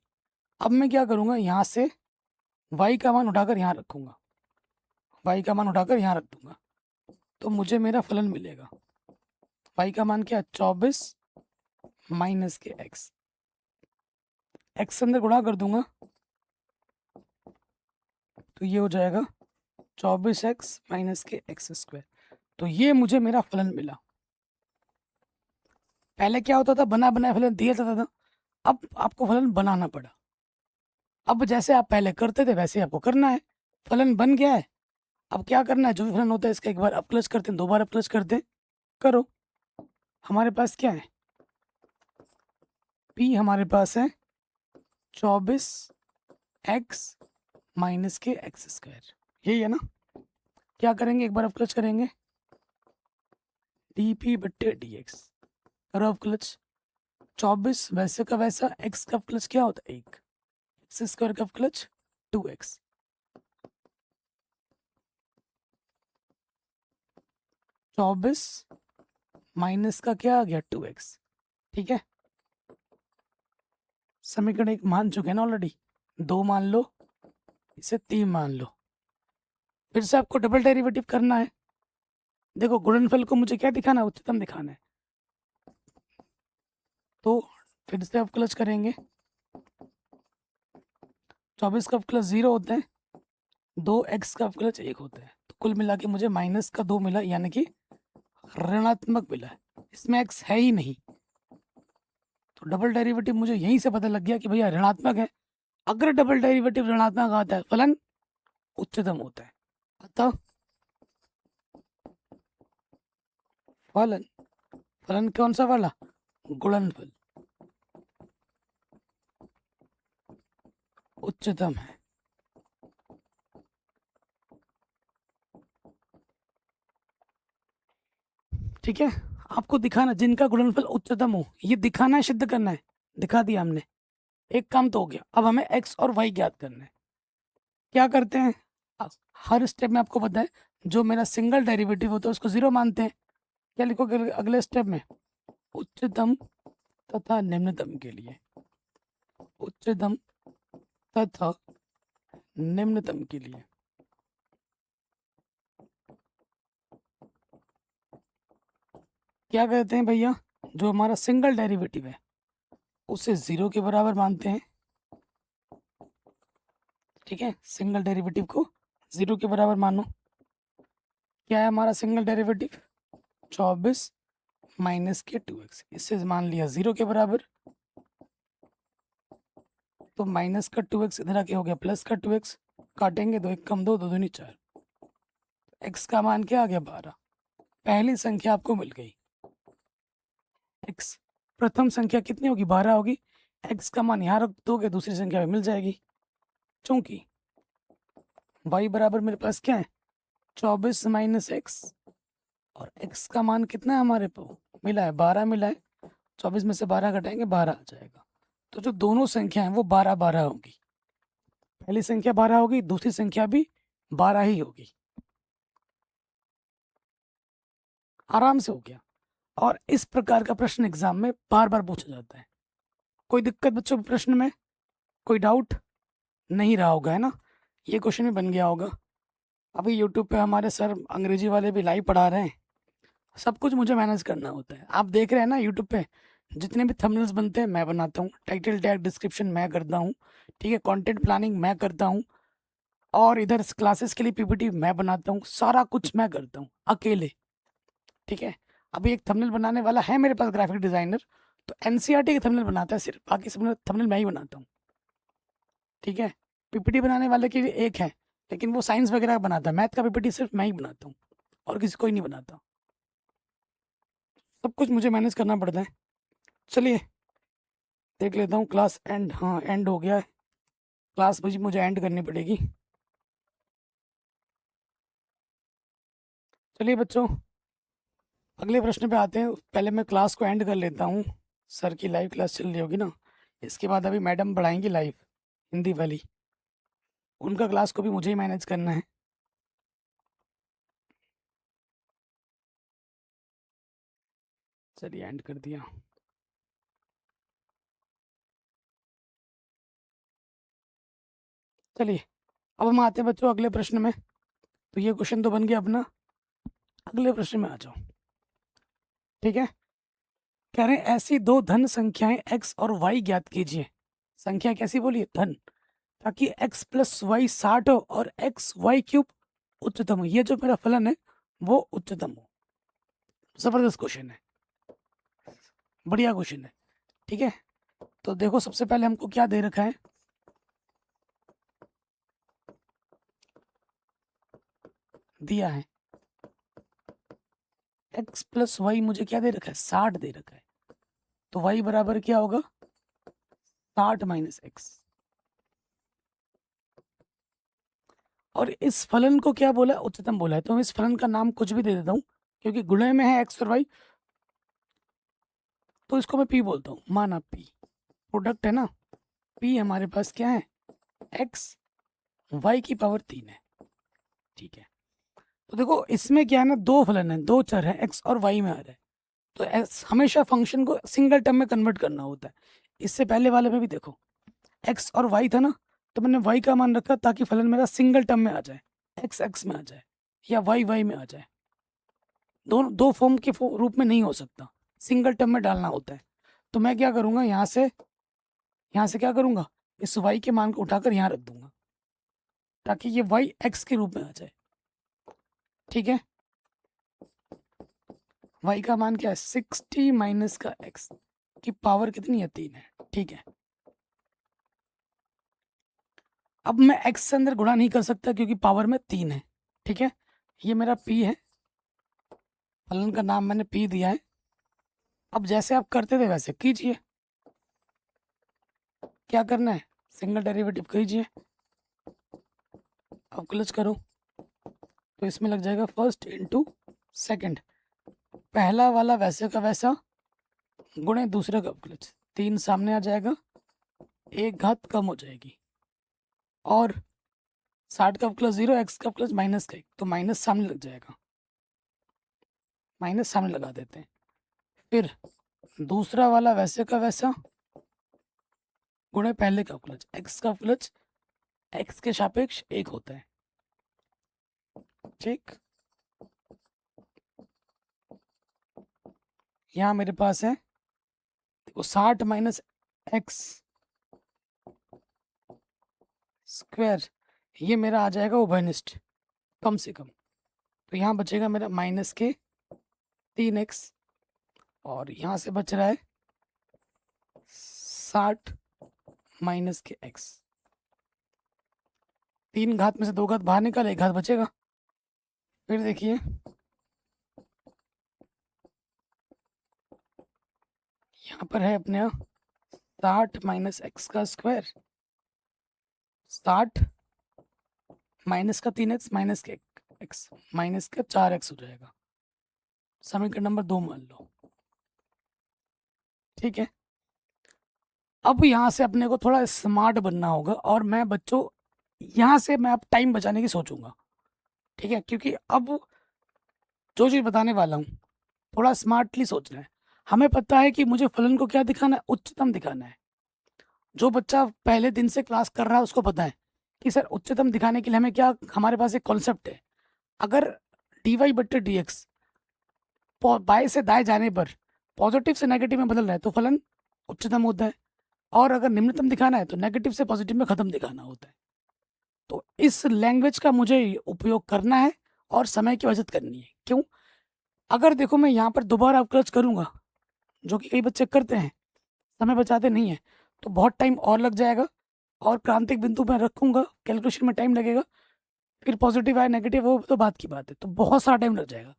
अब मैं क्या करूंगा, यहां से वाई का मान उठाकर यहां रखूंगा, वाई का मान उठाकर यहां रख दूंगा, तो मुझे मेरा फलन मिलेगा। वाई का मान क्या? 24 माइनस के एक्स। एक्स से अंदर गुणा कर दूंगा तो ये हो जाएगा 24x माइनस के एक्स स्क्वायर। तो ये मुझे मेरा फलन मिला। पहले क्या होता था, बना बनाया फलन दिया जाता था, अब आपको फलन बनाना पड़ा। अब जैसे आप पहले करते थे वैसे आपको करना है। फलन बन गया है, अब क्या करना है, जो भी फलन होता है इसका एक बार अपक्लच करते हैं, दो बार अपक्लच करते हैं, करो। हमारे पास क्या है? पी हमारे पास है 24x माइनस के एक्स स्क्वायर, यही है ना। क्या करेंगे, एक बार अपक्लच करेंगे, डी पी बट्टे डी एक्स, करो अपक्लच। 24 वैसे का वैसा, एक्स का अपक्लच क्या होता है? 1, एक्स स्क्वायर का अपक्लच 2x, 24 माइनस का क्या आ गया? 2x। ठीक है, समीकरण एक मान चुके हैं ना ऑलरेडी, 2 मान लो, इसे 3 मान लो। फिर से आपको डबल डेरिवेटिव करना है। देखो गुणनफल को मुझे क्या दिखाना है? उच्चतम दिखाना है। तो फिर से अपक्लच करेंगे, 24 का अपक्लच 0 होता है, 2x का अपक्लच 1 होता है, तो कुल मिला के मुझे माइनस का 2 मिला, यानी कि ऋणात्मक मिला है। इसमें x है ही नहीं, तो डबल डेरिवेटिव मुझे यहीं से पता लग गया कि भैया ऋणात्मक है। अगर डबल डेरिवेटिव ऋणात्मक आता है फलन उच्चतम होता है। अतः फलन, फलन कौन सा वाला? गुणनफल उच्चतम है। ठीक है, आपको दिखाना जिनका गुणनफल उच्चतम हो, ये दिखाना है, सिद्ध करना है। दिखा दिया हमने, एक काम तो हो गया। अब हमें x और y ज्ञात करना है। क्या करते हैं, हर स्टेप में आपको पता है जो मेरा सिंगल डेरिवेटिव होता है उसको 0 मानते हैं। क्या लिखोगे अगले स्टेप में? उच्चतम तथा निम्नतम के लिए, उच्चतम तथा निम्नतम के लिए क्या कहते हैं भैया? जो हमारा सिंगल डेरिवेटिव है उसे 0 के बराबर मानते हैं। ठीक है, सिंगल डेरिवेटिव को 0 के बराबर मानो। क्या है हमारा सिंगल डेरिवेटिव? 24 माइनस के 2x, इससे मान लिया 0 के बराबर। तो माइनस का 2x इधर आके हो गया प्लस का 2x, काटेंगे 2 1 कम 2, 2 दूनी 4, x का मान क्या आ गया? 12। पहली संख्या आपको मिल गई। x प्रथम संख्या कितनी होगी? 12 होगी। x का मान यहाँ रख दोगे, दूसरी संख्या में मिल जाएगी। चूंकि y बराबर मेरे पास क्या है? 24 माइनस एक्स, और x का मान कितना है हमारे को मिला है? 12 मिला है। 24 में से 12 घटाएंगे, 12 आ जाएगा। तो जो दोनों संख्या हैं वो 12 12 होगी। पहली संख्या 12 होगी, दूसरी संख्या भी 12 ही होगी। आराम से हो गया। और इस प्रकार का प्रश्न एग्जाम में बार बार पूछा जाता है। कोई दिक्कत बच्चों प्रश्न में? कोई डाउट नहीं रहा होगा, है ना? ये क्वेश्चन भी बन गया होगा। अभी यूट्यूब पे हमारे सर अंग्रेजी वाले भी लाइव पढ़ा रहे हैं, सब कुछ मुझे मैनेज करना होता है। आप देख रहे हैं ना यूट्यूब पे जितने भी थंबनेल्स बनते हैं मैं बनाता हूँ, टाइटल टैग डिस्क्रिप्शन मैं करता हूँ, ठीक है, कंटेंट प्लानिंग मैं करता हूँ, और इधर क्लासेस के लिए पीपीटी मैं बनाता हूँ, सारा कुछ मैं करता हूँ अकेले, ठीक है। अभी एक थंबनेल बनाने वाला है मेरे पास ग्राफिक डिजाइनर, तो एनसीईआरटी के थंबनेल बनाता है सिर्फ, बाकी सब थंबनेल मैं ही बनाता हूँ, ठीक है। पीपीटी बनाने वाले के लिए एक है, लेकिन वो साइंस वगैरह का बनाता है, मैथ का पीपीटी सिर्फ मैं ही बनाता हूँ और किसी कोई नहीं बनाता, सब कुछ मुझे मैनेज करना पड़ता है। चलिए देख लेता हूँ क्लास एंड, हाँ एंड हो गया है, क्लास मुझे एंड करनी पड़ेगी। चलिए बच्चों अगले प्रश्न पे आते हैं, पहले मैं क्लास को एंड कर लेता हूँ, सर की लाइव क्लास चल रही होगी ना, इसके बाद अभी मैडम पढ़ाएंगी लाइव हिंदी वाली, उनका क्लास को भी मुझे ही मैनेज करना है। चलिए एंड कर दिया। चलिए अब हम आते हैं बच्चों अगले प्रश्न में, तो ये क्वेश्चन तो बन गया अपना, अगले प्रश्न में आ जाओ, ठीक है। कह रहे हैं ऐसी दो धन संख्याएं x और y ज्ञात कीजिए, संख्या कैसी बोलिए धन, ताकि x प्लस वाई 60 हो और एक्स वाई क्यूब उच्चतम हो, ये जो मेरा फलन है वो उच्चतम हो। जबरदस्त क्वेश्चन है, बढ़िया क्वेश्चन है, ठीक है। तो देखो सबसे पहले हमको क्या दे रखा है, दिया है x प्लस वाई, मुझे क्या दे रखा है 60 दे रखा है, तो y बराबर क्या होगा 60 माइनस एक्स, और इस फलन को क्या बोला उच्चतम बोला है, तो हम इस फलन का नाम कुछ भी दे देता हूँ, क्योंकि गुणे में है x और y, तो इसको मैं p बोलता हूँ, माना p प्रोडक्ट है ना, p हमारे पास क्या है x y की पावर 3 है, ठीक है। तो देखो इसमें क्या है ना, दो फलन है, दो चर है x और y में आ रहा है, तो हमेशा फंक्शन को सिंगल टर्म में कन्वर्ट करना होता है। इससे पहले वाले में भी देखो x और y था ना, तो मैंने y का मान रखा ताकि फलन मेरा सिंगल टर्म में आ जाए, x x में आ जाए या y y में आ जाए, दोनों दो फॉर्म के रूप में नहीं हो सकता, सिंगल टर्म में डालना होता है। तो मैं क्या करूंगा, यहाँ से क्या करूंगा, इस y के मान को उठाकर यहाँ रख दूंगा ताकि ये y x के रूप में आ जाए, ठीक है। y का मान क्या है 60 माइनस का x की पावर कितनी है 3 है, ठीक है। अब मैं x से अंदर गुणा नहीं कर सकता क्योंकि पावर में 3 है, ठीक है। ये मेरा p है, फलन का नाम मैंने p दिया है। अब जैसे आप करते थे वैसे कीजिए, क्या करना है सिंगल डेरिवेटिव कीजिए, अब क्लच करो तो इसमें लग जाएगा फर्स्ट इंटू सेकंड, पहला वाला वैसे का वैसा गुणे दूसरे का क्लच, 3 सामने आ जाएगा, एक घात कम हो जाएगी, और 60 का प्लस 0 x का प्लस माइनस का 1, तो माइनस सामने लग जाएगा, माइनस सामने लगा देते हैं। फिर दूसरा वाला वैसे का वैसा गुणे पहले का प्लस, x का प्लस x के सापेक्ष 1 होता है, ठीक। यहाँ मेरे पास है देखो 60 माइनस एक्स स्क्वायर, ये मेरा आ जाएगा उभयनिष्ठ कम से कम, तो यहाँ बचेगा मेरा माइनस के 3x, और यहाँ से बच रहा है 60 माइनस के x, 3 घात में से 2 घात बाहर निकाले, 1 घात बचेगा। फिर देखिए यहाँ पर है अपने 60 माइनस एक्स का स्क्वायर, 60 माइनस का 3x माइनस के x माइनस का 4x हो जाएगा, समीकरण नंबर 2 मान लो, ठीक है। अब यहाँ से अपने को थोड़ा स्मार्ट बनना होगा, और मैं बच्चों यहाँ से मैं अब टाइम बचाने की सोचूंगा, ठीक है, क्योंकि अब जो चीज़ बताने वाला हूँ थोड़ा स्मार्टली सोचना है। हमें पता है कि मुझे फलन को क्या दिखाना है, उच्चतम दिखाना है। जो बच्चा पहले दिन से क्लास कर रहा है उसको पता है कि सर उच्चतम दिखाने के लिए हमें क्या, हमारे पास एक कॉन्सेप्ट है, अगर dy बट्टे dx बाएं से दाएं जाने पर पॉजिटिव से नेगेटिव में बदल रहा है तो फलन उच्चतम होता है, और अगर निम्नतम दिखाना है तो नेगेटिव से पॉजिटिव में ख़त्म दिखाना होता है। तो इस लैंग्वेज का मुझे उपयोग करना है और समय की बचत करनी है। क्यों? अगर देखो मैं यहाँ पर दोबारा अवकलज करूँगा, जो कि कई बच्चे करते हैं, समय बचाते नहीं हैं, तो बहुत टाइम और लग जाएगा, और क्रांतिक बिंदु मैं रखूँगा, कैलकुलेशन में टाइम लगेगा, फिर पॉजिटिव आए नेगेटिव हो तो बात की बात है, तो बहुत सारा टाइम लग जाएगा।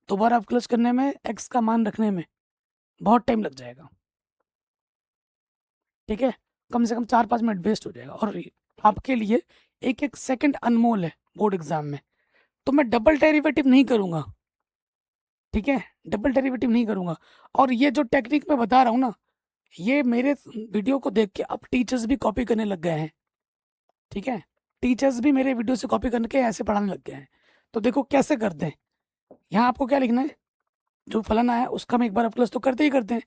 दोबारा अवकलज करने में, एक्स का मान रखने में बहुत टाइम लग जाएगा। ठीक है, कम से कम 4-5 मिनट वेस्ट हो जाएगा, और आपके लिए एक एक सेकंड अनमोल है बोर्ड एग्जाम में। तो मैं डबल डेरिवेटिव नहीं करूँगा, ठीक है, डबल डेरिवेटिव नहीं करूँगा। और ये जो टेक्निक मैं बता रहा हूँ ना, ये मेरे वीडियो को देख के अब टीचर्स भी कॉपी करने लग गए हैं। ठीक है, टीचर्स भी मेरे वीडियो से कॉपी करके ऐसे पढ़ाने लग गए हैं। तो देखो कैसे करते हैं। यहाँ आपको क्या लिखना है, जो फलन आया उसका हम एक बार अवकलज तो करते ही करते हैं।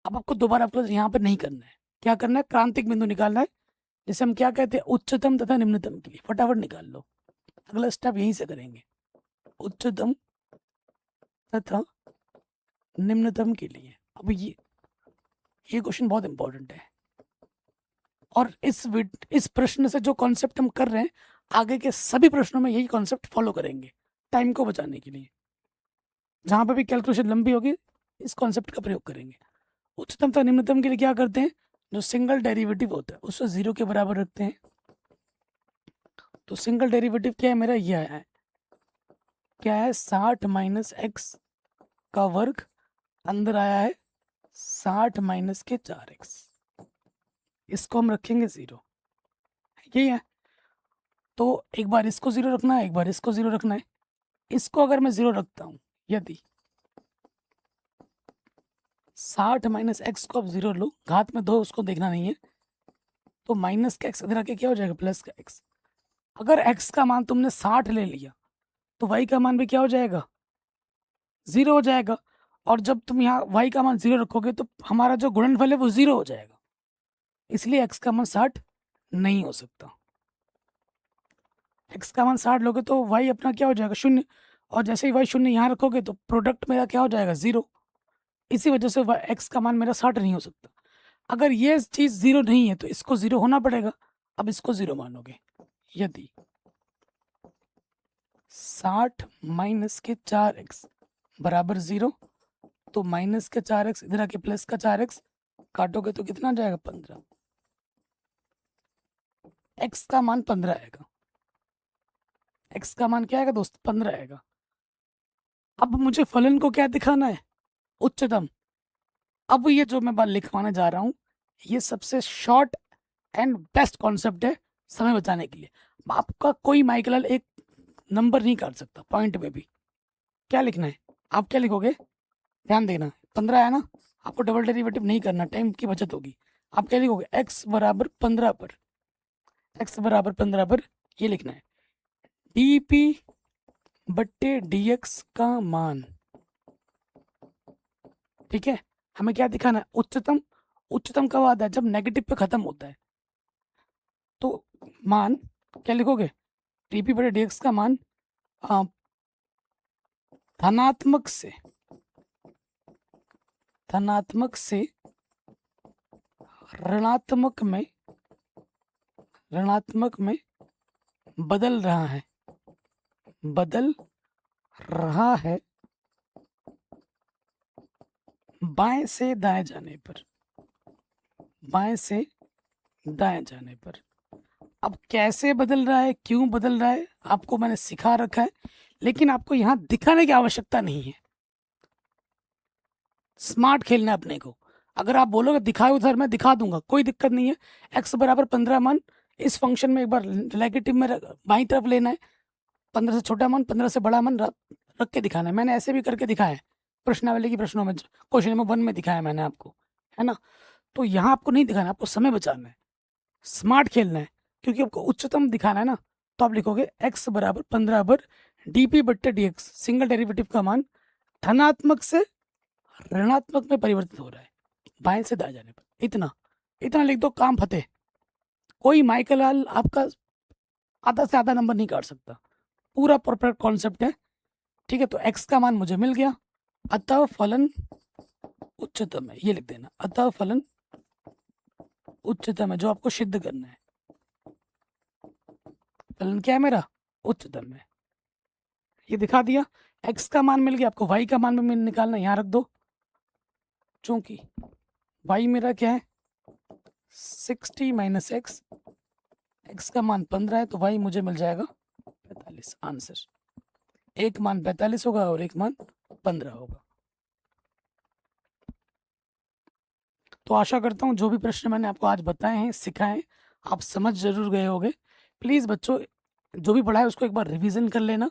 अब आपको दोबारा अवकलज यहाँ पर नहीं करना है। क्या करना है, क्रांतिक बिंदु निकालना है, जैसे हम क्या कहते हैं, उच्चतम तथा निम्नतम के लिए। फटाफट निकाल लो, अगला स्टेप यहीं से करेंगे, उच्चतम तथा निम्नतम के लिए। अब ये क्वेश्चन बहुत इंपॉर्टेंट है, और इस प्रश्न से जो कॉन्सेप्ट हम कर रहे हैं, आगे के सभी प्रश्नों में यही कॉन्सेप्ट फॉलो करेंगे, टाइम को बचाने के लिए। जहां पर भी कैलकुलेशन लंबी होगी, इस कॉन्सेप्ट का प्रयोग करेंगे। उच्चतम तथा निम्नतम के लिए क्या करते हैं, जो सिंगल डेरिवेटिव होता है उसको 0 के बराबर रखते हैं। तो सिंगल डेरिवेटिव क्या है मेरा, ये आया है, क्या है, 60 माइनस एक्स का वर्ग, अंदर आया है 60 माइनस के 4x, इसको हम रखेंगे 0, यही है। तो एक बार इसको 0 रखना है, एक बार इसको 0 रखना है। इसको अगर मैं 0 रखता हूँ, यदि 60 माइनस एक्स को अब 0 लो, घात में 2 उसको देखना नहीं है, तो माइनस का एक्स इधर आके क्या हो जाएगा, प्लस का एक्स। अगर एक्स का मान तुमने 60 ले लिया तो वाई का मान भी क्या हो जाएगा, 0 हो जाएगा। और जब तुम यहाँ वाई का मान 0 रखोगे तो हमारा जो गुणनफल है वो 0 हो जाएगा, इसलिए एक्स का मान 60 नहीं हो सकता। एक्स का मान 60 लोगे तो वाई अपना क्या हो जाएगा, 0, और जैसे ही वाई 0 यहाँ रखोगे तो प्रोडक्ट मेरा क्या हो जाएगा, 0। इसी वजह से एक्स का मान मेरा 60 नहीं हो सकता। अगर ये चीज़ 0 नहीं है तो इसको 0 होना पड़ेगा। अब इसको 0 मानोगे, यदि 60 माइनस के 4x बराबर 0, तो माइनस के 4x इधर आके प्लस का 4x काटोगे तो कितना जाएगा, 15। x का मान 15 आएगा, x का मान क्या आएगा दोस्त, 15 आएगा। अब मुझे फलन को क्या दिखाना है, उच्चतम। अब ये जो मैं बात लिखवाने जा रहा हूँ, ये सबसे शॉर्ट एंड बेस्ट कॉन्सेप्ट है समय बचाने के लिए। आपका कोई माइकल एक नंबर नहीं काट सकता पॉइंट में भी। क्या लिखना है, आप क्या लिखोगे, ध्यान देना, 15 है ना, आपको डबल डेरिवेटिव नहीं करना, टाइम की बचत होगी। आप क्या लिखोगे, x बराबर 15 पर, x बराबर 15 पर ये लिखना है, dp बट्टे dx का मान। ठीक है, हमें क्या दिखाना है, उच्चतम। उच्चतम कब आता है, जब नेगेटिव पे खत्म होता है। तो मान क्या लिखोगे, dp बटे dx का मान धनात्मक से ऋणात्मक में बदल रहा है बाएं से दाएं जाने पर। अब कैसे बदल रहा है, क्यों बदल रहा है, आपको मैंने सिखा रखा है, लेकिन आपको यहाँ दिखाने की आवश्यकता नहीं है। स्मार्ट खेलना है अपने को। अगर आप बोलोगे दिखाओ उधर, मैं दिखा दूंगा, कोई दिक्कत नहीं है। x बराबर 15 मान इस फंक्शन में एक बार नेगेटिव में बाईं तरफ लेना है, 15 से छोटा मान 15 से बड़ा मान रख के दिखाना है। मैंने ऐसे भी करके दिखाया है, प्रश्नावली की प्रश्नों में, क्वेश्चन नंबर 1 में दिखाया मैंने आपको, है ना। तो यहाँ आपको नहीं दिखाना, आपको समय बचाना है, स्मार्ट खेलना है, क्योंकि आपको उच्चतम दिखाना है ना। तो आप लिखोगे x बराबर 15 पर dp बट्टे dx, सिंगल डेरिवेटिव का मान धनात्मक से ऋणात्मक में परिवर्तित हो रहा है बाएं से दाएं जाने पर। इतना लिख दो, काम फतेह। कोई माइकल लाल आपका आधा से आधा नंबर नहीं काट सकता, पूरा परफेक्ट कॉन्सेप्ट है। ठीक है, तो x का मान मुझे मिल गया, अतः फलन उच्चतम है, ये लिख देना। अतः फलन उच्चतम है, जो आपको सिद्ध करना है। फलन क्या है मेरा? उच्चतम है। ये दिखा दिया। x का मान मिल गया आपको, y का मान भी निकालना, यहाँ रख दो। चूंकि y मेरा क्या है 60 माइनस एक्स, x का मान 15 है, तो y मुझे मिल जाएगा 45। आंसर एक मान 45 होगा और एक मान 15 होगा। तो आशा करता हूँ जो भी प्रश्न मैंने आपको आज बताए हैं, सिखाए हैं, आप समझ जरूर गए होंगे। प्लीज़ बच्चों, जो भी पढ़ा है उसको एक बार रिवीजन कर लेना,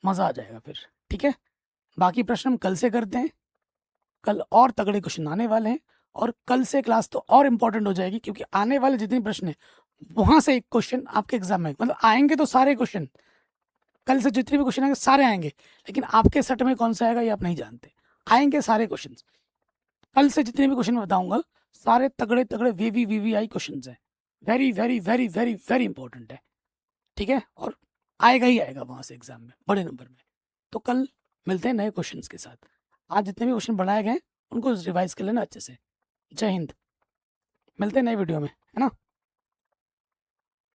मज़ा आ जाएगा फिर। ठीक है, बाकी प्रश्न हम कल से करते हैं। कल और तगड़े क्वेश्चन आने वाले हैं, और कल से क्लास तो और इम्पोर्टेंट हो जाएगी, क्योंकि आने वाले जितने प्रश्न हैं वहाँ से एक क्वेश्चन आपके एग्जाम में, मतलब आएंगे तो सारे क्वेश्चन, कल से जितने भी क्वेश्चन आएंगे सारे आएंगे, लेकिन आपके सेट में कौन सा आएगा ये आप नहीं जानते। आएंगे सारे क्वेश्चन, कल से जितने भी क्वेश्चन बताऊंगा सारे तगड़े तगड़े वीवीआई क्वेश्चन हैं। Very very very very very important है। ठीक है, और आएगा ही आएगा वहां से एग्जाम में बड़े नंबर में। तो कल मिलते हैं नए क्वेश्चन के साथ। आज जितने भी क्वेश्चन बढ़ाए गए उनको रिवाइज कर लेना अच्छे से। जय हिंद, मिलते हैं नए वीडियो में, है ना।